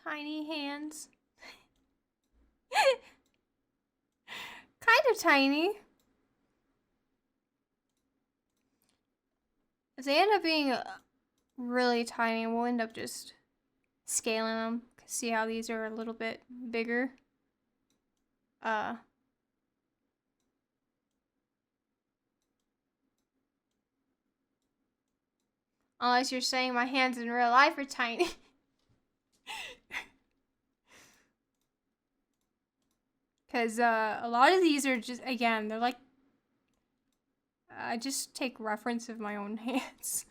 Tiny hands. Kind of tiny. If they end up being really tiny, we'll end up just scaling them. See how these are a little bit bigger. Unless you're saying my hands in real life are tiny. Because a lot of these are just, again, they're like, I just take reference of my own hands.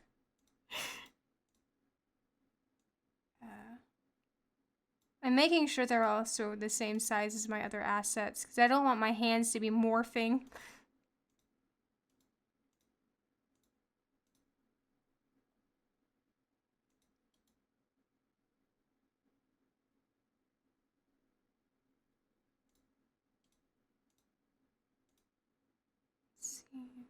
I'm making sure they're also the same size as my other assets, because I don't want my hands to be morphing. Let's see.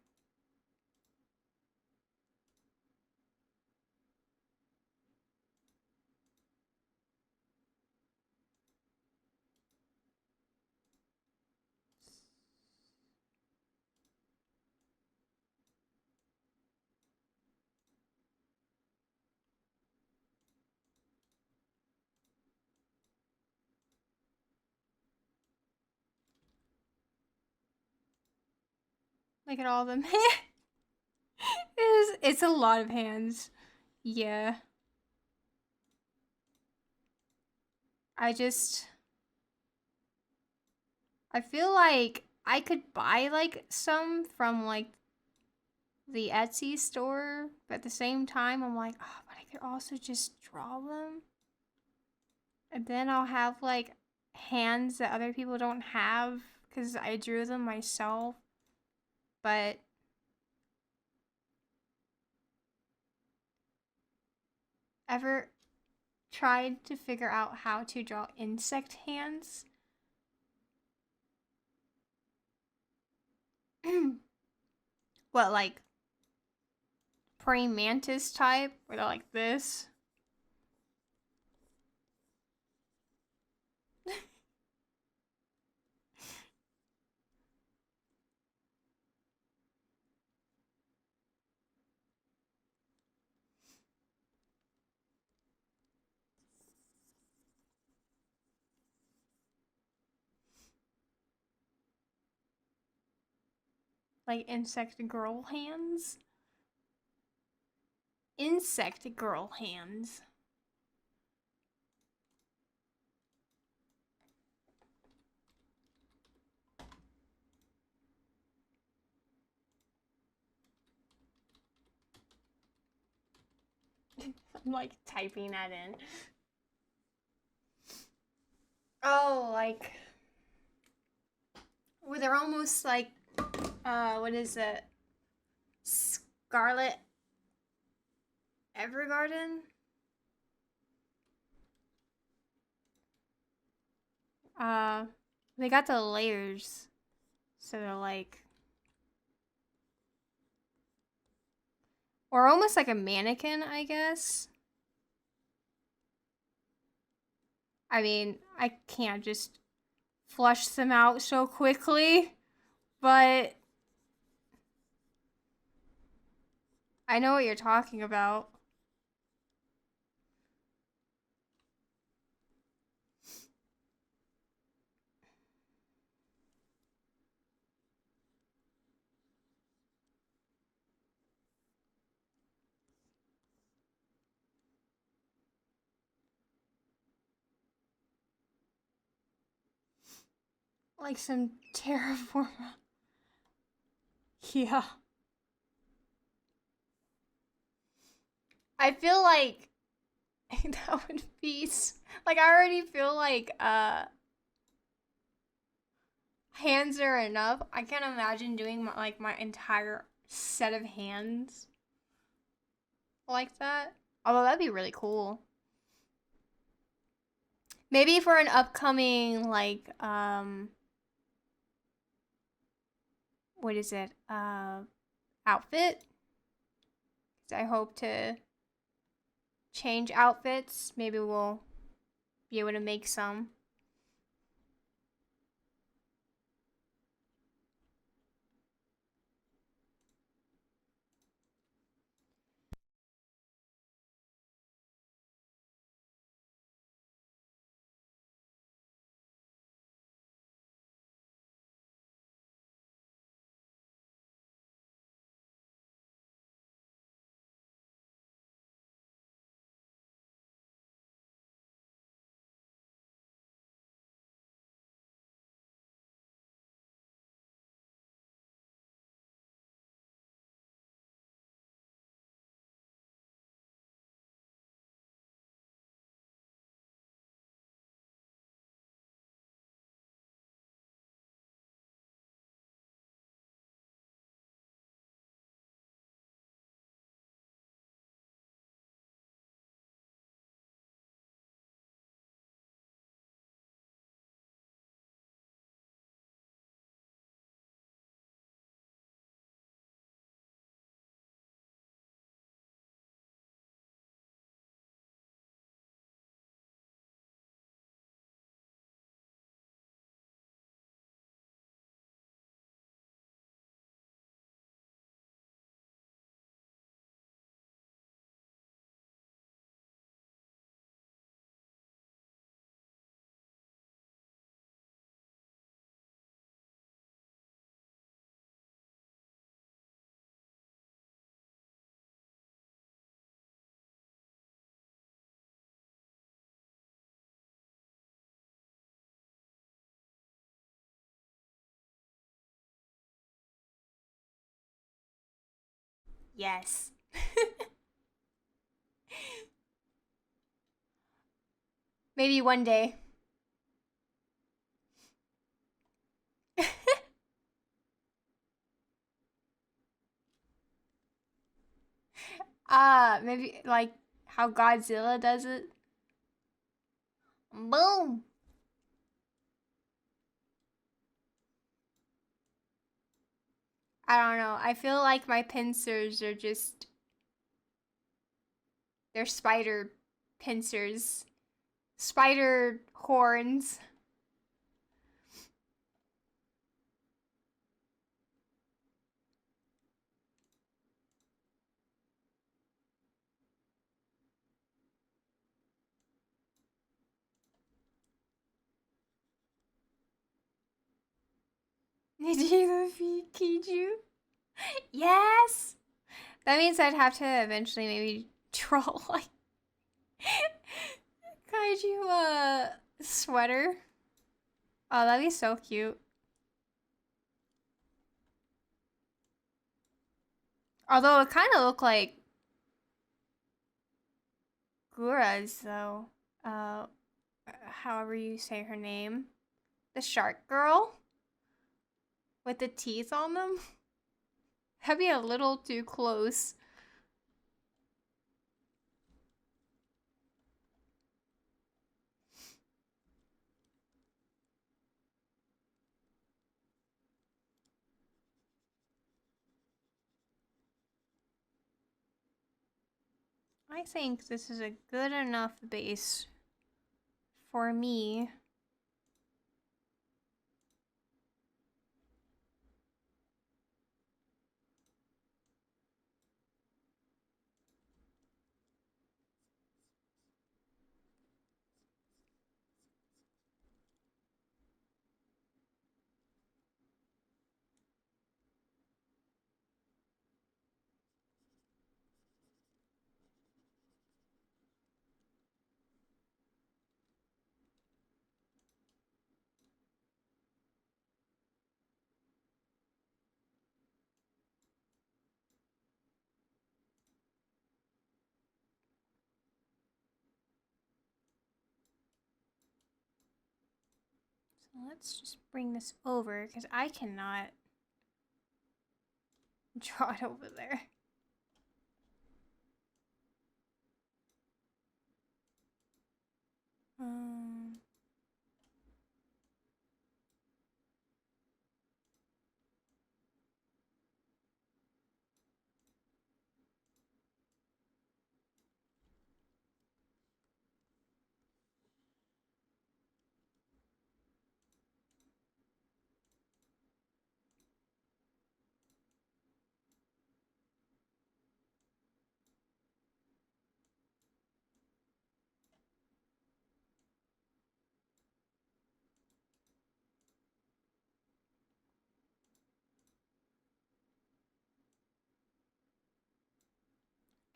Look at all of them. It's a lot of hands. Yeah. I feel like I could buy like some from like the Etsy store, but at the same time I'm like, oh, but I could also just draw them. And then I'll have like hands that other people don't have because I drew them myself. But ever tried to figure out how to draw insect hands? What, like praying mantis type? Where they're like this? Like insect girl hands? Insect girl hands. I'm like typing that in. Oh, like where they're almost like what is it? Scarlet Evergarden? Uh they got the layers. So they're like or almost like a mannequin, I guess. I mean, I can't just flush them out so quickly, but I know what you're talking about. Like some terraform. Yeah. I feel like that would be like I already feel like hands are enough. I can't imagine doing my entire set of hands like that. Although that'd be really cool. Maybe for an upcoming like what is it? Outfit. I hope to change outfits. Maybe we'll be able to make some. Yes. Maybe one day. Maybe like how Godzilla does it. Boom. I don't know. I feel like my pincers are just they're spider pincers. Spider horns. Nyzzi Dae. Yes! That means I'd have to eventually maybe draw like kaiju sweater. Oh, that'd be so cute. Although it kind of looked like Gura's though. Uh, however you say her name. The shark girl with the teeth on them. That'd be a little too close. I think this is a good enough base for me. So let's just bring this over because I cannot draw it over there. Um,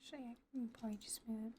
actually, I can probably just move.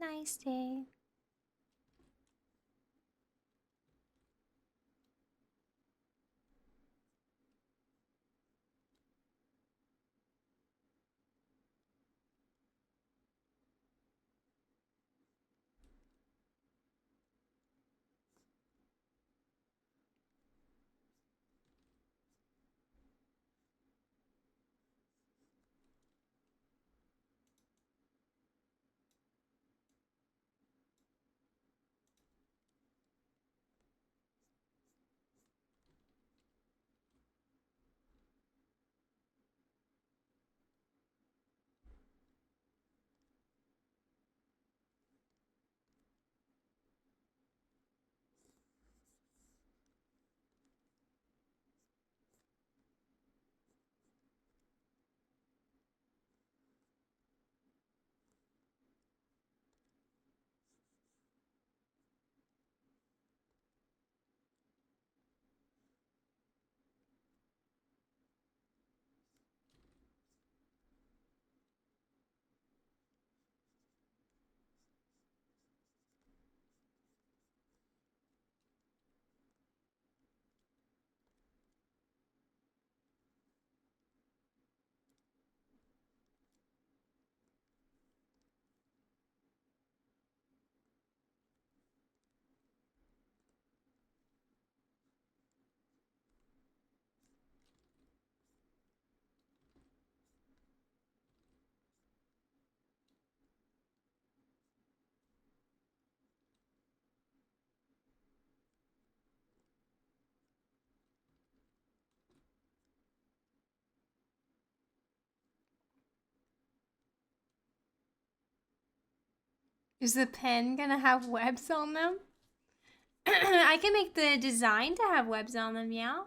Nice day. Is the pen gonna have webs on them? I can make the design to have webs on them, yeah?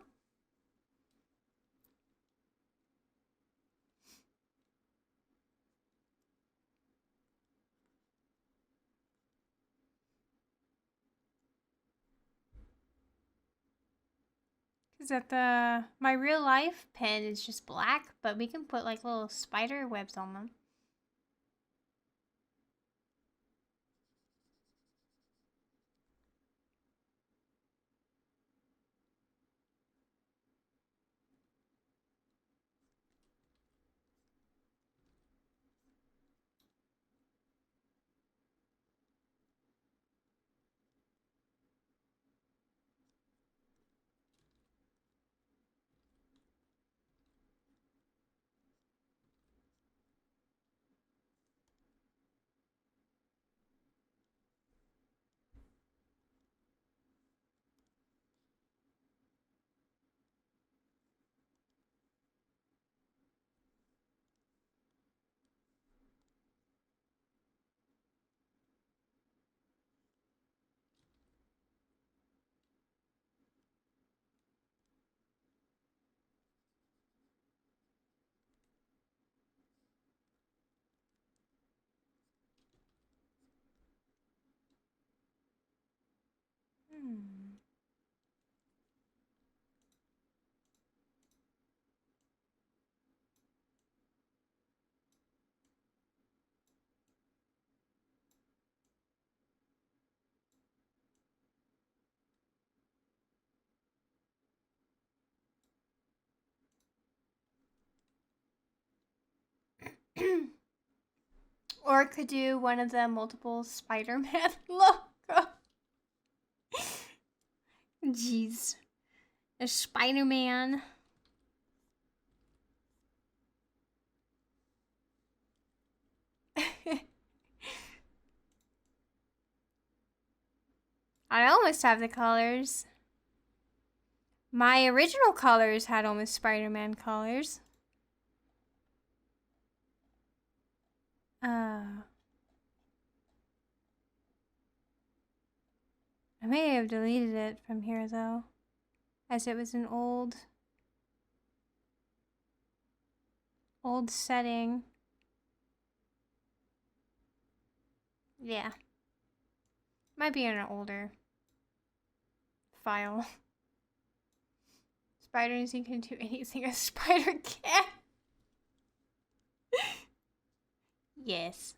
Is that my real life pen is just black, but we can put like little spider webs on them. Hmm. Or could do one of the multiple Spider-Man logo. Jeez. A Spider-Man. I almost have the colors. My original colors had almost Spider-Man colors. I may have deleted it from here though, as it was an old setting. Yeah. Might be in an older file. Spiders, you can do anything a spider can. Yes.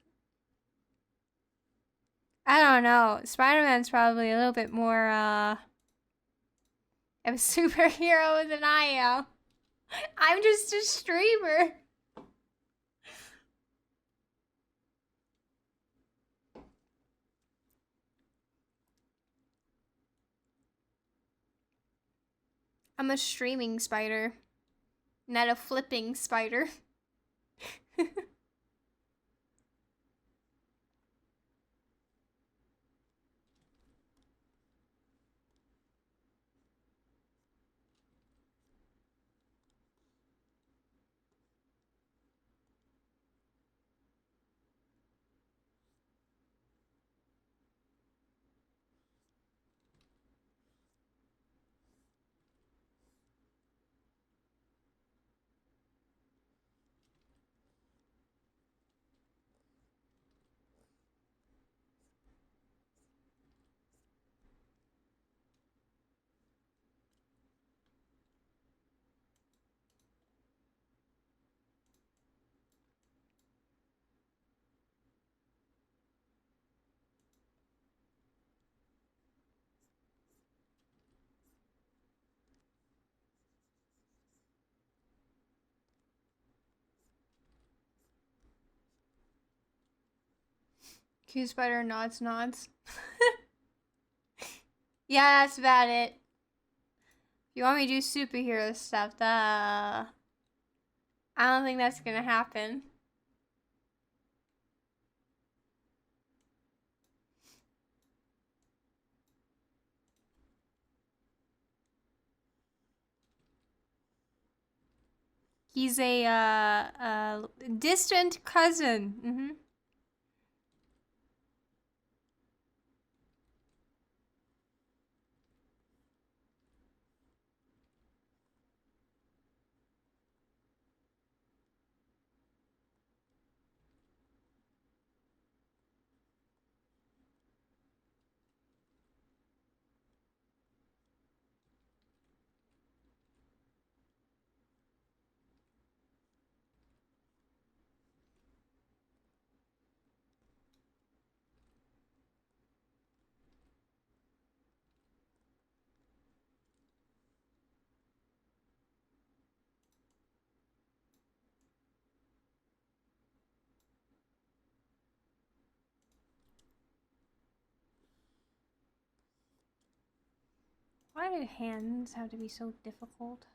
I don't know. Spider-Man's probably a little bit more of a superhero than I am. I'm just a streamer. I'm a streaming spider, not a flipping spider. Q spider nods. Yeah, that's about it. If you want me to do superhero stuff, I don't think that's gonna happen. He's a distant cousin. Why did hands have to be so difficult?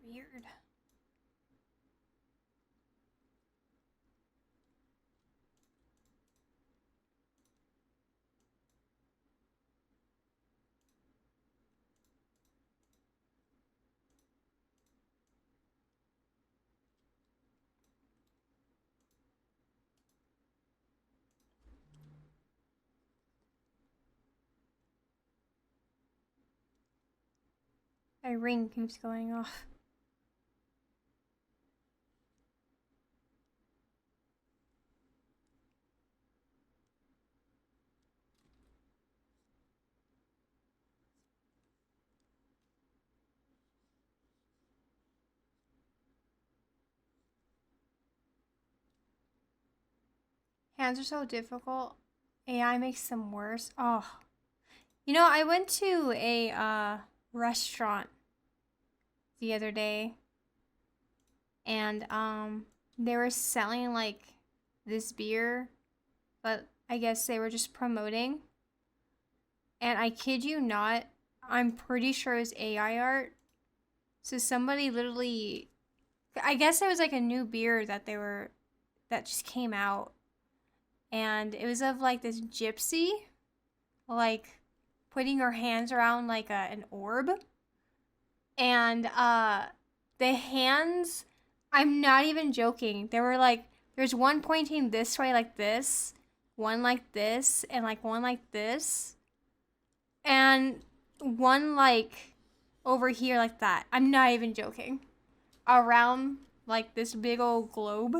Weird. My ring keeps going off. Hands are so difficult. AI makes them worse. Oh. You know, I went to a restaurant the other day and they were selling like this beer, but I guess they were just promoting. And I kid you not, I'm pretty sure it was AI art. So somebody literally, I guess it was like a new beer that just came out. And it was of like this gypsy, like putting her hands around like an orb. And the hands, I'm not even joking. They were like, there's one pointing this way like this, one like this, and like one like this. And one like over here like that. I'm not even joking. Around like this big old globe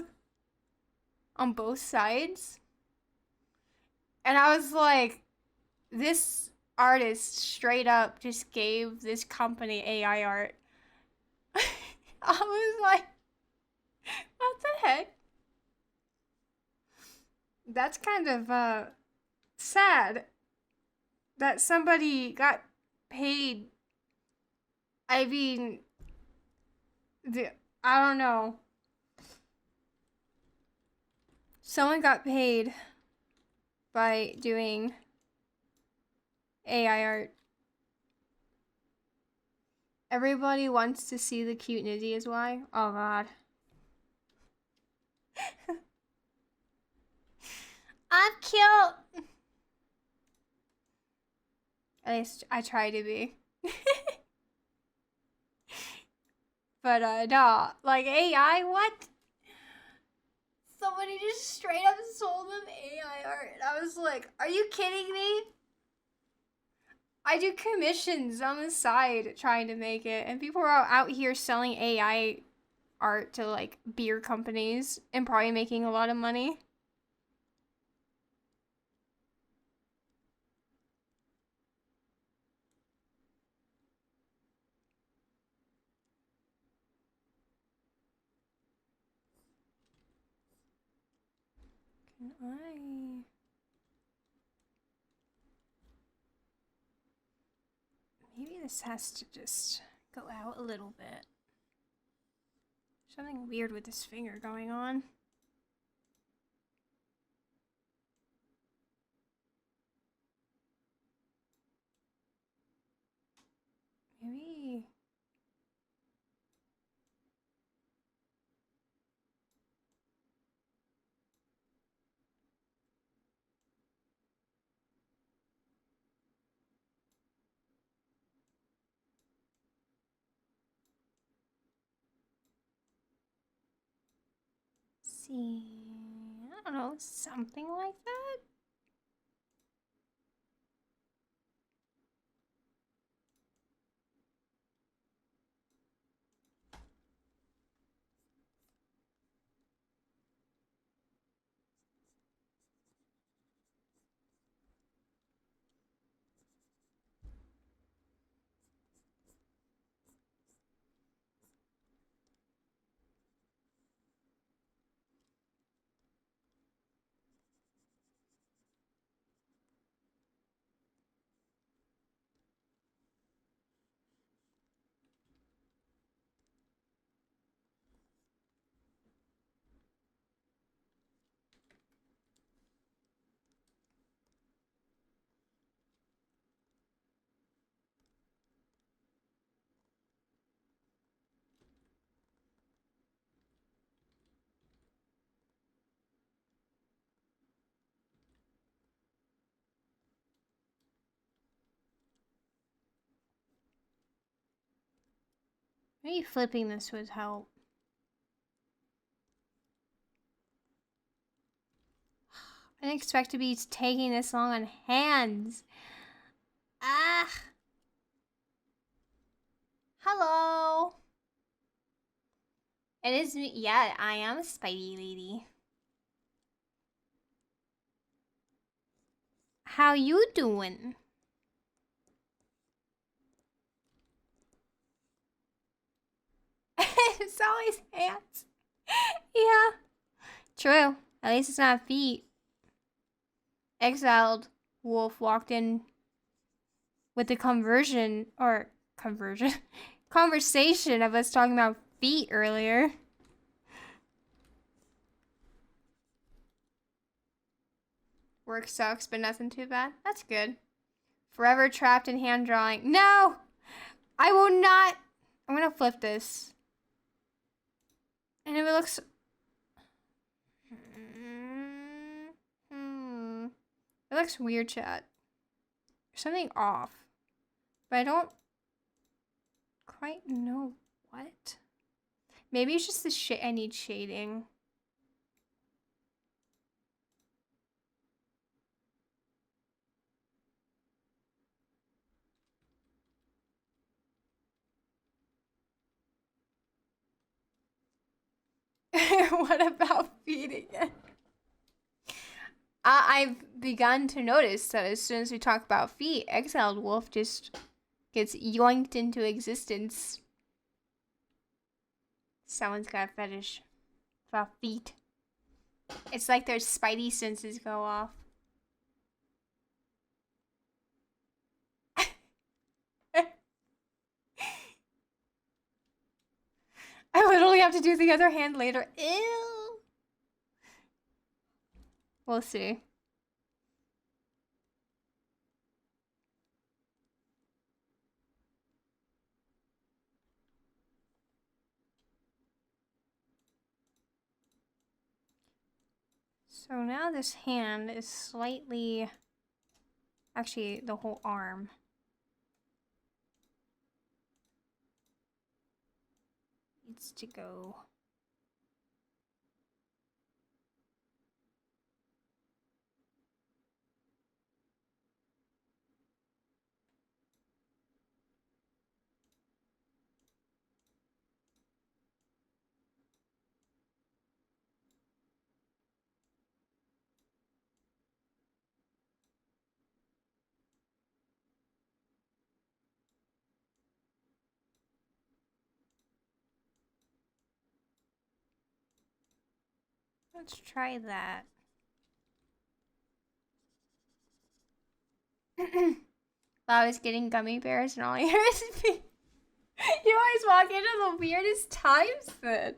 on both sides. And I was like, this artist straight up just gave this company AI art. I was like, what the heck? That's kind of sad that somebody got paid. I mean, I don't know. Someone got paid by doing AI art. Everybody wants to see the cute Nyzzi is why. Oh god. I'm cute! At least I try to be. But no, like AI, what? Somebody just straight up sold them AI art. And I was like, are you kidding me? I do commissions on the side trying to make it, and people are out here selling AI art to like beer companies and probably making a lot of money. Can I? Maybe this has to just go out a little bit. Something weird with this finger going on. Maybe. See. I don't know, something like that? Maybe flipping this would help. I didn't expect to be taking this long on hands. Ah. Hello. It is me. Yeah, I am a Spidey lady. How you doing? It's always hands. Yeah. True. At least it's not feet. Exiled wolf walked in with the conversation of us talking about feet earlier. Work sucks, but nothing too bad. That's good. Forever trapped in hand drawing. No! I will not. I'm gonna flip this. And if it looks... It looks weird, chat. There's something off. But I don't quite know what. Maybe it's just the shade. I need shading. What about feeding it? I've begun to notice that as soon as we talk about feet, Exiled Wolf just gets yoinked into existence. Someone's got a fetish about feet. It's like their spidey senses go off. I literally have to do the other hand later. Ew. We'll see. So now this hand is slightly... Actually, the whole arm. Needs to go... Let's try that. I was getting gummy bears and all I hear is me. You always walk into the weirdest times then.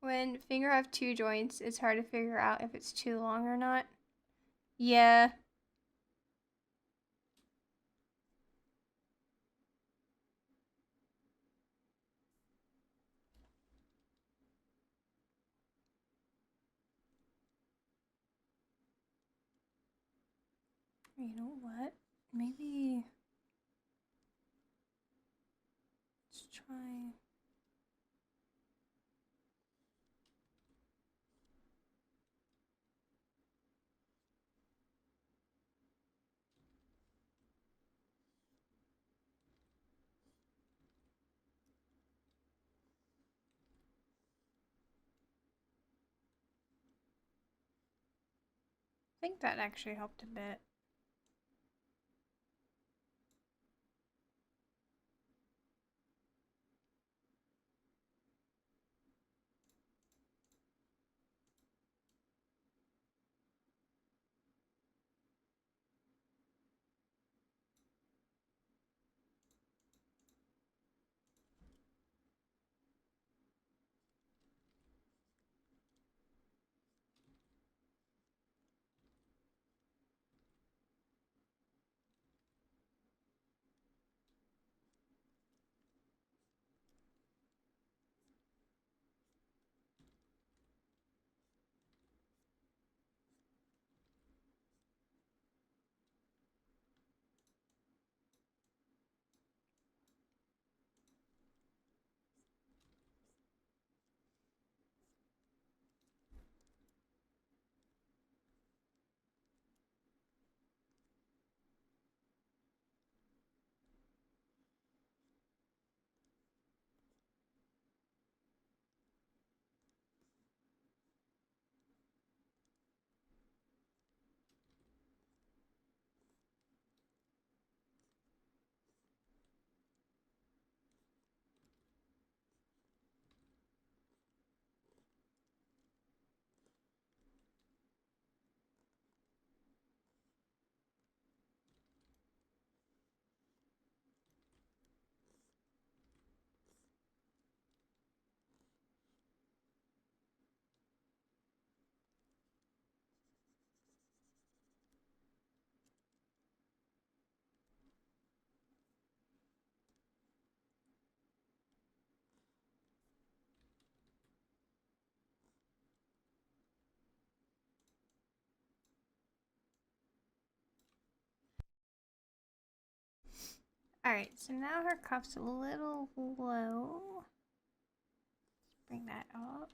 When finger have two joints, it's hard to figure out if it's too long or not. Yeah. You know what? Maybe... Let's try... I think that actually helped a bit. Alright, so now her cuff's a little low. Let's bring that up.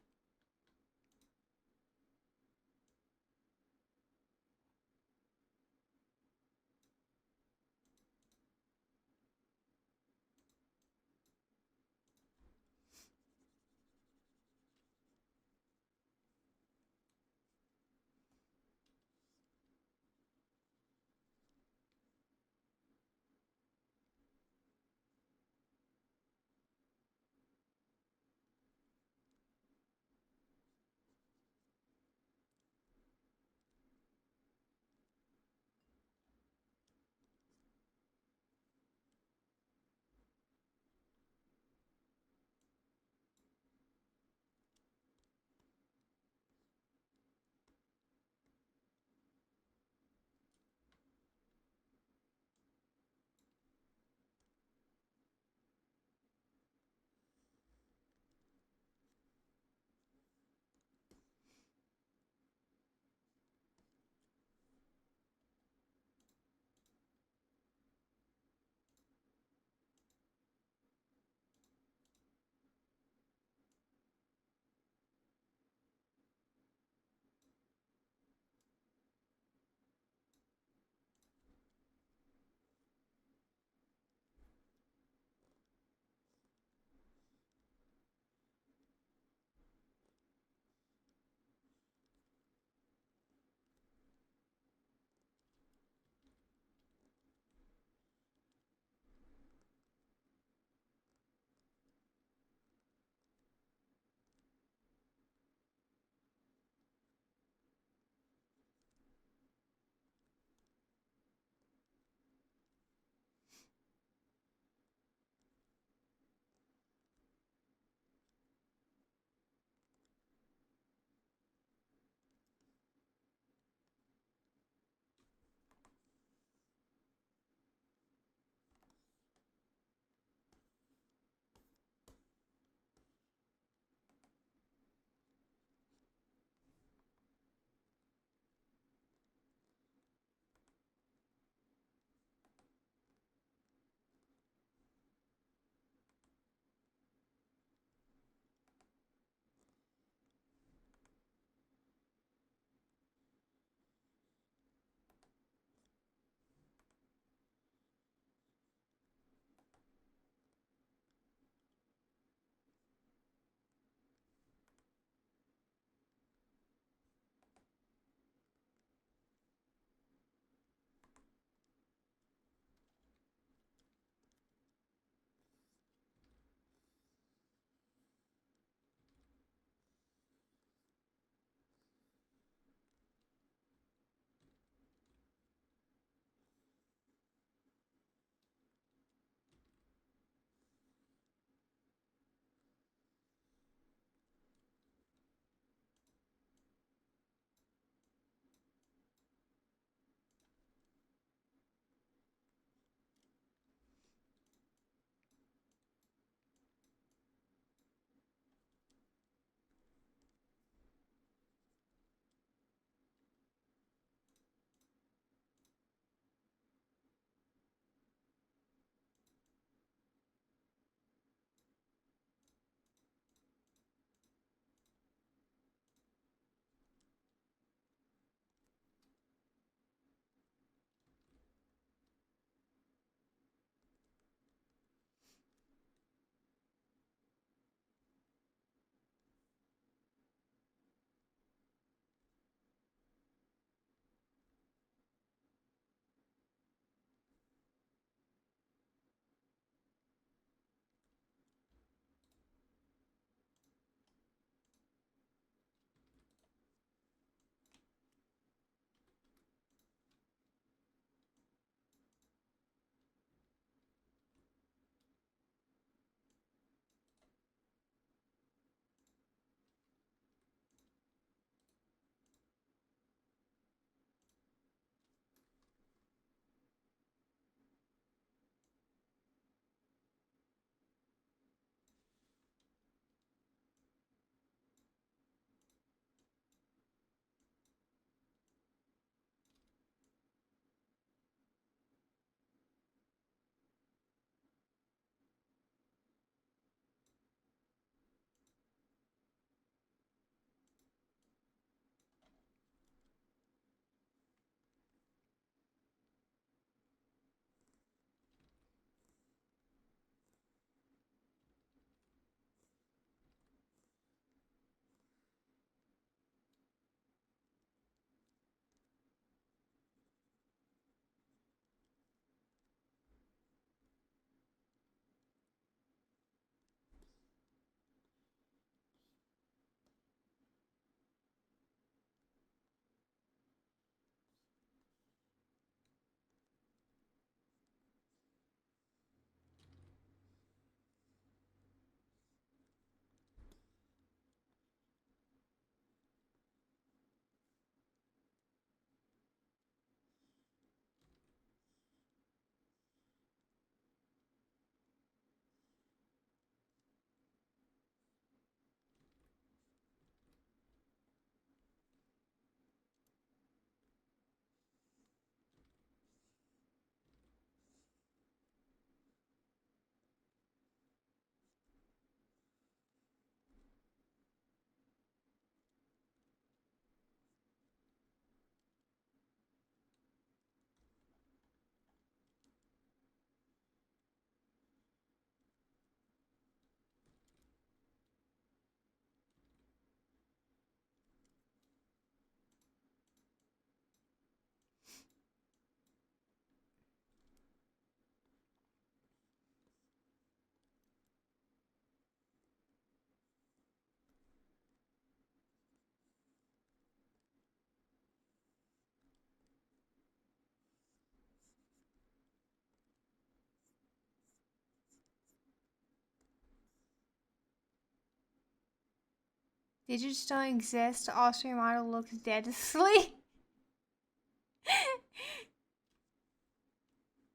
Digits don't exist. Also, your model looks dead asleep.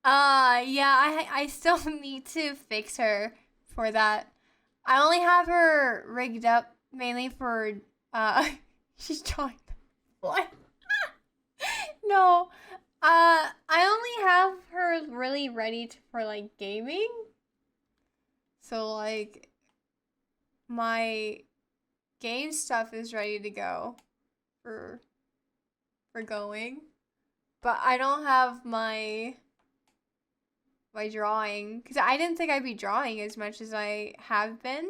Yeah, I still need to fix her for that. I only have her rigged up mainly for she's drawing what? No. I only have her really ready for like gaming. So like my game stuff is ready to go for going. But I don't have my drawing because I didn't think I'd be drawing as much as I have been.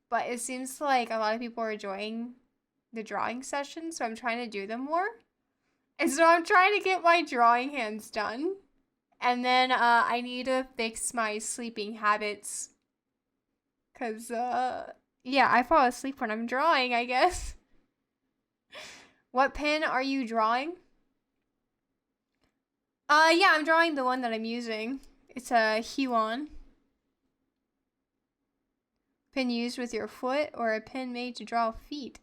But it seems like a lot of people are enjoying the drawing sessions, so I'm trying to do them more. And so I'm trying to get my drawing hands done. And then I need to fix my sleeping habits. Because, yeah, I fall asleep when I'm drawing, I guess. What pen are you drawing? Yeah, I'm drawing the one that I'm using. It's a Huon. Pen used with your foot or a pen made to draw feet?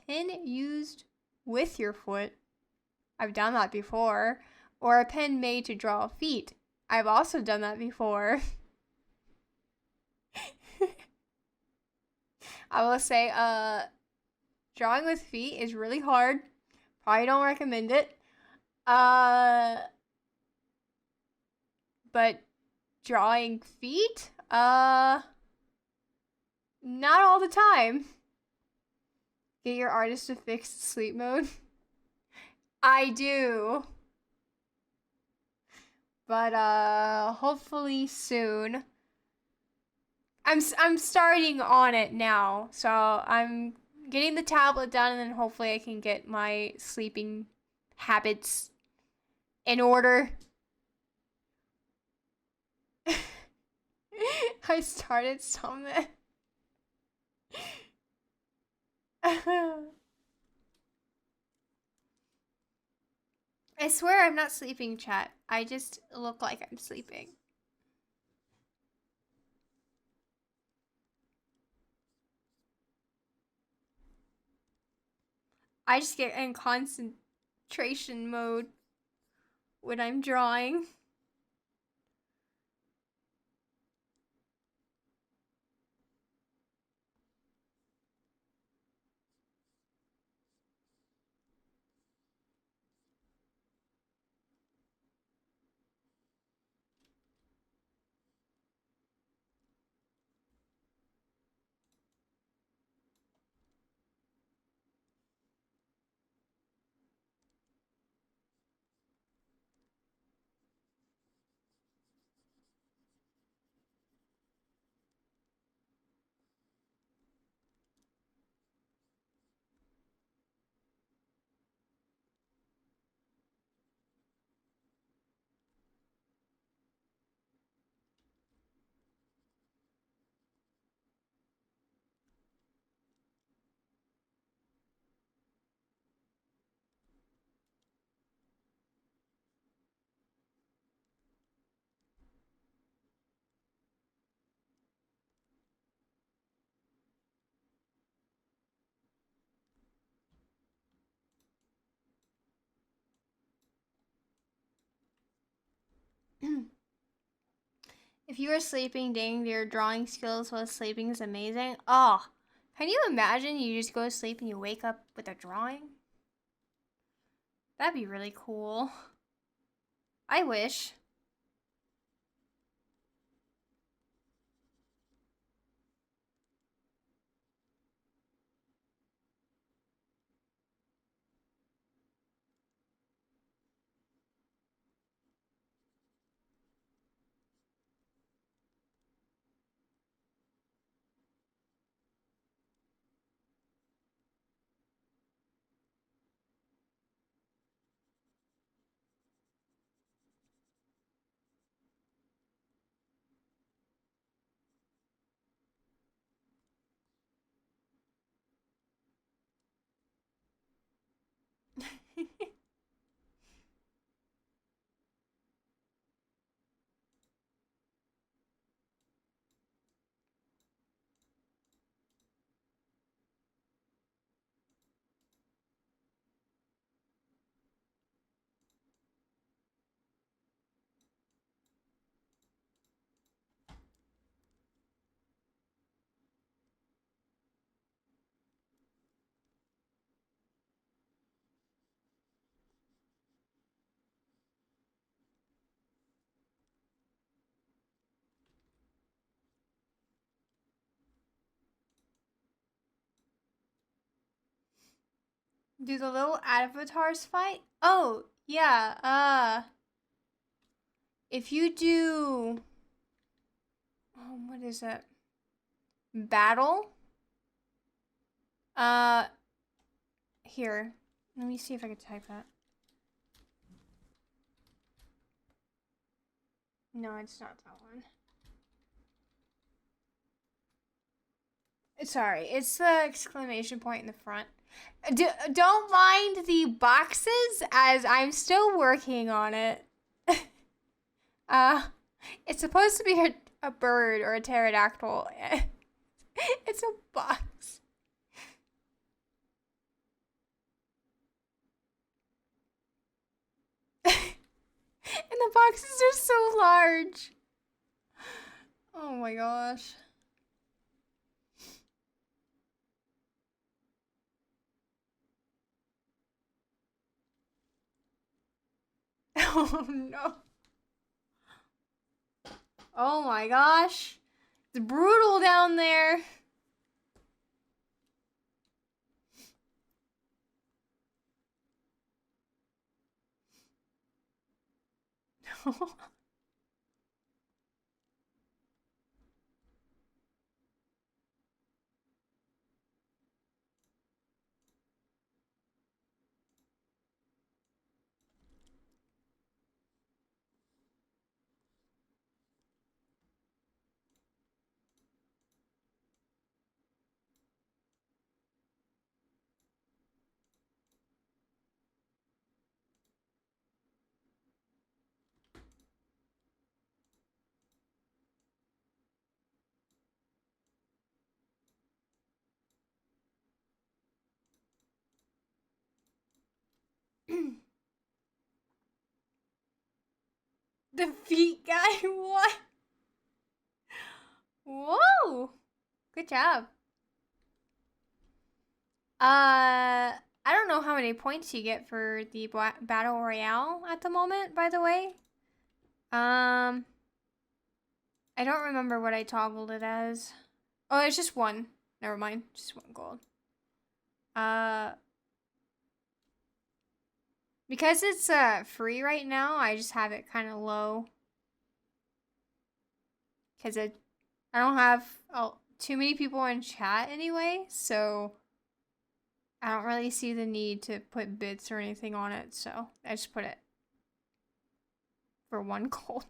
Pen used with your foot. I've done that before. Or a pen made to draw feet. I've also done that before. I will say, drawing with feet is really hard. Probably don't recommend it. But drawing feet, not all the time. Get your artist to fix sleep mode. I do. But hopefully soon. I'm starting on it now. So I'm getting the tablet done and then hopefully I can get my sleeping habits in order. I started something. I swear I'm not sleeping, chat. I just look like I'm sleeping. I just get in concentration mode when I'm drawing. If you were sleeping, dang, your drawing skills while sleeping is amazing. Oh, can you imagine you just go to sleep and you wake up with a drawing? That'd be really cool. I wish. Do the little avatars fight? Oh, yeah. If you do, what is it? Battle? Uh, Here. Let me see if I can type that. No, it's not that one. Sorry, it's the exclamation point in the front. Don't mind the boxes as I'm still working on it. uh, it's supposed to be a bird or a pterodactyl. It's a box. And the boxes are so large. Oh my gosh. Oh no. Oh my gosh. It's brutal down there. The feet guy, what? Whoa! Good job. I don't know how many points you get for the battle royale at the moment, by the way. I don't remember what I toggled it as. Oh, it's just one. Never mind. Just one gold. Because it's free right now, I just have it kind of low. Because I don't have too many people in chat anyway, so I don't really see the need to put bits or anything on it, so I just put it for one gold.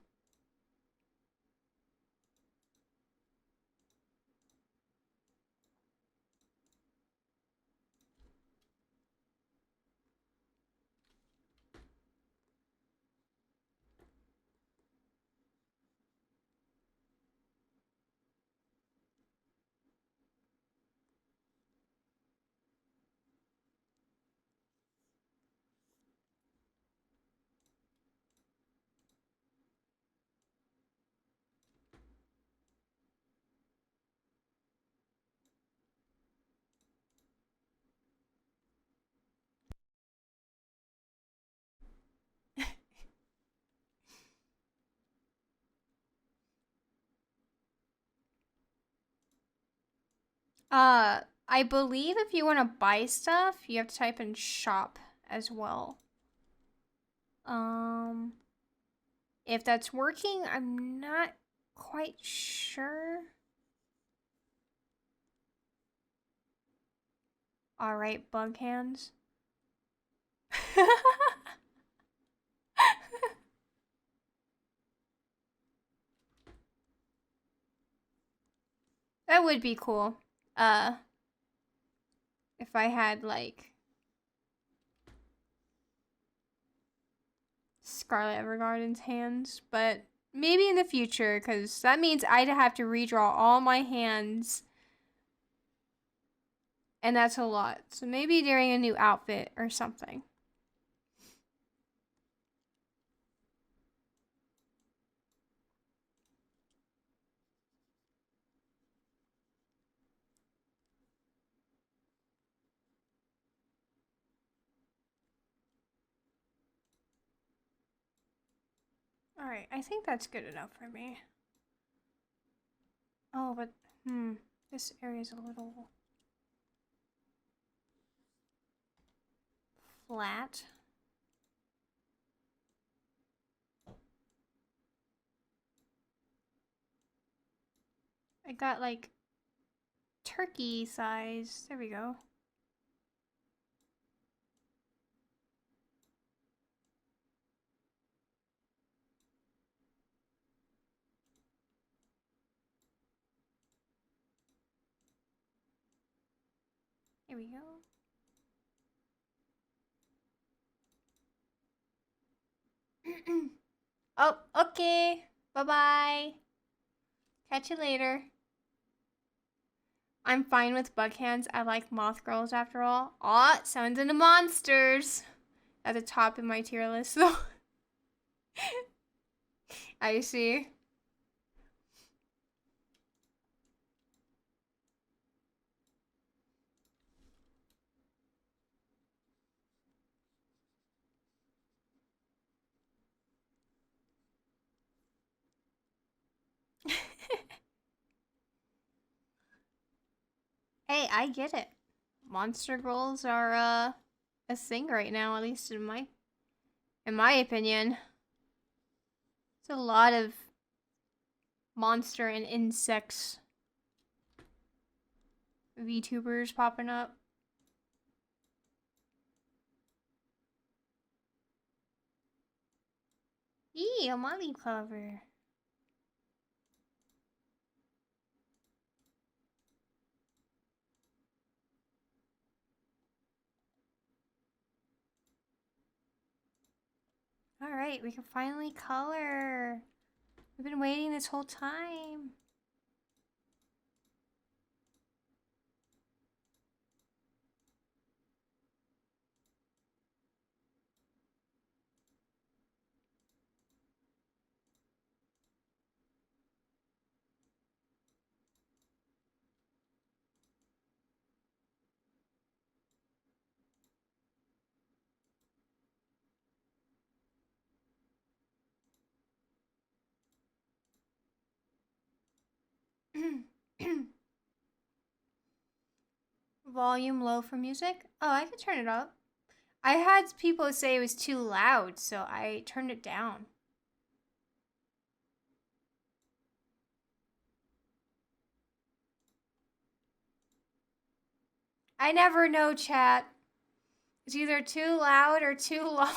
I believe if you want to buy stuff, you have to type in shop as well. If that's working, I'm not quite sure. All right, bug hands. That would be cool. If I had like Scarlet Evergarden's hands, but maybe in the future, because that means I'd have to redraw all my hands, and that's a lot. So maybe during a new outfit or something. All right, I think that's good enough for me. Oh, but this area is a little flat. I got like turkey size. There we go. Here we go. Oh, okay. Bye-bye. Catch you later. I'm fine with bug hands. I like moth girls after all. Aw, sounds into monsters. At the top in my tier list, though. I see. Hey, I get it. Monster girls are a thing right now, at least in my opinion. There's a lot of monster and insects VTubers popping up. Yee, a molly cover. Alright, we can finally color. We've been waiting this whole time. Volume low for music? Oh, I can turn it up. I had people say it was too loud, so I turned it down. I never know, chat. It's either too loud or too low.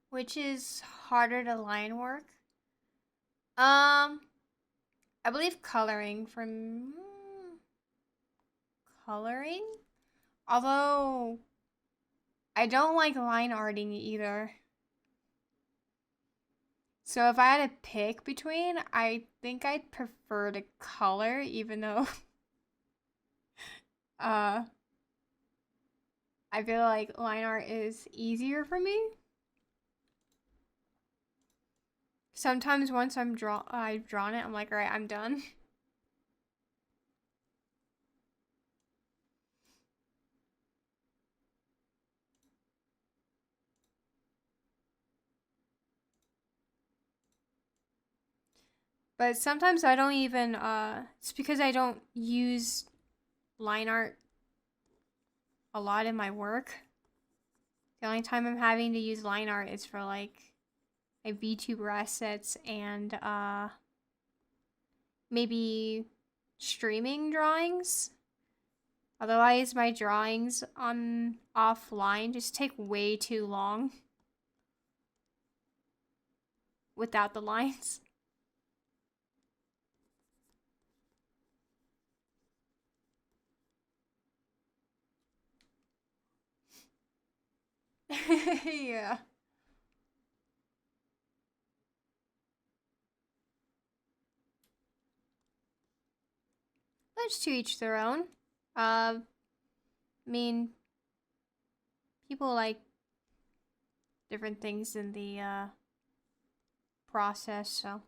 Which is harder to line work? Um, I believe coloring from coloring. Although I don't like line arting either. So if I had to pick between, I think I'd prefer to color, even though uh I feel like line art is easier for me. Sometimes once I've drawn it, I'm like, all right, I'm done. But sometimes I don't even it's because I don't use line art a lot in my work. The only time I'm having to use line art is for like my VTuber assets and maybe streaming drawings. Otherwise, my drawings on offline just take way too long without the lines. Yeah. But it's to each their own. I mean, people like different things in the process, so.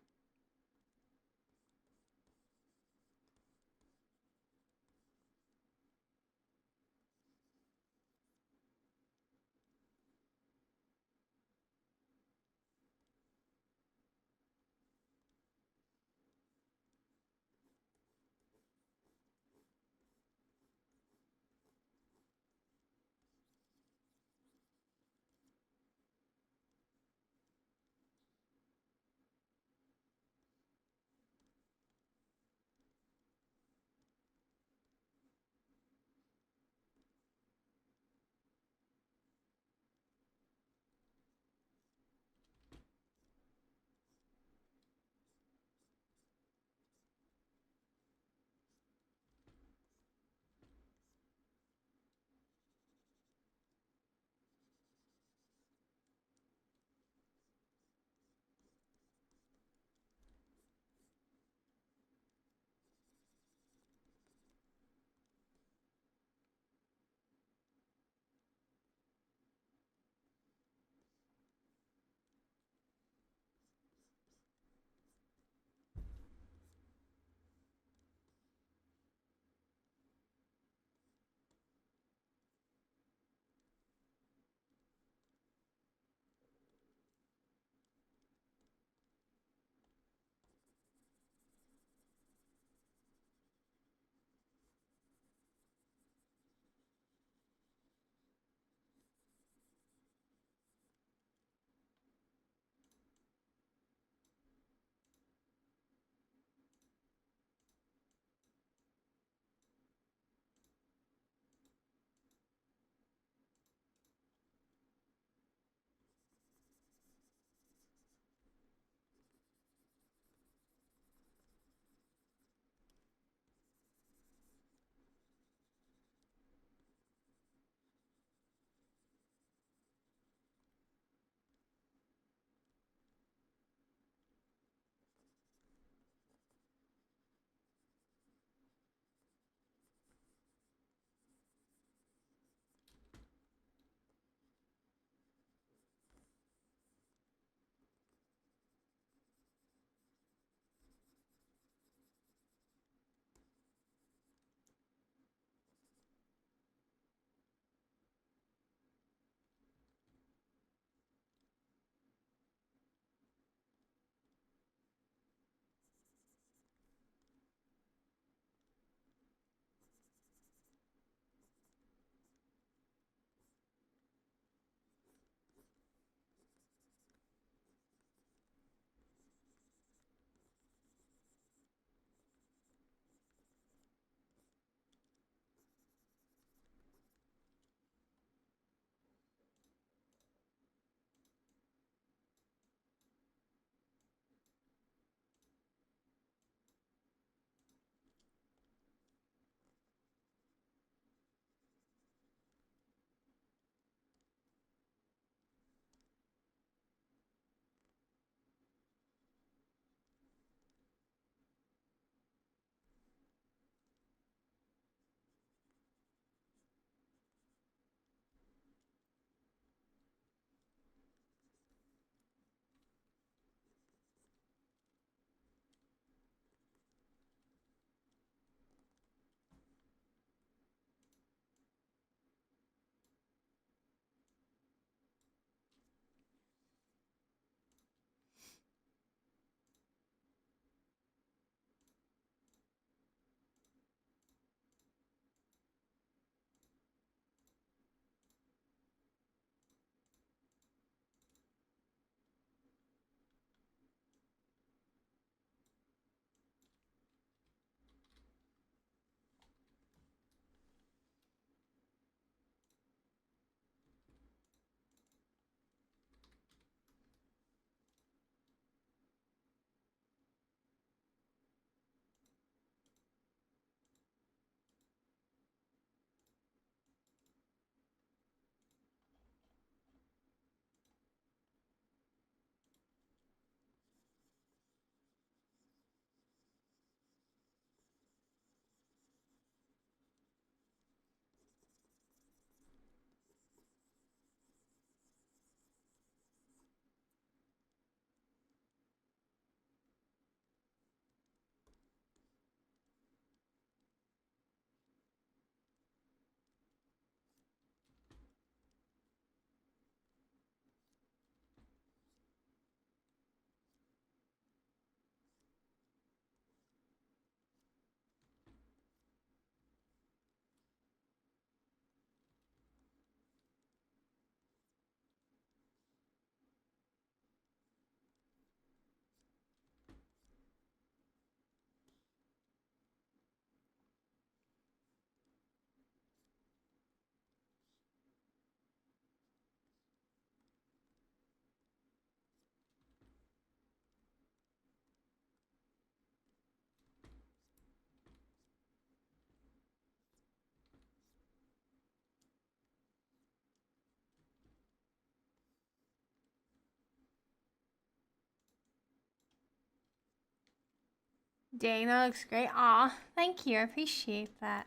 Dang, that looks great. Aw, thank you. I appreciate that.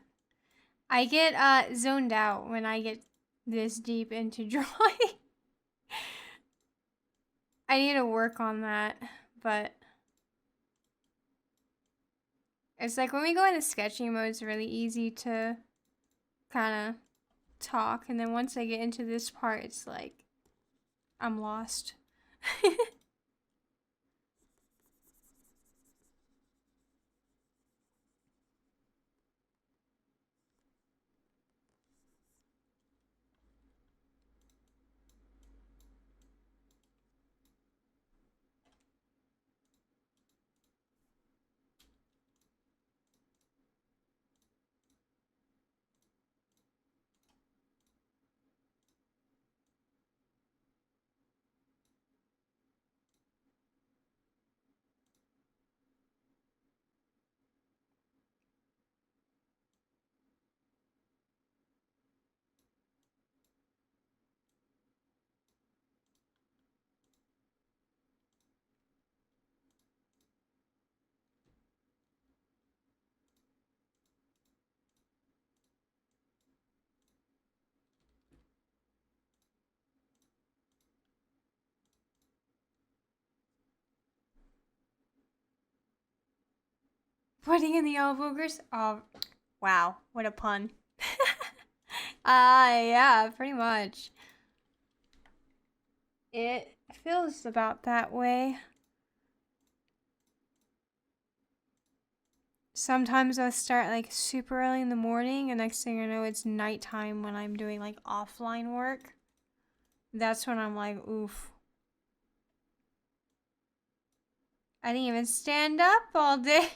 I get zoned out when I get this deep into drawing. I need to work on that, but it's like when we go into sketching mode, it's really easy to kind of talk, and then once I get into this part, it's like I'm lost. Putting in the yellow boogers? Oh, wow. What a pun. Yeah, pretty much. It feels about that way. Sometimes I start like super early in the morning, and next thing I know, it's nighttime when I'm doing like offline work. That's when I'm like, oof. I didn't even stand up all day.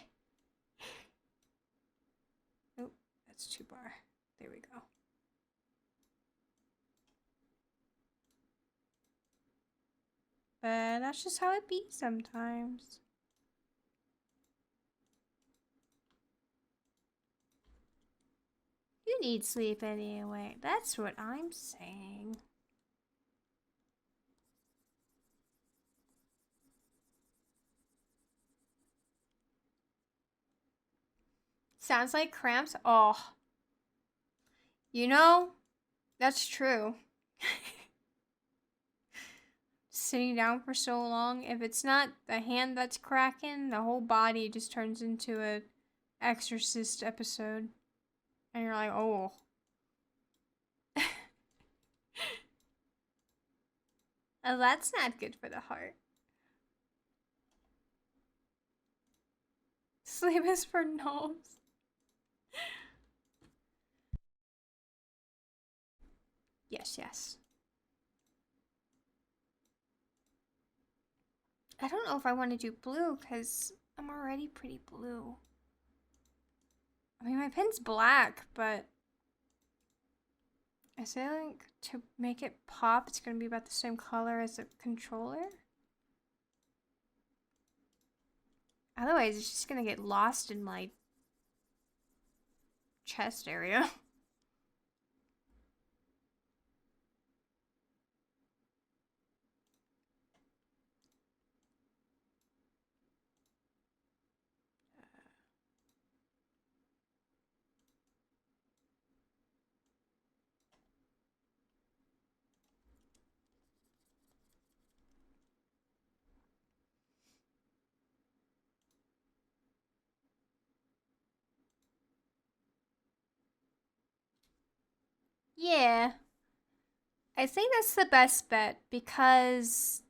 Oh, that's too far. There we go. But that's just how it be sometimes. You need sleep anyway. That's what I'm saying. Sounds like cramps. Oh. You know, that's true. Sitting down for so long, if it's not the hand that's cracking, the whole body just turns into a Exorcist episode. And you're like, oh. Oh, that's not good for the heart. Sleep is for gnomes. Yes, yes. I don't know if I want to do blue because I'm already pretty blue. I mean, my pen's black, but I think to make it pop, it's going to be about the same color as the controller. Otherwise, it's just going to get lost in my chest area. Yeah. I think that's the best bet because,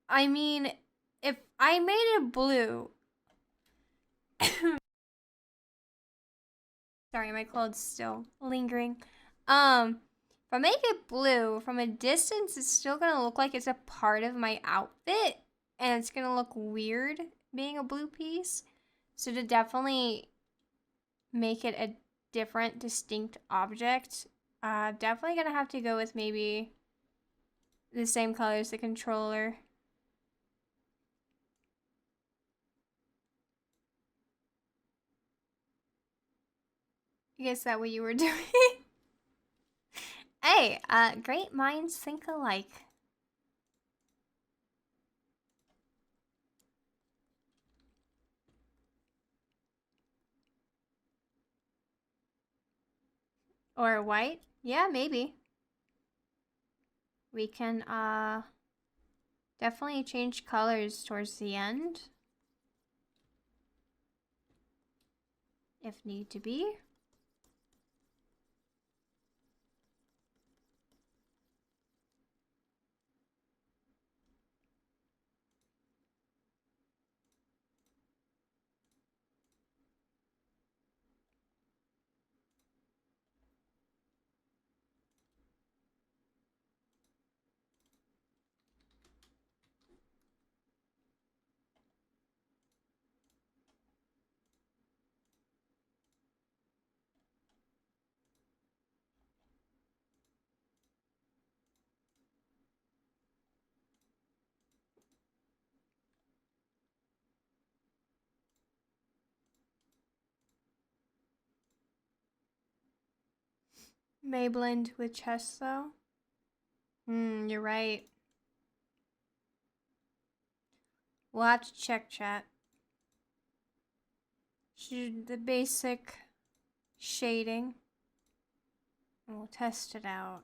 I mean, if I made it blue. Sorry, my cold's still lingering. If I make it blue, from a distance, it's still gonna look like it's a part of my outfit, and it's gonna look weird being a blue piece. So to definitely make it a different, distinct object, definitely gonna have to go with maybe the same color as the controller. I guess that what you were doing. Hey, great minds think alike. Or white? Yeah, maybe. We can definitely change colors towards the end if need to be. May blend with chest though. You're right. We'll have to check chat. The basic shading. And we'll test it out.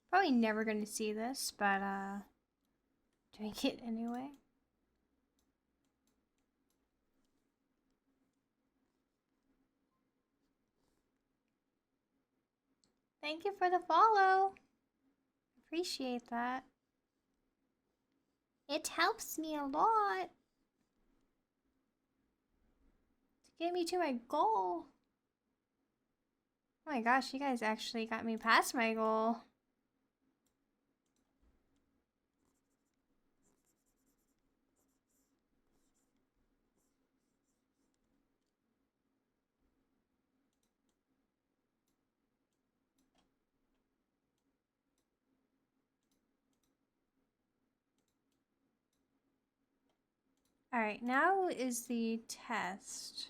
Probably never gonna see this, but doing it anyway. Thank you for the follow. Appreciate that. It helps me a lot to get me to my goal. Oh my gosh, you guys actually got me past my goal. Alright, now is the test.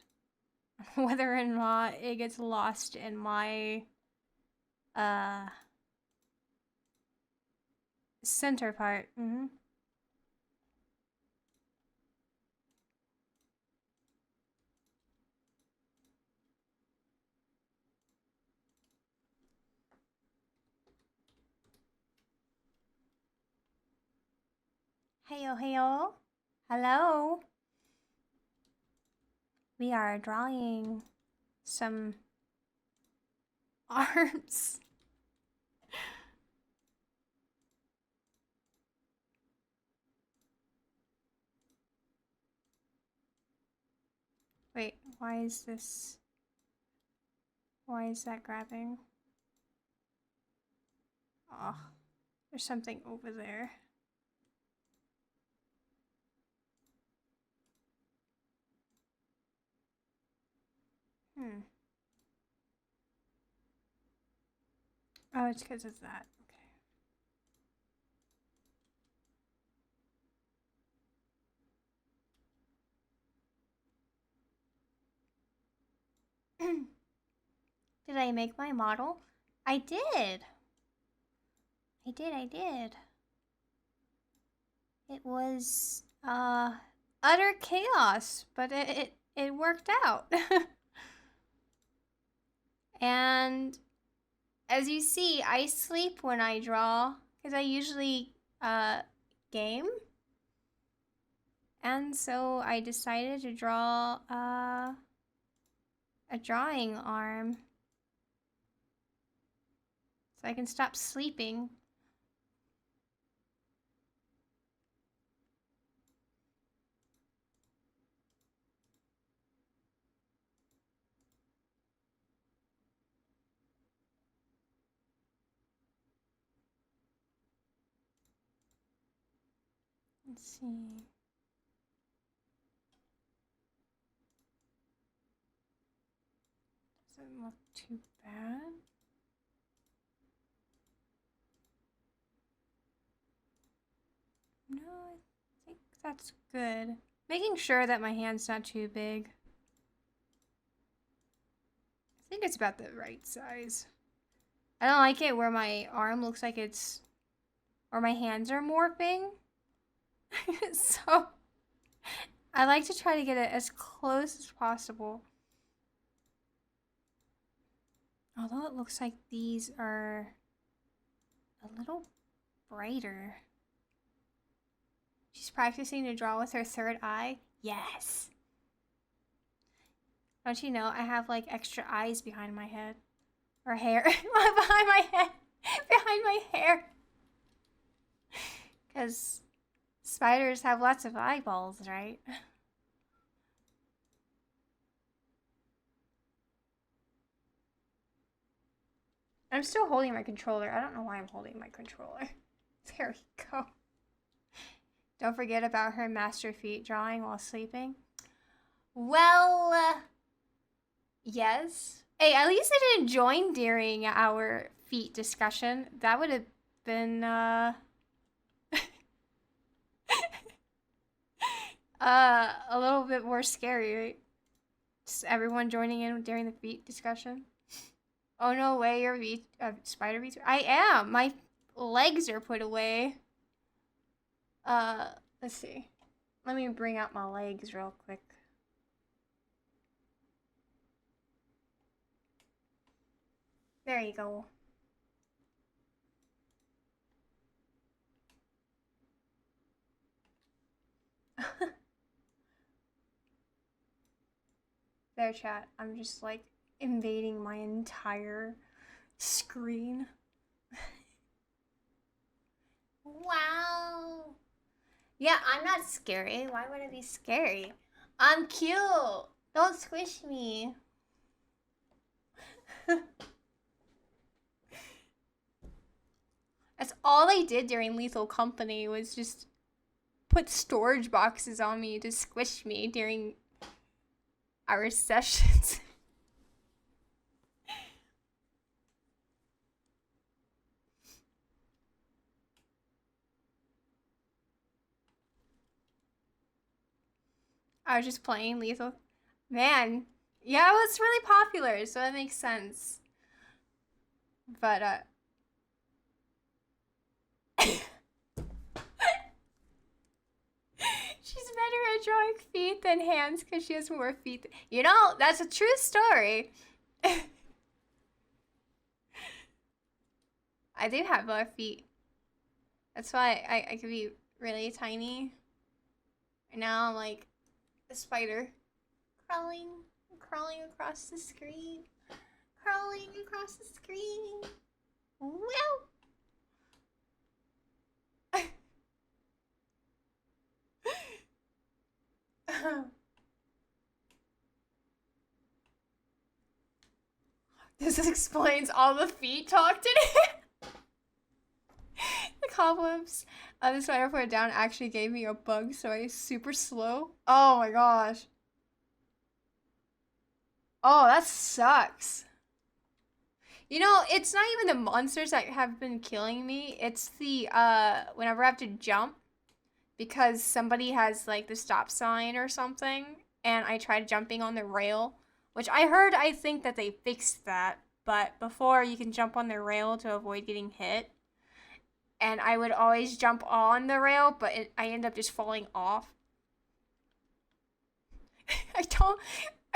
Whether or not it gets lost in my center part. Heyo, heyo. Hello. We are drawing some arms. Wait, why is this? Why is that grabbing? Oh, there's something over there. Oh, it's because of that. Okay. Did I make my model? I did. I did. It was utter chaos, but it worked out. And as you see, I sleep when I draw because I usually game. And so I decided to draw a drawing arm so I can stop sleeping. Let's see. Doesn't look too bad. No, I think that's good. Making sure that my hand's not too big. I think it's about the right size. I don't like it where my arm looks like it's, or my hands are morphing. So I like to try to get it as close as possible. Although it looks like these are a little brighter. She's practicing to draw with her third eye. Yes. Don't you know I have like extra eyes behind my head? Or hair. Behind my head. Behind my hair. Because spiders have lots of eyeballs, right? I'm still holding my controller. I don't know why I'm holding my controller. There we go. Don't forget about her master feet drawing while sleeping. Well, yes. Hey, at least I didn't join during our feet discussion. That would have been, a little bit more scary, right? Just everyone joining in during the feet discussion. Oh no way, you're spider feet. I am. My legs are put away. Let's see. Let me bring out my legs real quick. There you go. There, chat. I'm just like invading my entire screen. Wow. Yeah, I'm not scary. Why would I be scary? I'm cute. Don't squish me. That's all I did during Lethal Company was just put storage boxes on me to squish me during our sessions. I was just playing Lethal. Man, yeah, it was really popular, so that makes sense. But, she's better at drawing feet than hands because she has more feet. You know, that's a true story. I do have more feet. That's why I could be really tiny. And now I'm like a spider crawling, crawling across the screen, crawling across the screen. Well, this explains all the feet talk today. The cobwebs of the spider put down actually gave me a bug, so I super slow. Oh my gosh. Oh, that sucks. You know, it's not even the monsters that have been killing me. It's the, whenever I have to jump because somebody has, like, the stop sign or something, and I tried jumping on the rail, which I think that they fixed that, but before you can jump on the rail to avoid getting hit, and I would always jump on the rail, but I end up just falling off. I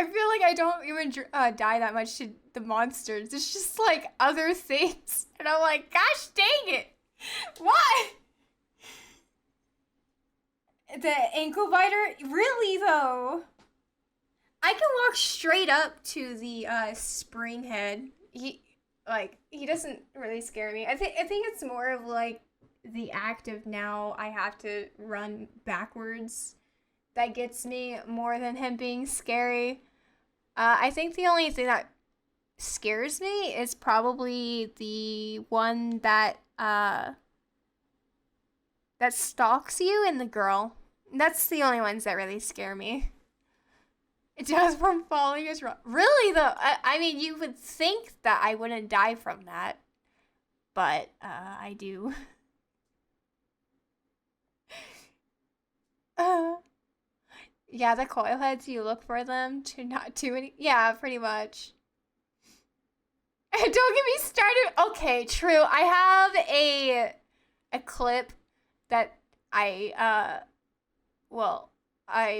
feel like I don't even die that much to the monsters. It's just like other things. And I'm like, gosh dang it. What? The ankle biter? Really though? I can walk straight up to the spring head. He doesn't really scare me. I think it's more of like the act of now I have to run backwards that gets me more than him being scary. I think the only thing that scares me is probably the one that stalks you and the girl. That's the only ones that really scare me. Just from falling is wrong. Really though, I mean, you would think that I wouldn't die from that, but I do. Yeah, the coil heads, you look for them to not do any. Yeah, pretty much. Don't get me started. Okay, true. I have a clip that I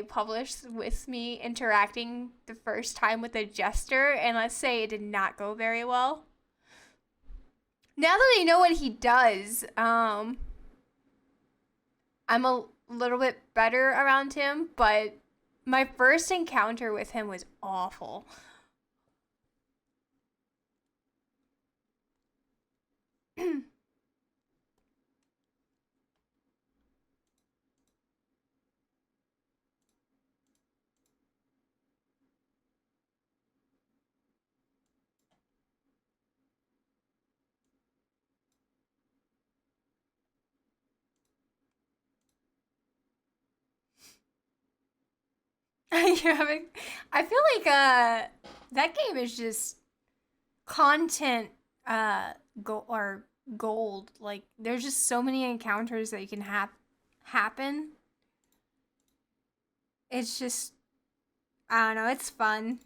published with me interacting the first time with a jester, and let's say it did not go very well. Now that I know what he does, I'm a little bit better around him, but my first encounter with him was awful. You're having, I feel like that game is just content gold. Like there's just so many encounters that you can have happen. It's just, I don't know, it's fun.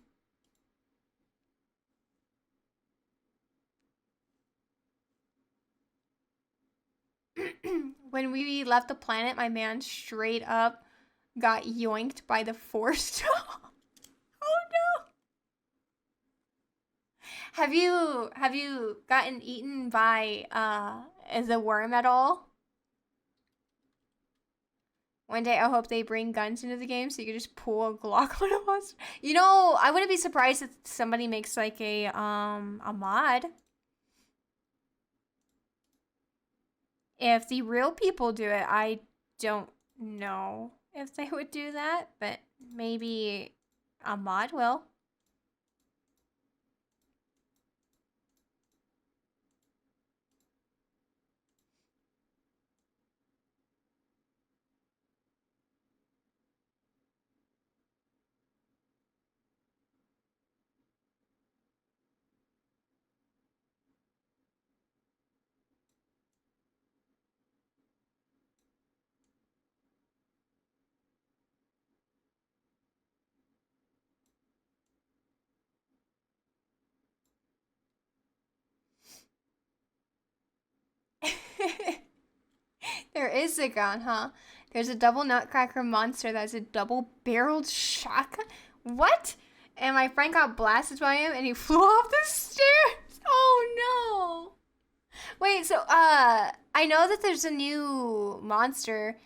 When we left the planet, my man straight up got yoinked by the force. Oh no. Have you gotten eaten by the worm at all? One day I hope they bring guns into the game so you can just pull a Glock on a monster. You know, I wouldn't be surprised if somebody makes like a mod. If the real people do it, I don't know if they would do that, but maybe a mod will. There is a gun, huh? There's a double nutcracker monster that's a double-barreled shotgun. What? And my friend got blasted by him and he flew off the stairs. Oh no. Wait, so I know that there's a new monster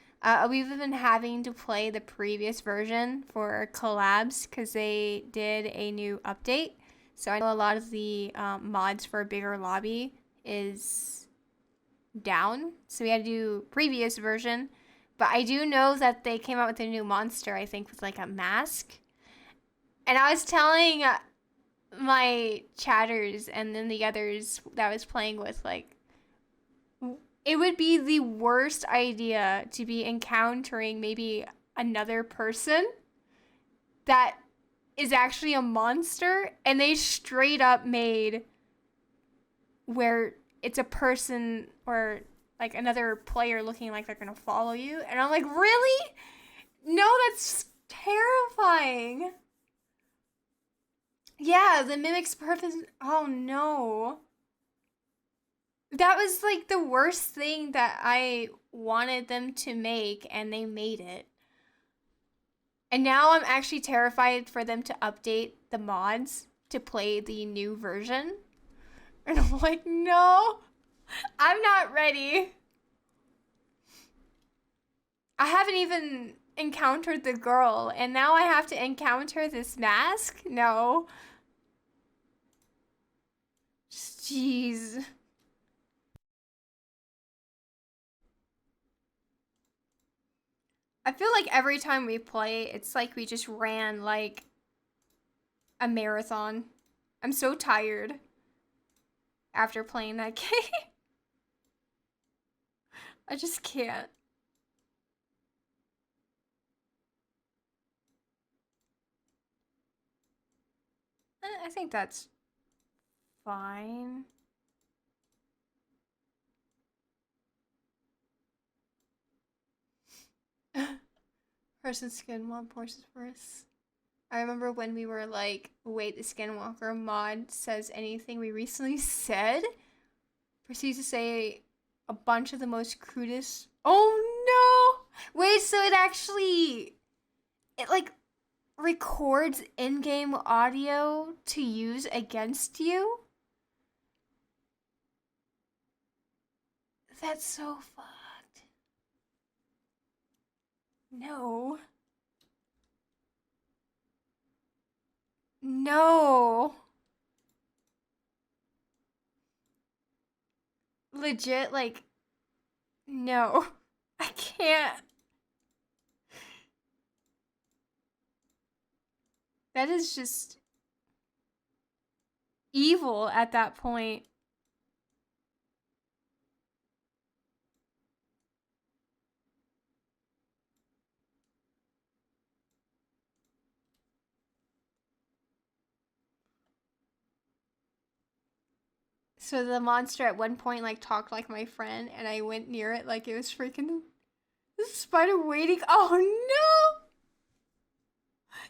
We've been having to play the previous version for collabs because they did a new update. So I know a lot of the mods for a bigger lobby is down. So we had to do previous version. But I do know that they came out with a new monster, I think, with like a mask. And I was telling my chatters and then the others that I was playing with, like, it would be the worst idea to be encountering maybe another person that is actually a monster and they straight up made where it's a person or like another player looking like they're gonna follow you. And I'm like, really? No, that's terrifying. Yeah, the mimic's perfect. Oh no. That was like the worst thing that I wanted them to make, and they made it. And now I'm actually terrified for them to update the mods to play the new version. And I'm like, no, I'm not ready. I haven't even encountered the girl, and now I have to encounter this mask? No. Jeez. I feel like every time we play, it's like we just ran like a marathon. I'm so tired after playing that game. I just can't. I think that's fine. Person Skinwalker versus first. I remember when we were like, wait, the Skinwalker mod says anything we recently said. Proceeds to say a bunch of the most crudest. Oh no! Wait, so it actually. It like records in game audio to use against you? That's so fucked. No. No. Legit, like, no. I can't. That is just evil at that point. So the monster at one point like talked like my friend, and I went near it like it was freaking the spider waiting. Oh no!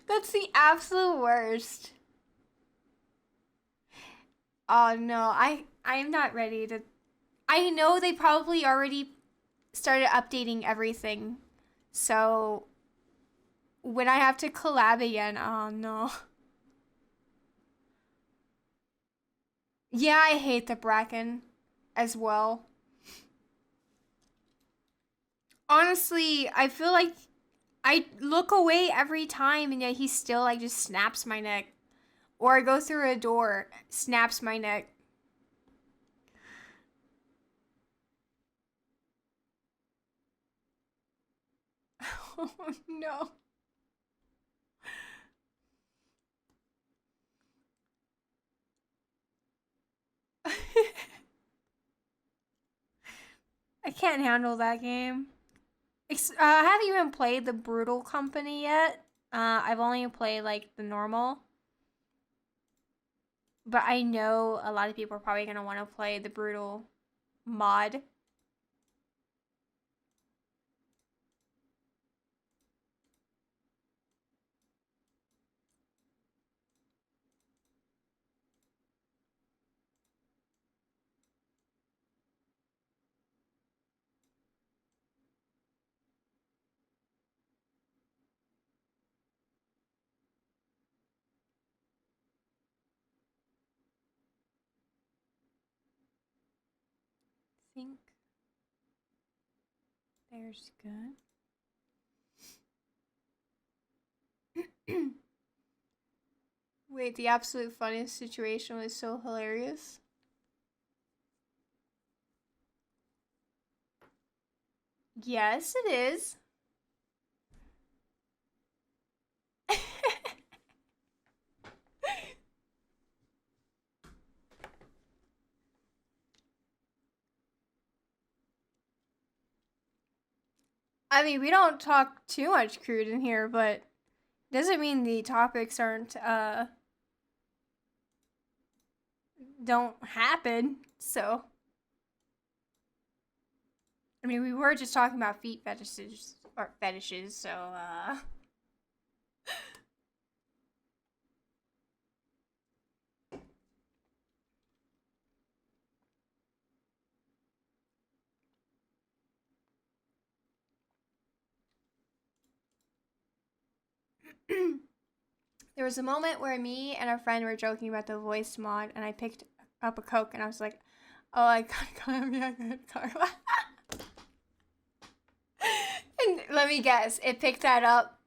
That's the absolute worst. Oh no, I'm not ready to. I know they probably already started updating everything. So when I have to collab again, oh no. Yeah, I hate the Bracken as well. Honestly, I feel like I look away every time and yet he still like just snaps my neck. Or I go through a door, snaps my neck. Oh no. I can't handle that game. I haven't even played the Brutal Company yet. I've only played like the normal. But I know a lot of people are probably gonna want to play the Brutal mod. I think there's good. Wait, the absolute funniest situation was so hilarious. Yes, it is. I mean, we don't talk too much crude in here, but doesn't mean the topics aren't don't happen. So, I mean, we were just talking about feet fetishes, so there was a moment where me and a friend were joking about the voice mod, and I picked up a Coke, and I was like, "Oh, I got karma." And let me guess, it picked that up.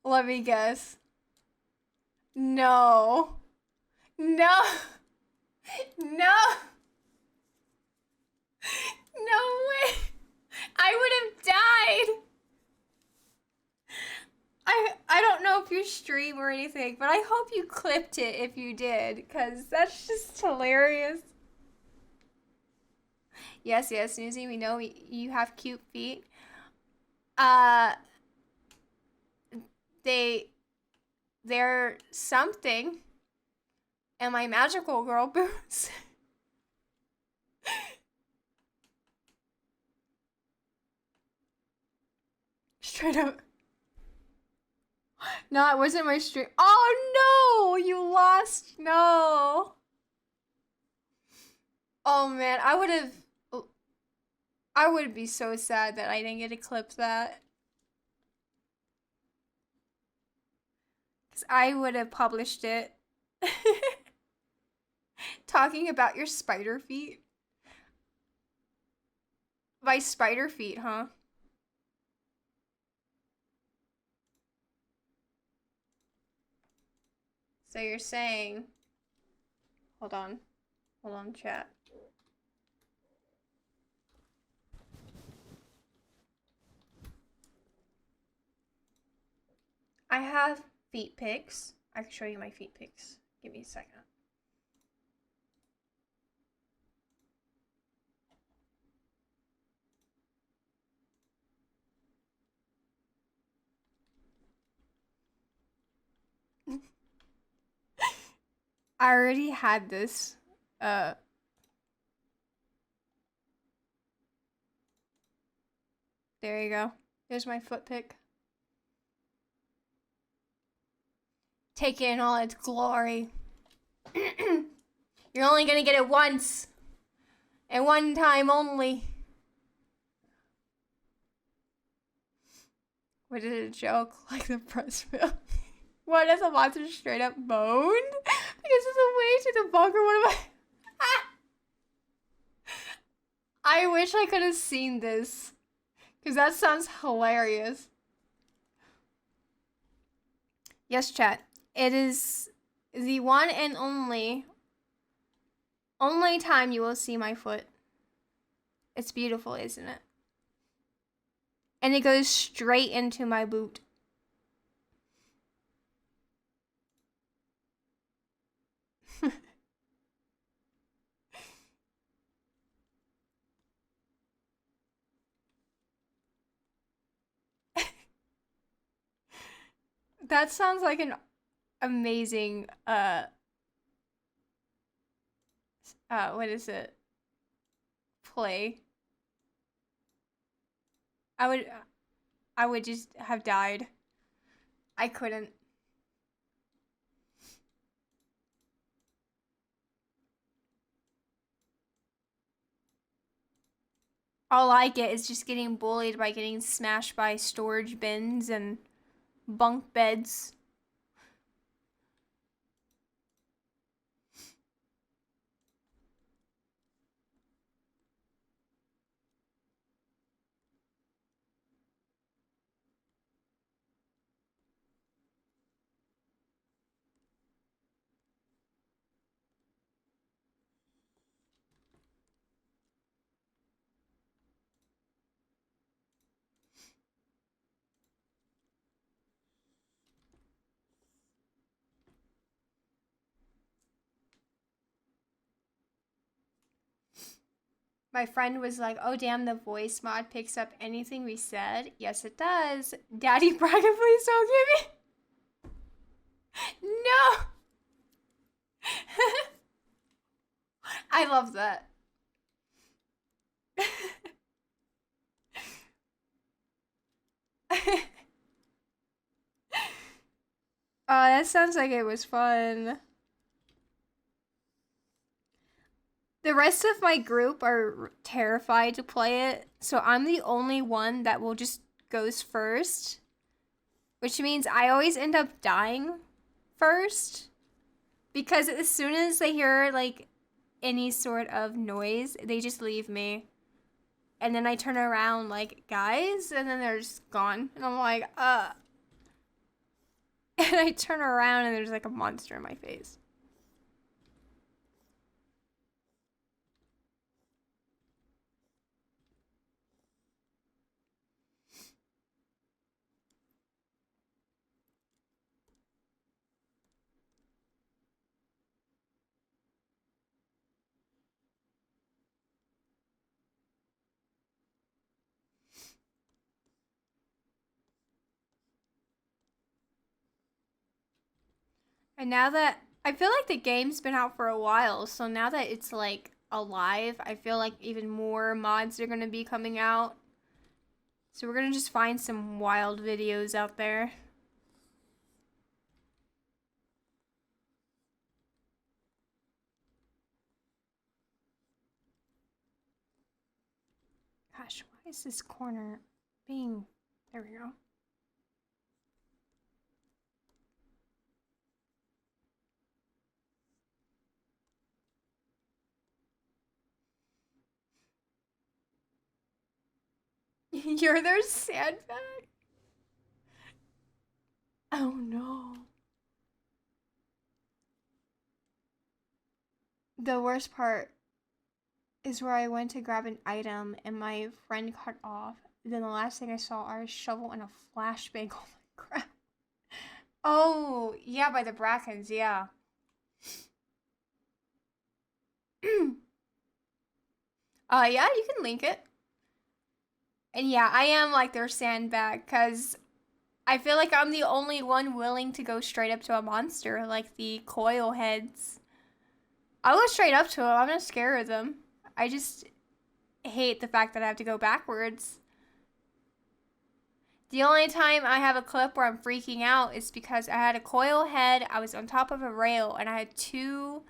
Let me guess. No. No. No. No way. I would have died. I don't know if you stream or anything, but I hope you clipped it if you did, because that's just hilarious. Yes, Nyzzi, we know you have cute feet. Uh, they're something. And my magical girl boots. Straight up. No, it wasn't my stream. Oh no! You lost. No. Oh man, I would be so sad that I didn't get to clip that. Because I would have published it. Talking about your spider feet. My spider feet, huh? So you're saying... Hold on, chat. I have feet pics. I can show you my feet pics. Give me a second. I already had this. There you go. There's my foot pic. Take it in all its glory. You're only gonna get it once. And one time only. What is it, a joke? Like the press film. What if the monster straight up moaned? Because it's a way to debunk or one of my... I wish I could have seen this. Because that sounds hilarious. Yes, chat. It is the one and only time you will see my foot. It's beautiful, isn't it? And it goes straight into my boot. That sounds like an amazing, what is it? Play. I would just have died. I couldn't. All I get is just getting bullied by getting smashed by storage bins and bunk beds. My friend was like, "Oh damn, the voice mod picks up anything we said." Yes, it does. Daddy Braga, please don't give me. No. I love that. Oh, that sounds like it was fun. The rest of my group are terrified to play it, so I'm the only one that will just goes first, which means I always end up dying first because as soon as they hear like any sort of noise, they just leave me. And then I turn around like, "Guys," and then they're just gone. And I'm like, and I turn around and there's like a monster in my face. And now that I feel like the game's been out for a while, so now that it's like alive, I feel like even more mods are gonna be coming out. So we're gonna just find some wild videos out there. Gosh, why is this corner being... There we go. You're their sandbag? Oh no. The worst part is where I went to grab an item and my friend cut off. Then the last thing I saw are a shovel and a flashbang. Oh my crap. Oh, yeah, by the Brackens, yeah. Yeah, you can link it. And yeah, I am like their sandbag because I feel like I'm the only one willing to go straight up to a monster, like the coil heads. I'll go straight up to them. I'm not scared of them. I just hate the fact that I have to go backwards. The only time I have a clip where I'm freaking out is because I had a coil head, I was on top of a rail, and I had two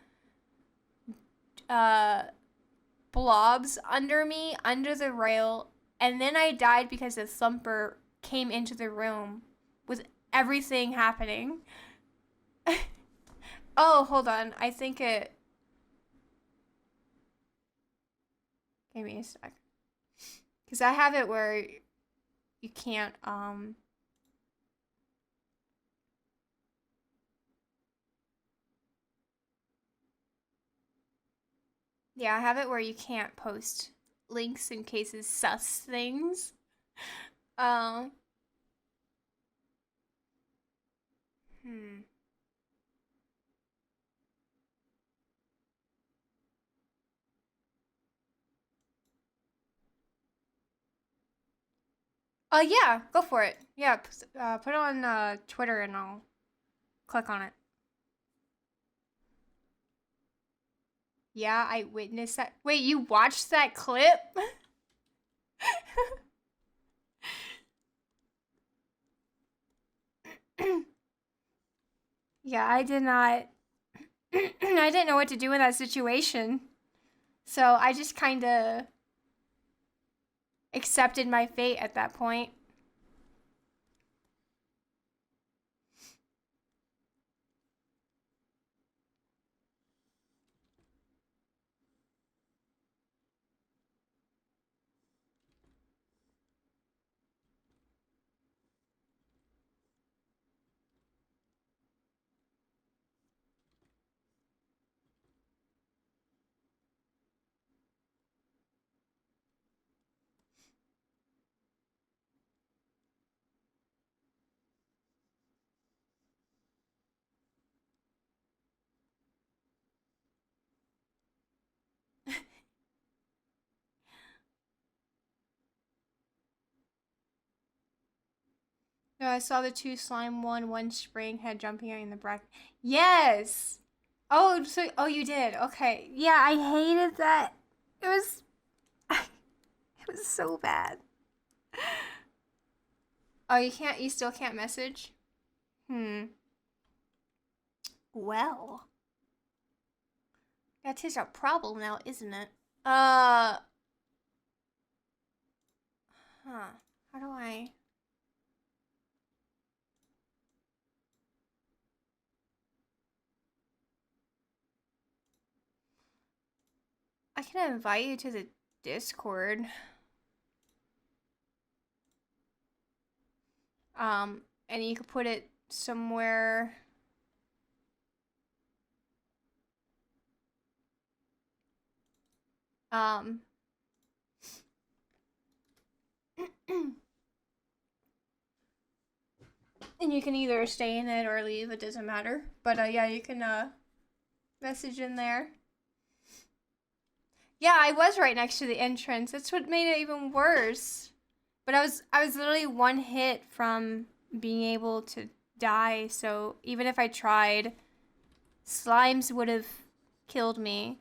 blobs under me, under the rail, and then I died because the thumper came into the room with everything happening. Oh, hold on. I think it... Give me a sec. Because I have it where you can't, Yeah, I have it where you can't post links in cases sus things. Um... Hmm. Yeah, go for it. Yeah, put it on Twitter and I'll click on it. Yeah, I witnessed that. Wait, you watched that clip? Yeah, I did not. I didn't know what to do in that situation. So I just kind of accepted my fate at that point. No, I saw the 2 slime one spraying head jumping out in the bracket. Yes! Oh, so, oh, you did. Okay. Yeah, I hated that. It was, it was so bad. Oh, you still can't message? Well. That is a problem now, isn't it? Huh. How do I? I can invite you to the Discord. And you could put it somewhere. And you can either stay in it or leave, it doesn't matter. But yeah, you can message in there. Yeah, I was right next to the entrance. That's what made it even worse. But I was literally one hit from being able to die, so even if I tried, slimes would have killed me.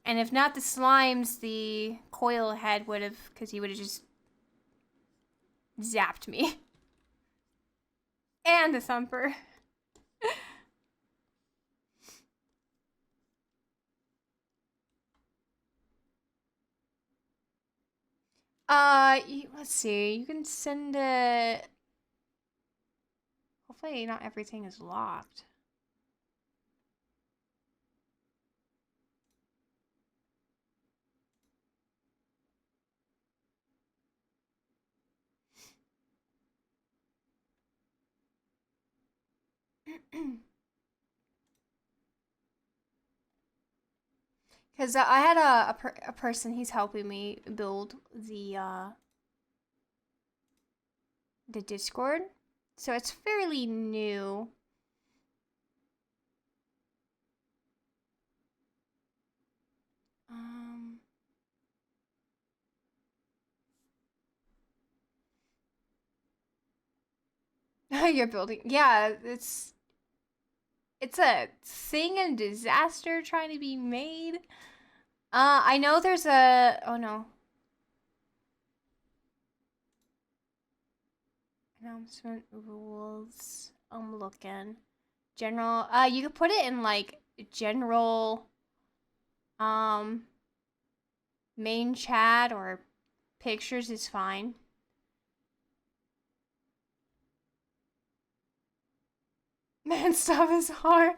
And if not the slimes, the coil head would have, because he would have just zapped me. And the thumper. Let's see. You can send it. Hopefully, not everything is locked. Because I had a person, he's helping me build the Discord. So it's fairly new. You're building. Yeah, it's a thing and disaster trying to be made. I know there's a. Oh no. Announcement rules. I'm looking. General. You could put it in like general. Main chat or pictures is fine. Man, stuff is hard.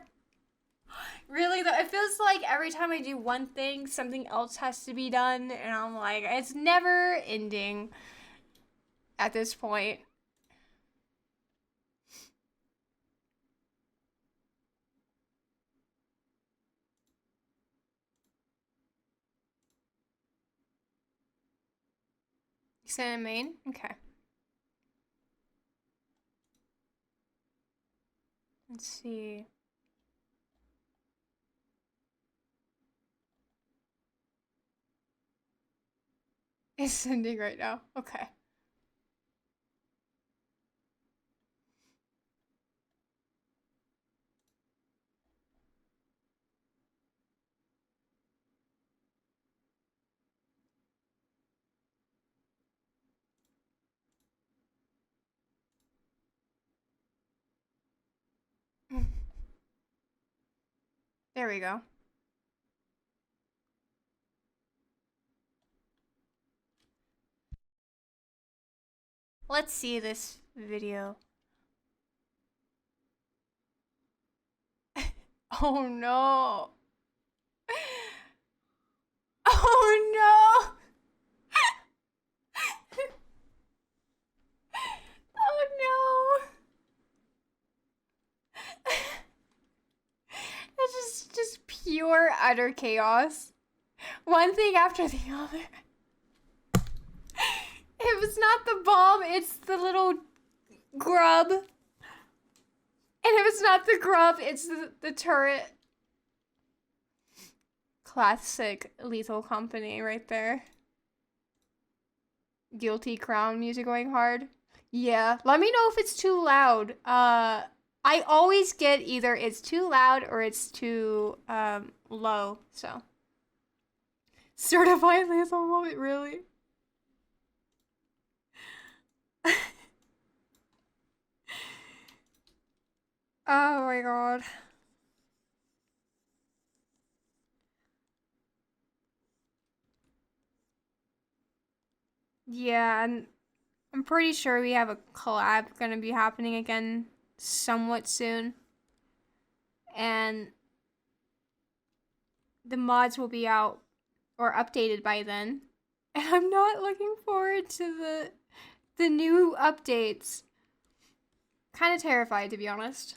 Really though, it feels like every time I do one thing, something else has to be done, and I'm like, it's never ending at this point. You sent in main? Okay. Let's see. It's sending right now. Okay. There we go. Let's see this video. Oh no. Oh no. Oh no. It's just pure utter chaos. One thing after the other. It was not the bomb, it's the little grub. And if it's not the grub, it's the turret. Classic Lethal Company right there. Guilty Crown music going hard. Yeah, let me know if it's too loud. I always get either it's too loud or it's too low. So certified lethal moment, really? Oh my god. Yeah, and I'm pretty sure we have a collab gonna be happening again somewhat soon. And the mods will be out or updated by then. And I'm not looking forward to the new updates. Kind of terrified, to be honest.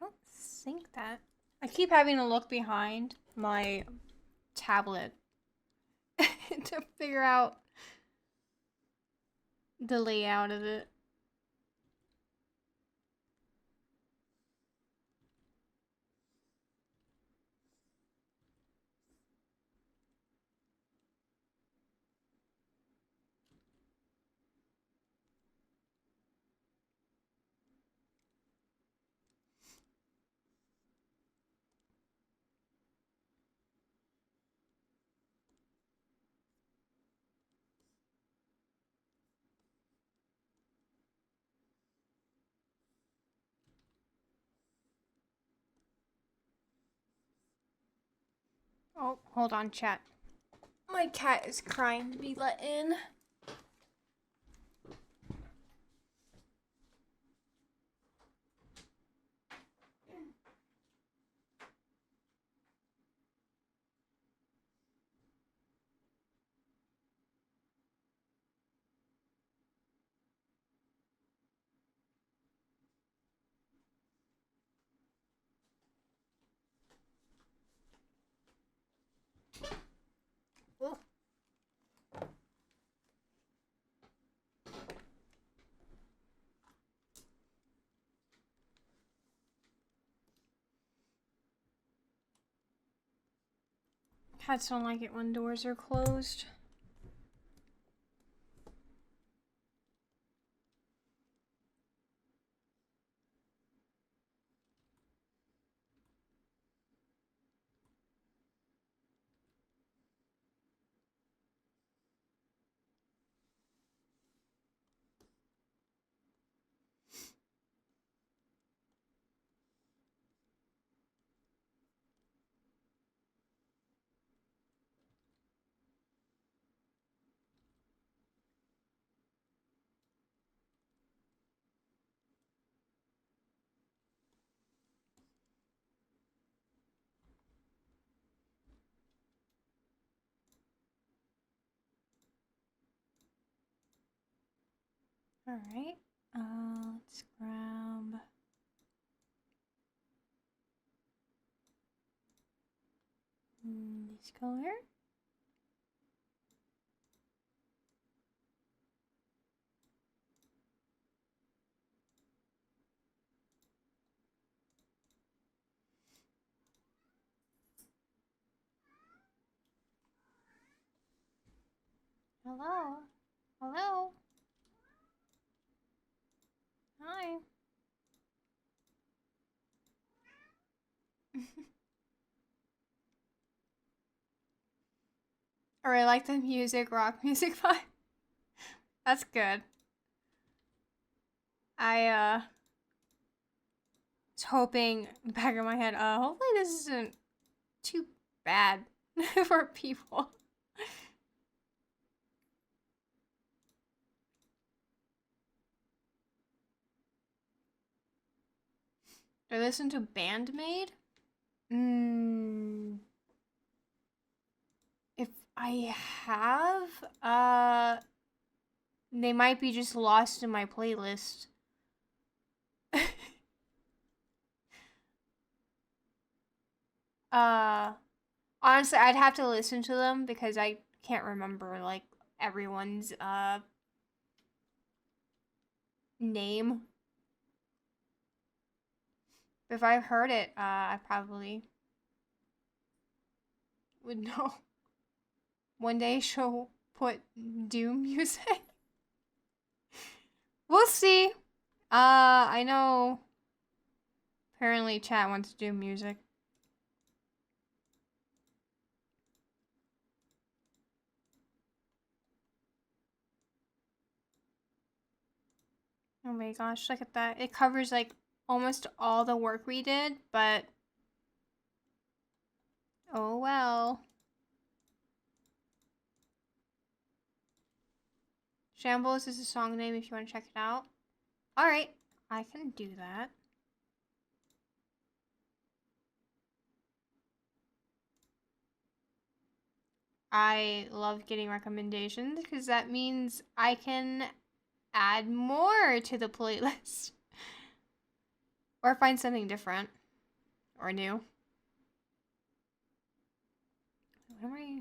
I don't think that. I keep having to look behind my tablet to figure out the layout of it. Oh, hold on, chat. My cat is crying to be let in. Oh. Cats don't like it when doors are closed. Alright. Let's grab this color. Hello? Hello? Hi. Or I like the music, rock music vibe. That's good. I was hoping in the back of my head, hopefully this isn't too bad for people. Do I listen to Bandmade? If I have, they might be just lost in my playlist. uh, Honestly, I'd have to listen to them because I can't remember like everyone's name. But if I've heard it, I probably would know. One day she'll put Doom music. We'll see. I know apparently chat wants Doom music. Oh my gosh, look at that. It covers like almost all the work we did, but oh well. Shambles is a song name if you want to check it out. Alright, I can do that. I love getting recommendations because that means I can add more to the playlist. Or find something different or new. What am I?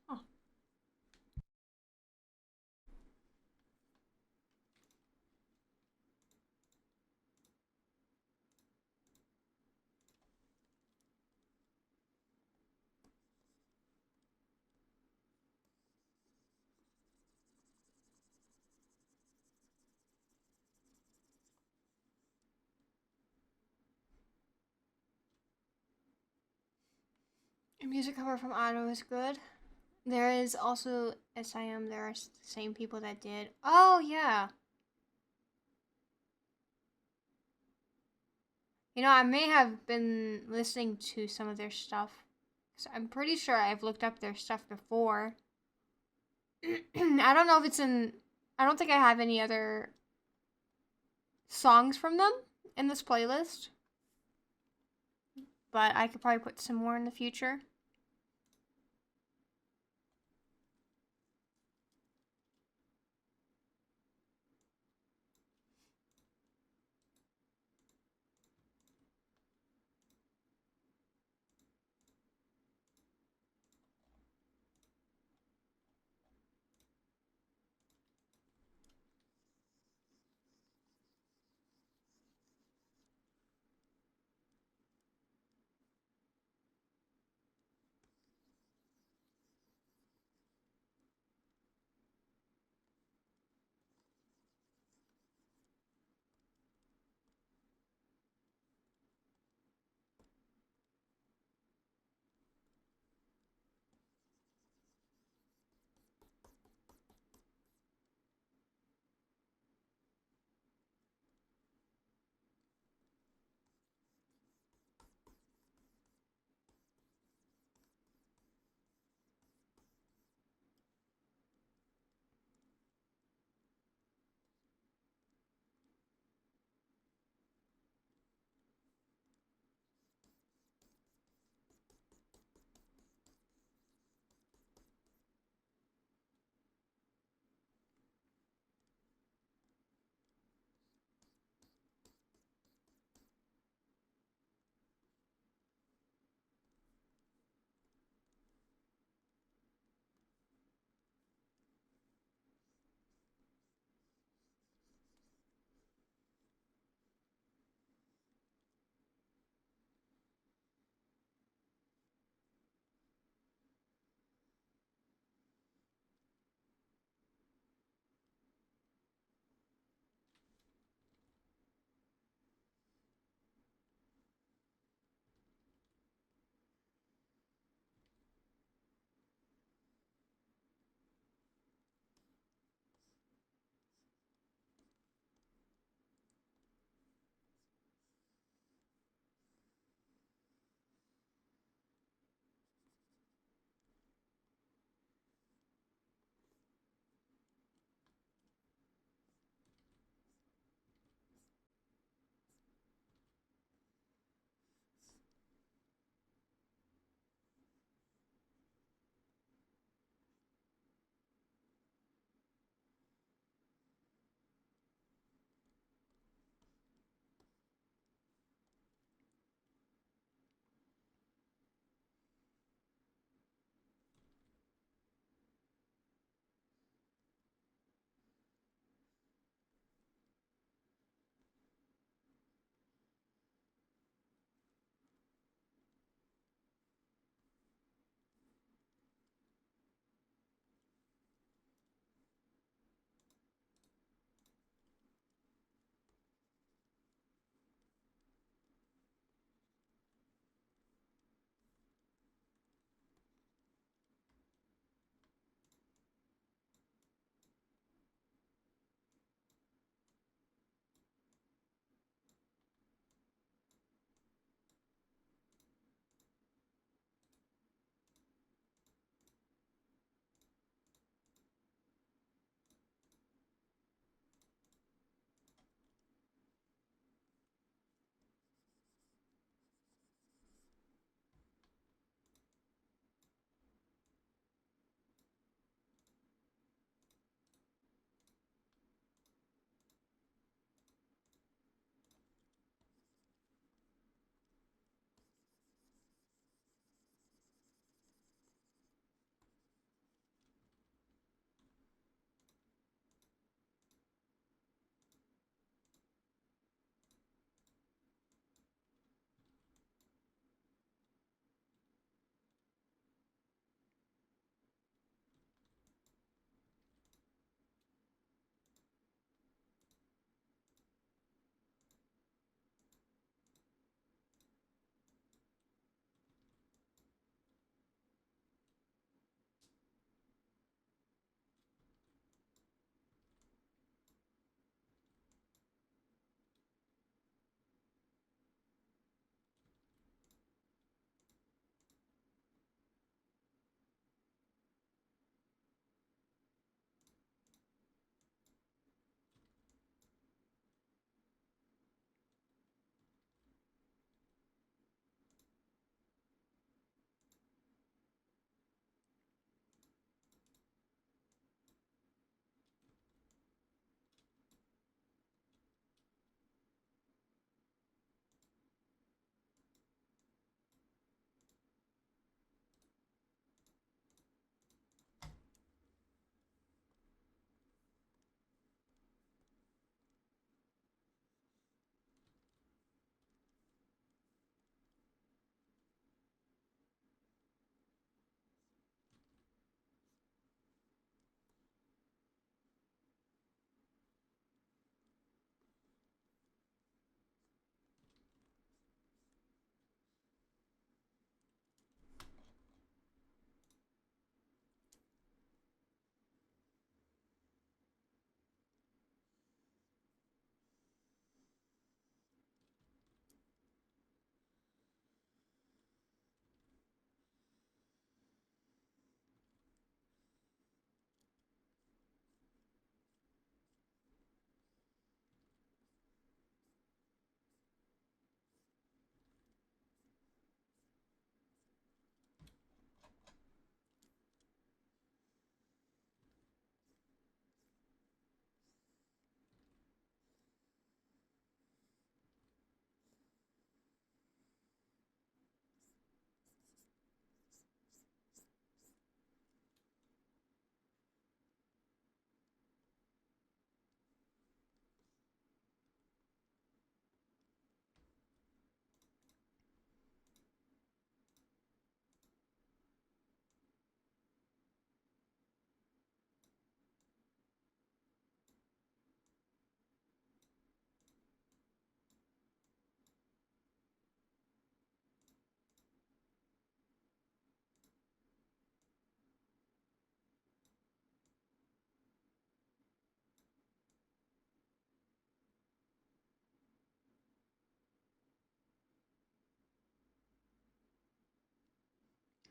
Oh. A music cover from Otto is good. There is also SIM. There are the same people that did. Oh, yeah. You know, I may have been listening to some of their stuff. I'm pretty sure I've looked up their stuff before. I don't know if it's in. I don't think I have any other songs from them in this playlist. But I could probably put some more in the future.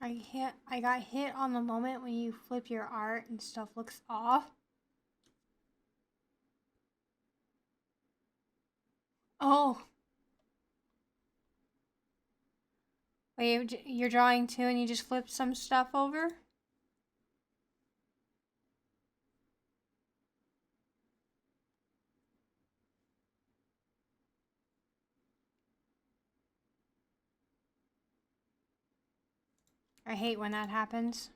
I got hit on the moment when you flip your art and stuff looks off. Oh. Wait, you're drawing too and you just flip some stuff over? I hate when that happens.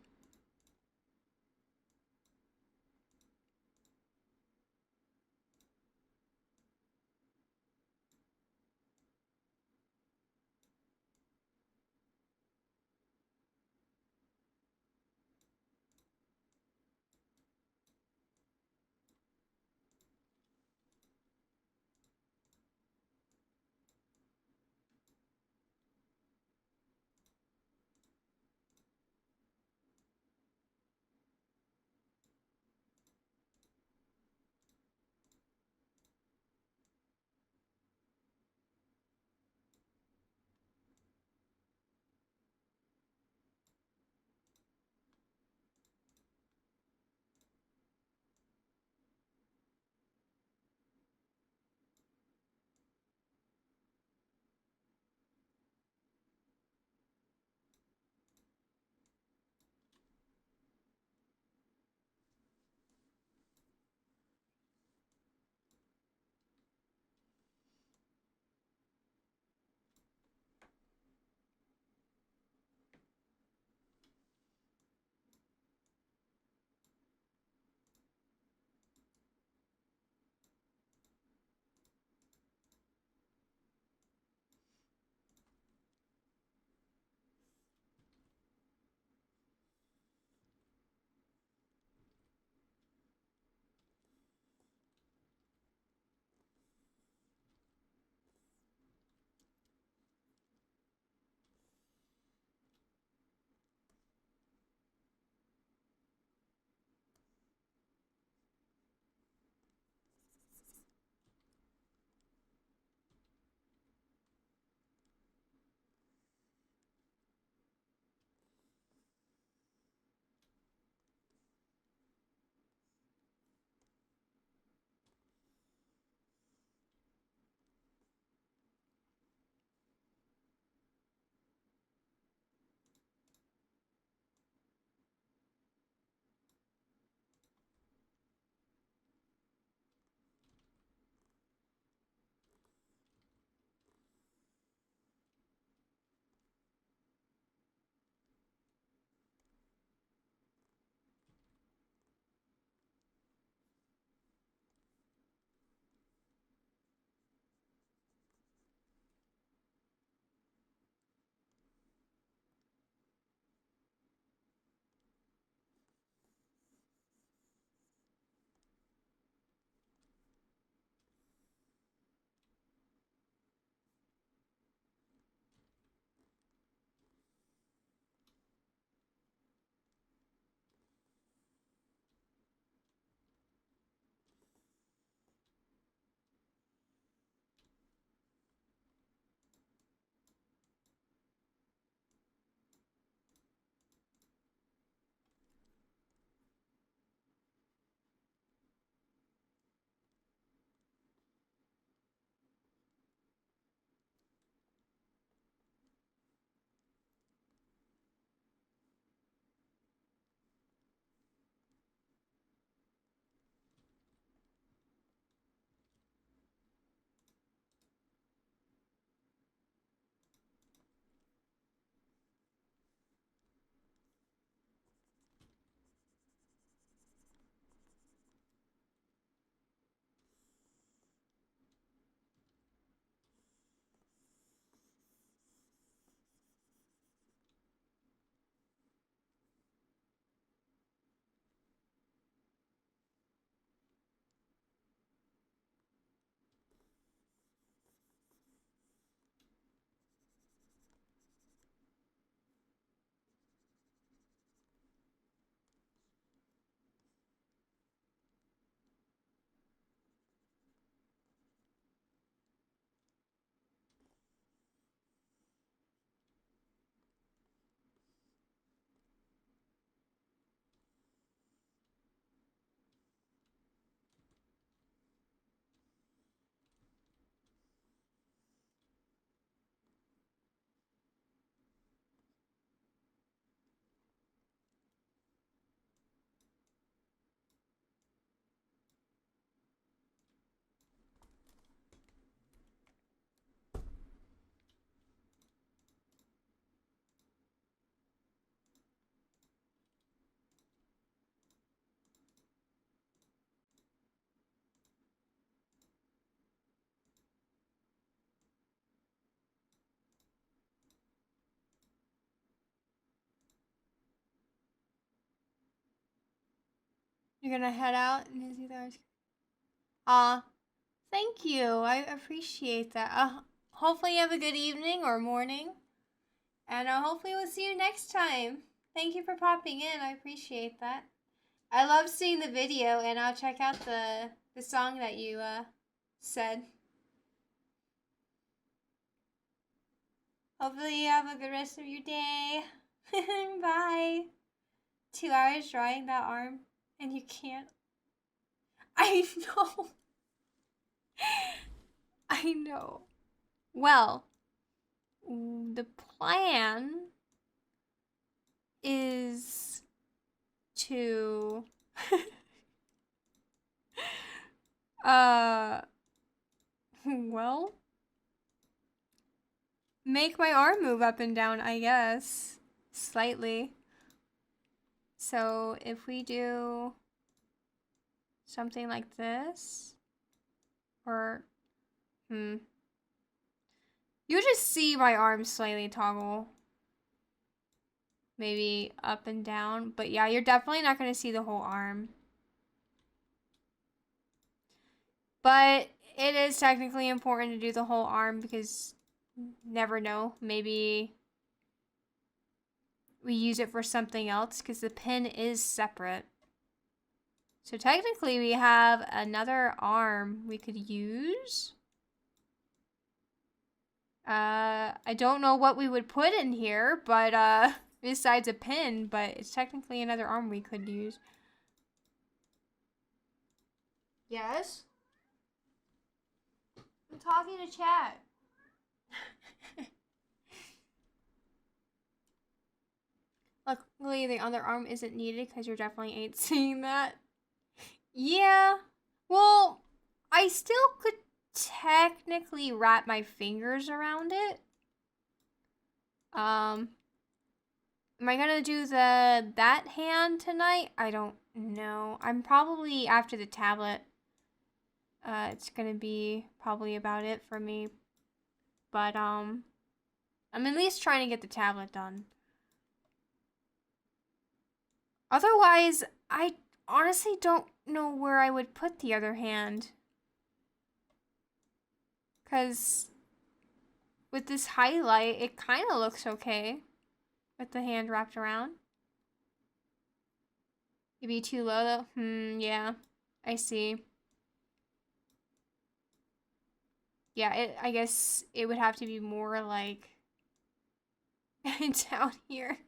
You're gonna head out, Nyzzi Dae? Thank you. I appreciate that. Hopefully you have a good evening or morning. And hopefully we'll see you next time. Thank you for popping in. I appreciate that. I love seeing the video, and I'll check out the song that you said. Hopefully you have a good rest of your day. Bye. 2 hours drawing that arm, and you can't. I know. I know. Well, the plan is to well, make my arm move up and down, I guess, slightly. So if we do something like this, or you just see my arm slightly toggle, maybe up and down, but yeah, you're definitely not going to see the whole arm. But it is technically important to do the whole arm because never know, maybe we use it for something else because the pin is separate. So technically we have another arm we could use. I don't know what we would put in here, but besides a pin, but it's technically another arm we could use. Yes? I'm talking to chat. Luckily, the other arm isn't needed because you definitely ain't seeing that. Yeah. Well, I still could technically wrap my fingers around it. Am I gonna do that hand tonight? I don't know. I'm probably after the tablet. It's gonna be probably about it for me. But I'm at least trying to get the tablet done. Otherwise, I honestly don't know where I would put the other hand. 'Cause with this highlight, it kind of looks okay with the hand wrapped around. It'd be too low though. Yeah. I see. Yeah, I guess it would have to be more like down here.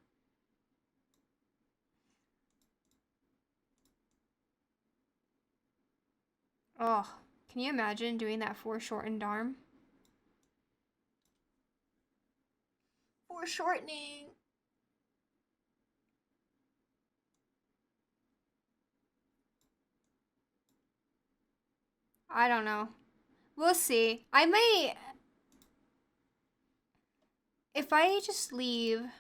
Oh, can you imagine doing that foreshortened arm? Foreshortening. I don't know. We'll see. I may, if I just leave, if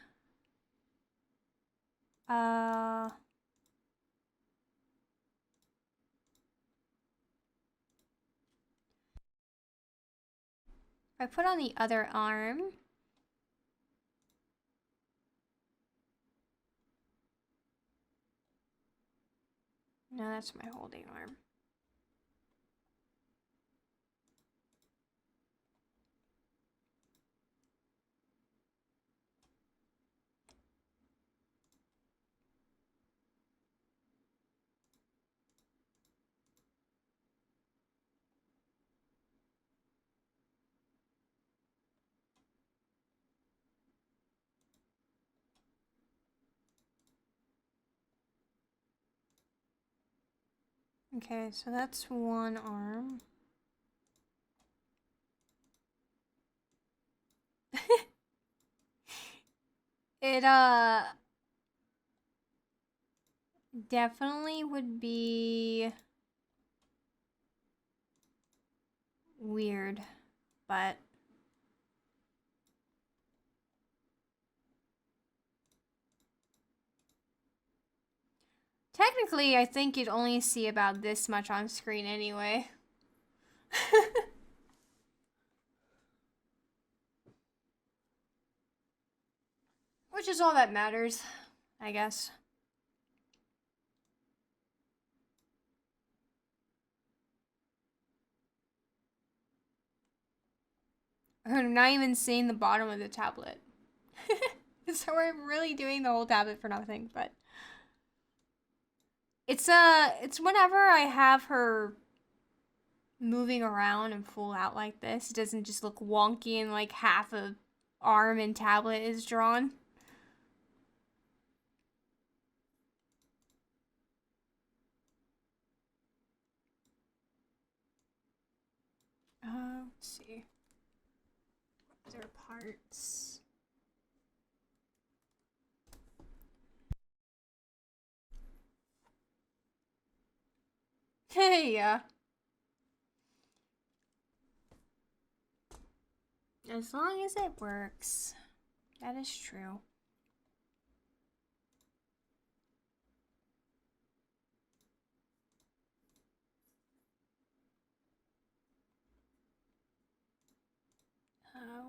I put on the other arm, no, that's my holding arm. Okay, so that's one arm. It definitely would be weird, but technically I think you'd only see about this much on screen anyway. Which is all that matters, I guess. I'm not even seeing the bottom of the tablet. So we're really doing the whole tablet for nothing, but it's whenever I have her moving around and full out like this, it doesn't just look wonky and like half a arm and tablet is drawn. Let's see. Other parts. Hey, yeah. As long as it works. That is true.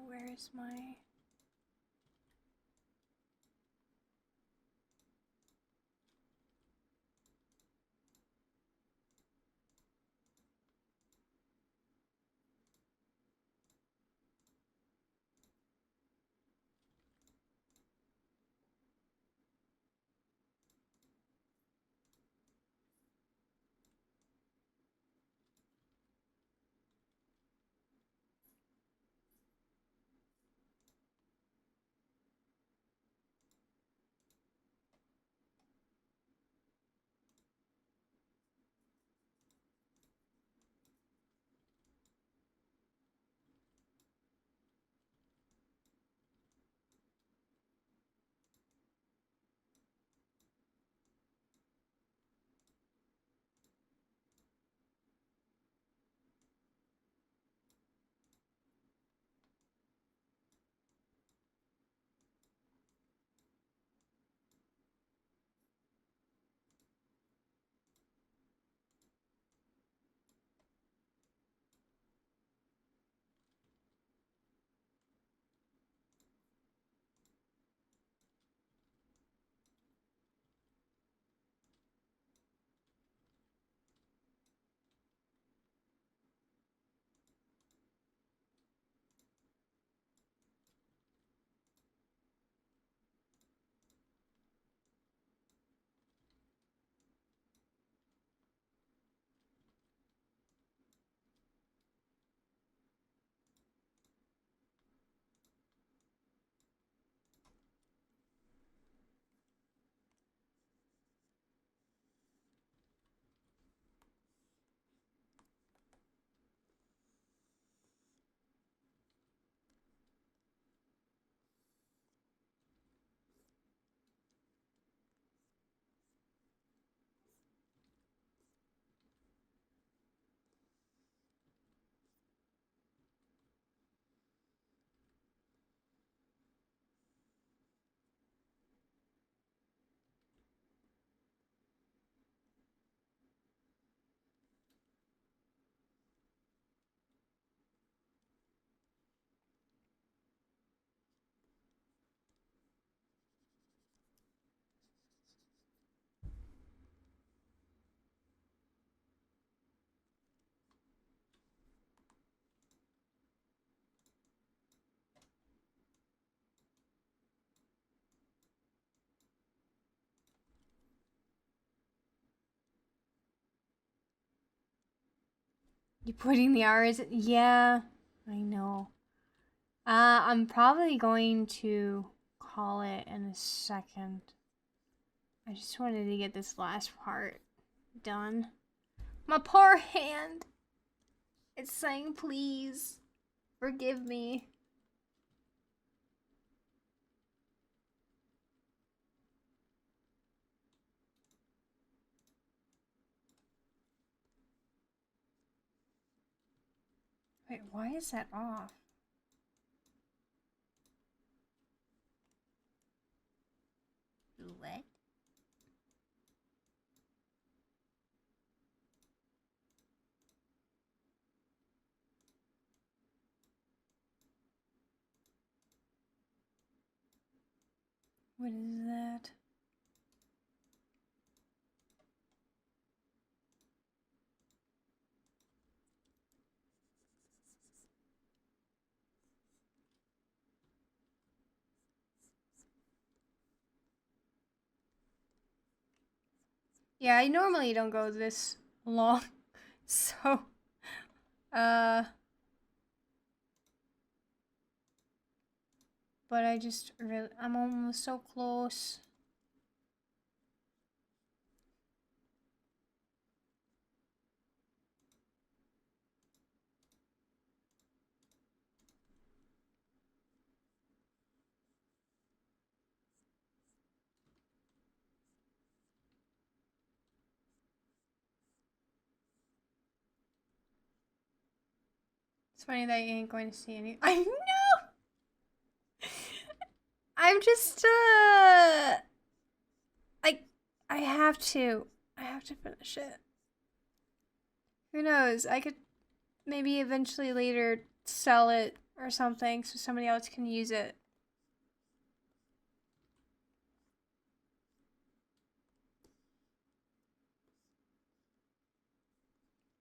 Where's my... You putting the hours? Yeah, I know. I'm probably going to call it in a second. I just wanted to get this last part done. My poor hand. It's saying please. Forgive me. Wait, why is that off? What? What is that? Yeah, I normally don't go this long. So, uh, but I just really, I'm almost so close. It's funny that you ain't going to see any. I know! I'm just, like, I have to. I have to finish it. Who knows? I could maybe eventually later sell it or something so somebody else can use it.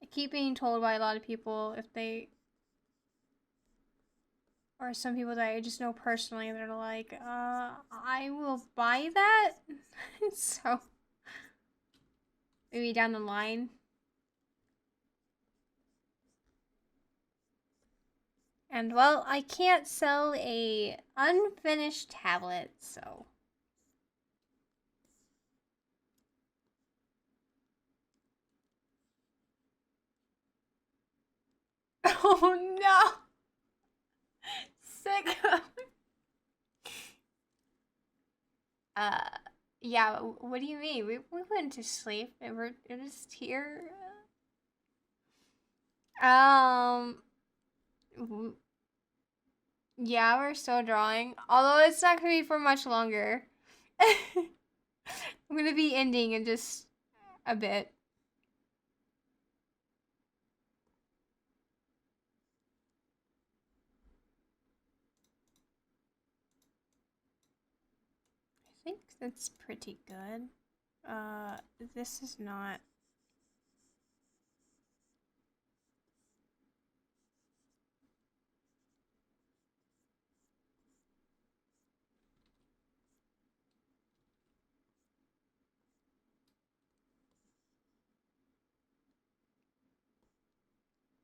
I keep being told by a lot of people if they, or some people that I just know personally, they're like, I will buy that. So maybe down the line. And well, I can't sell a unfinished tablet, so. Oh no! Sick. uh, yeah. What do you mean? We went to sleep. We're just here. Um. Yeah, we're still drawing. Although it's not gonna be for much longer. I'm gonna be ending in just a bit. I think that's pretty good. This is not.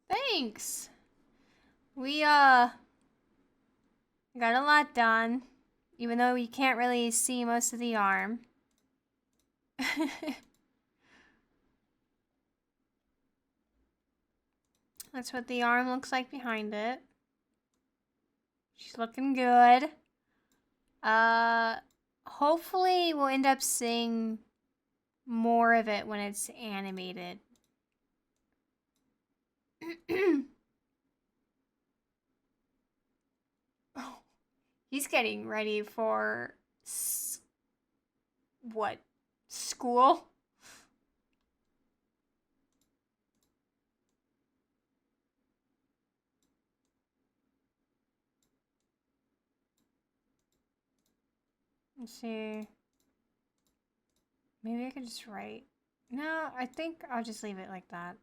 Thanks. We got a lot done, even though you can't really see most of the arm. That's what the arm looks like behind it. She's looking good. Hopefully we'll end up seeing more of it when it's animated. Oh, he's getting ready for what? School? Let's see. Maybe I could just write. No, I think I'll just leave it like that.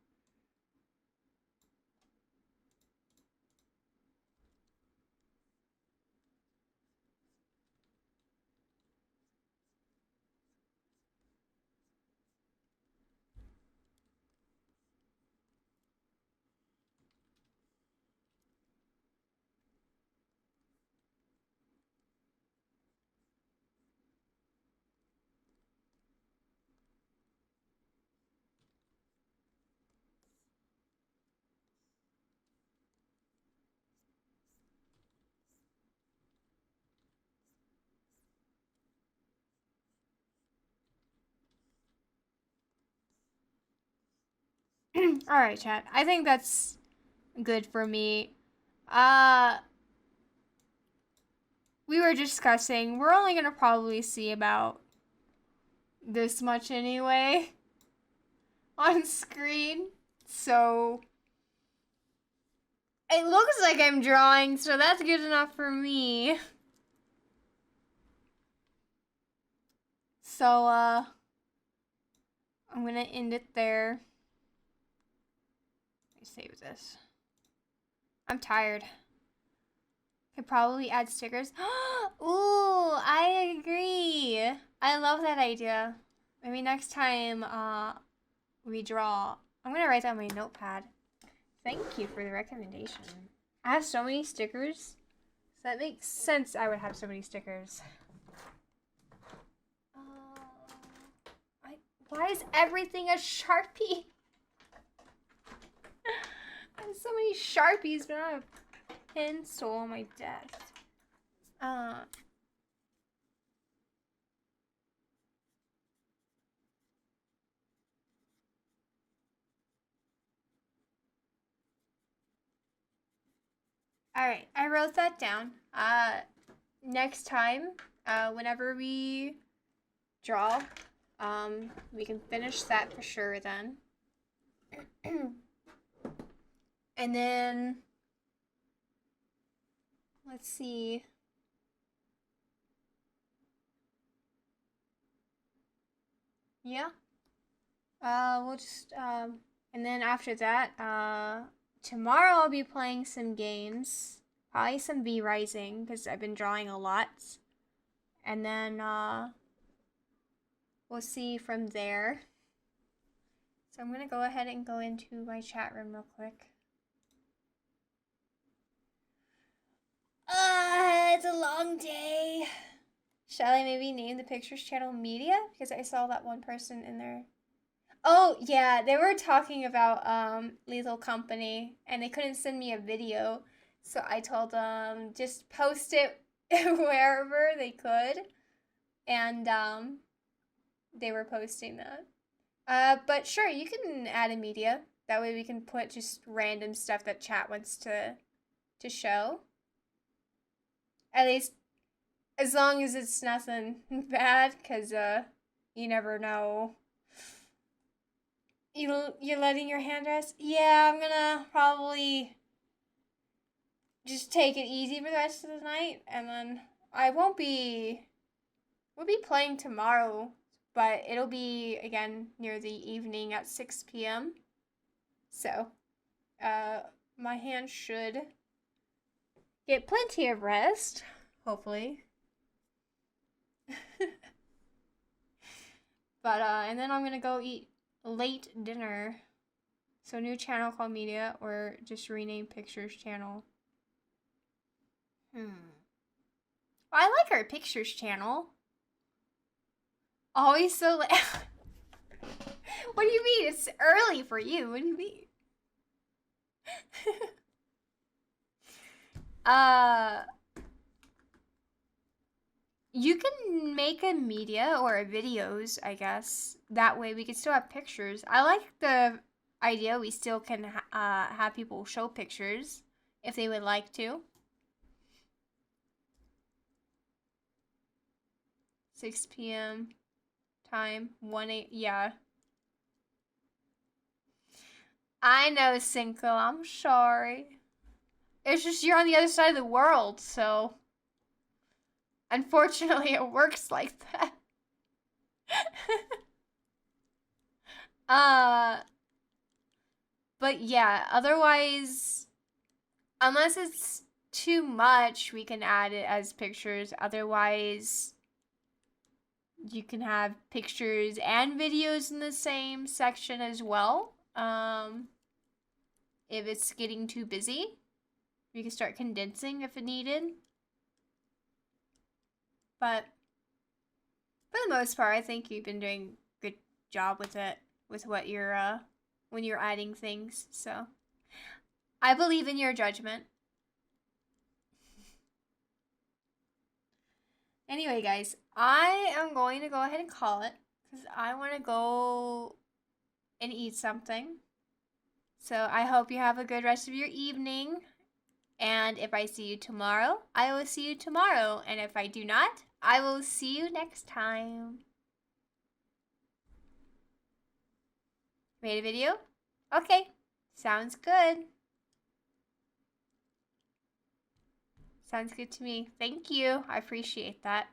Alright, chat. I think that's good for me. Uh, we were discussing, we're only gonna probably see about this much anyway on screen. So, it looks like I'm drawing, so that's good enough for me. So, I'm gonna end it there. Let me save this. I'm tired. Could probably add stickers. Ooh, I agree. I love that idea. Maybe next time we draw. I'm gonna write down my notepad. Thank you for the recommendation. I have so many stickers. So that makes sense I would have so many stickers. Why is everything a Sharpie? I have so many Sharpies, but I have a pencil on my desk. Alright, I wrote that down. Next time, whenever we draw, we can finish that for sure then. And then, let's see. Yeah. We'll just, and then after that, tomorrow I'll be playing some games. Probably some V Rising, because I've been drawing a lot. And then, we'll see from there. So I'm gonna go ahead and go into my chat room real quick. It's a long day. Shall I maybe name the Pictures channel Media? Because I saw that one person in there. Oh, yeah, they were talking about Lethal Company, and they couldn't send me a video. So I told them just post it wherever they could. And they were posting that. But sure, you can add a media. That way we can put just random stuff that chat wants to show. At least as long as it's nothing bad, because you never know. You're letting your hand rest? Yeah, I'm gonna probably just take it easy for the rest of the night, and then we'll be playing tomorrow, but it'll be again near the evening at 6 p.m. So, my hand should get plenty of rest, hopefully. But and then I'm gonna go eat late dinner. So new channel called Media, or just rename Pictures channel. I like our Pictures channel. Always so late. What do you mean? It's early for you. What do you mean? You can make a media or videos, I guess. That way we can still have pictures. I like the idea we still can have people show pictures if they would like to. 6 p.m. time, 1-8, yeah. I know, Cinco, I'm sorry. It's just you're on the other side of the world, so unfortunately it works like that. But yeah, otherwise, unless it's too much, we can add it as pictures. Otherwise, you can have pictures and videos in the same section as well. If it's getting too busy, we can start condensing if needed. But for the most part, I think you've been doing a good job with it, with what you're, when you're adding things. So I believe in your judgment. Anyway, guys, I am going to go ahead and call it because I want to go and eat something. So I hope you have a good rest of your evening. And if I see you tomorrow, I will see you tomorrow. And if I do not, I will see you next time. Made a video? Okay, sounds good. Sounds good to me. Thank you. I appreciate that.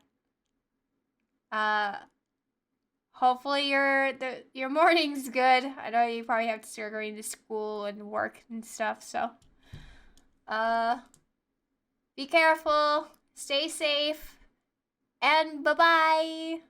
Hopefully your morning's good. I know you probably have to start going to school and work and stuff, so be careful, stay safe, and bye-bye.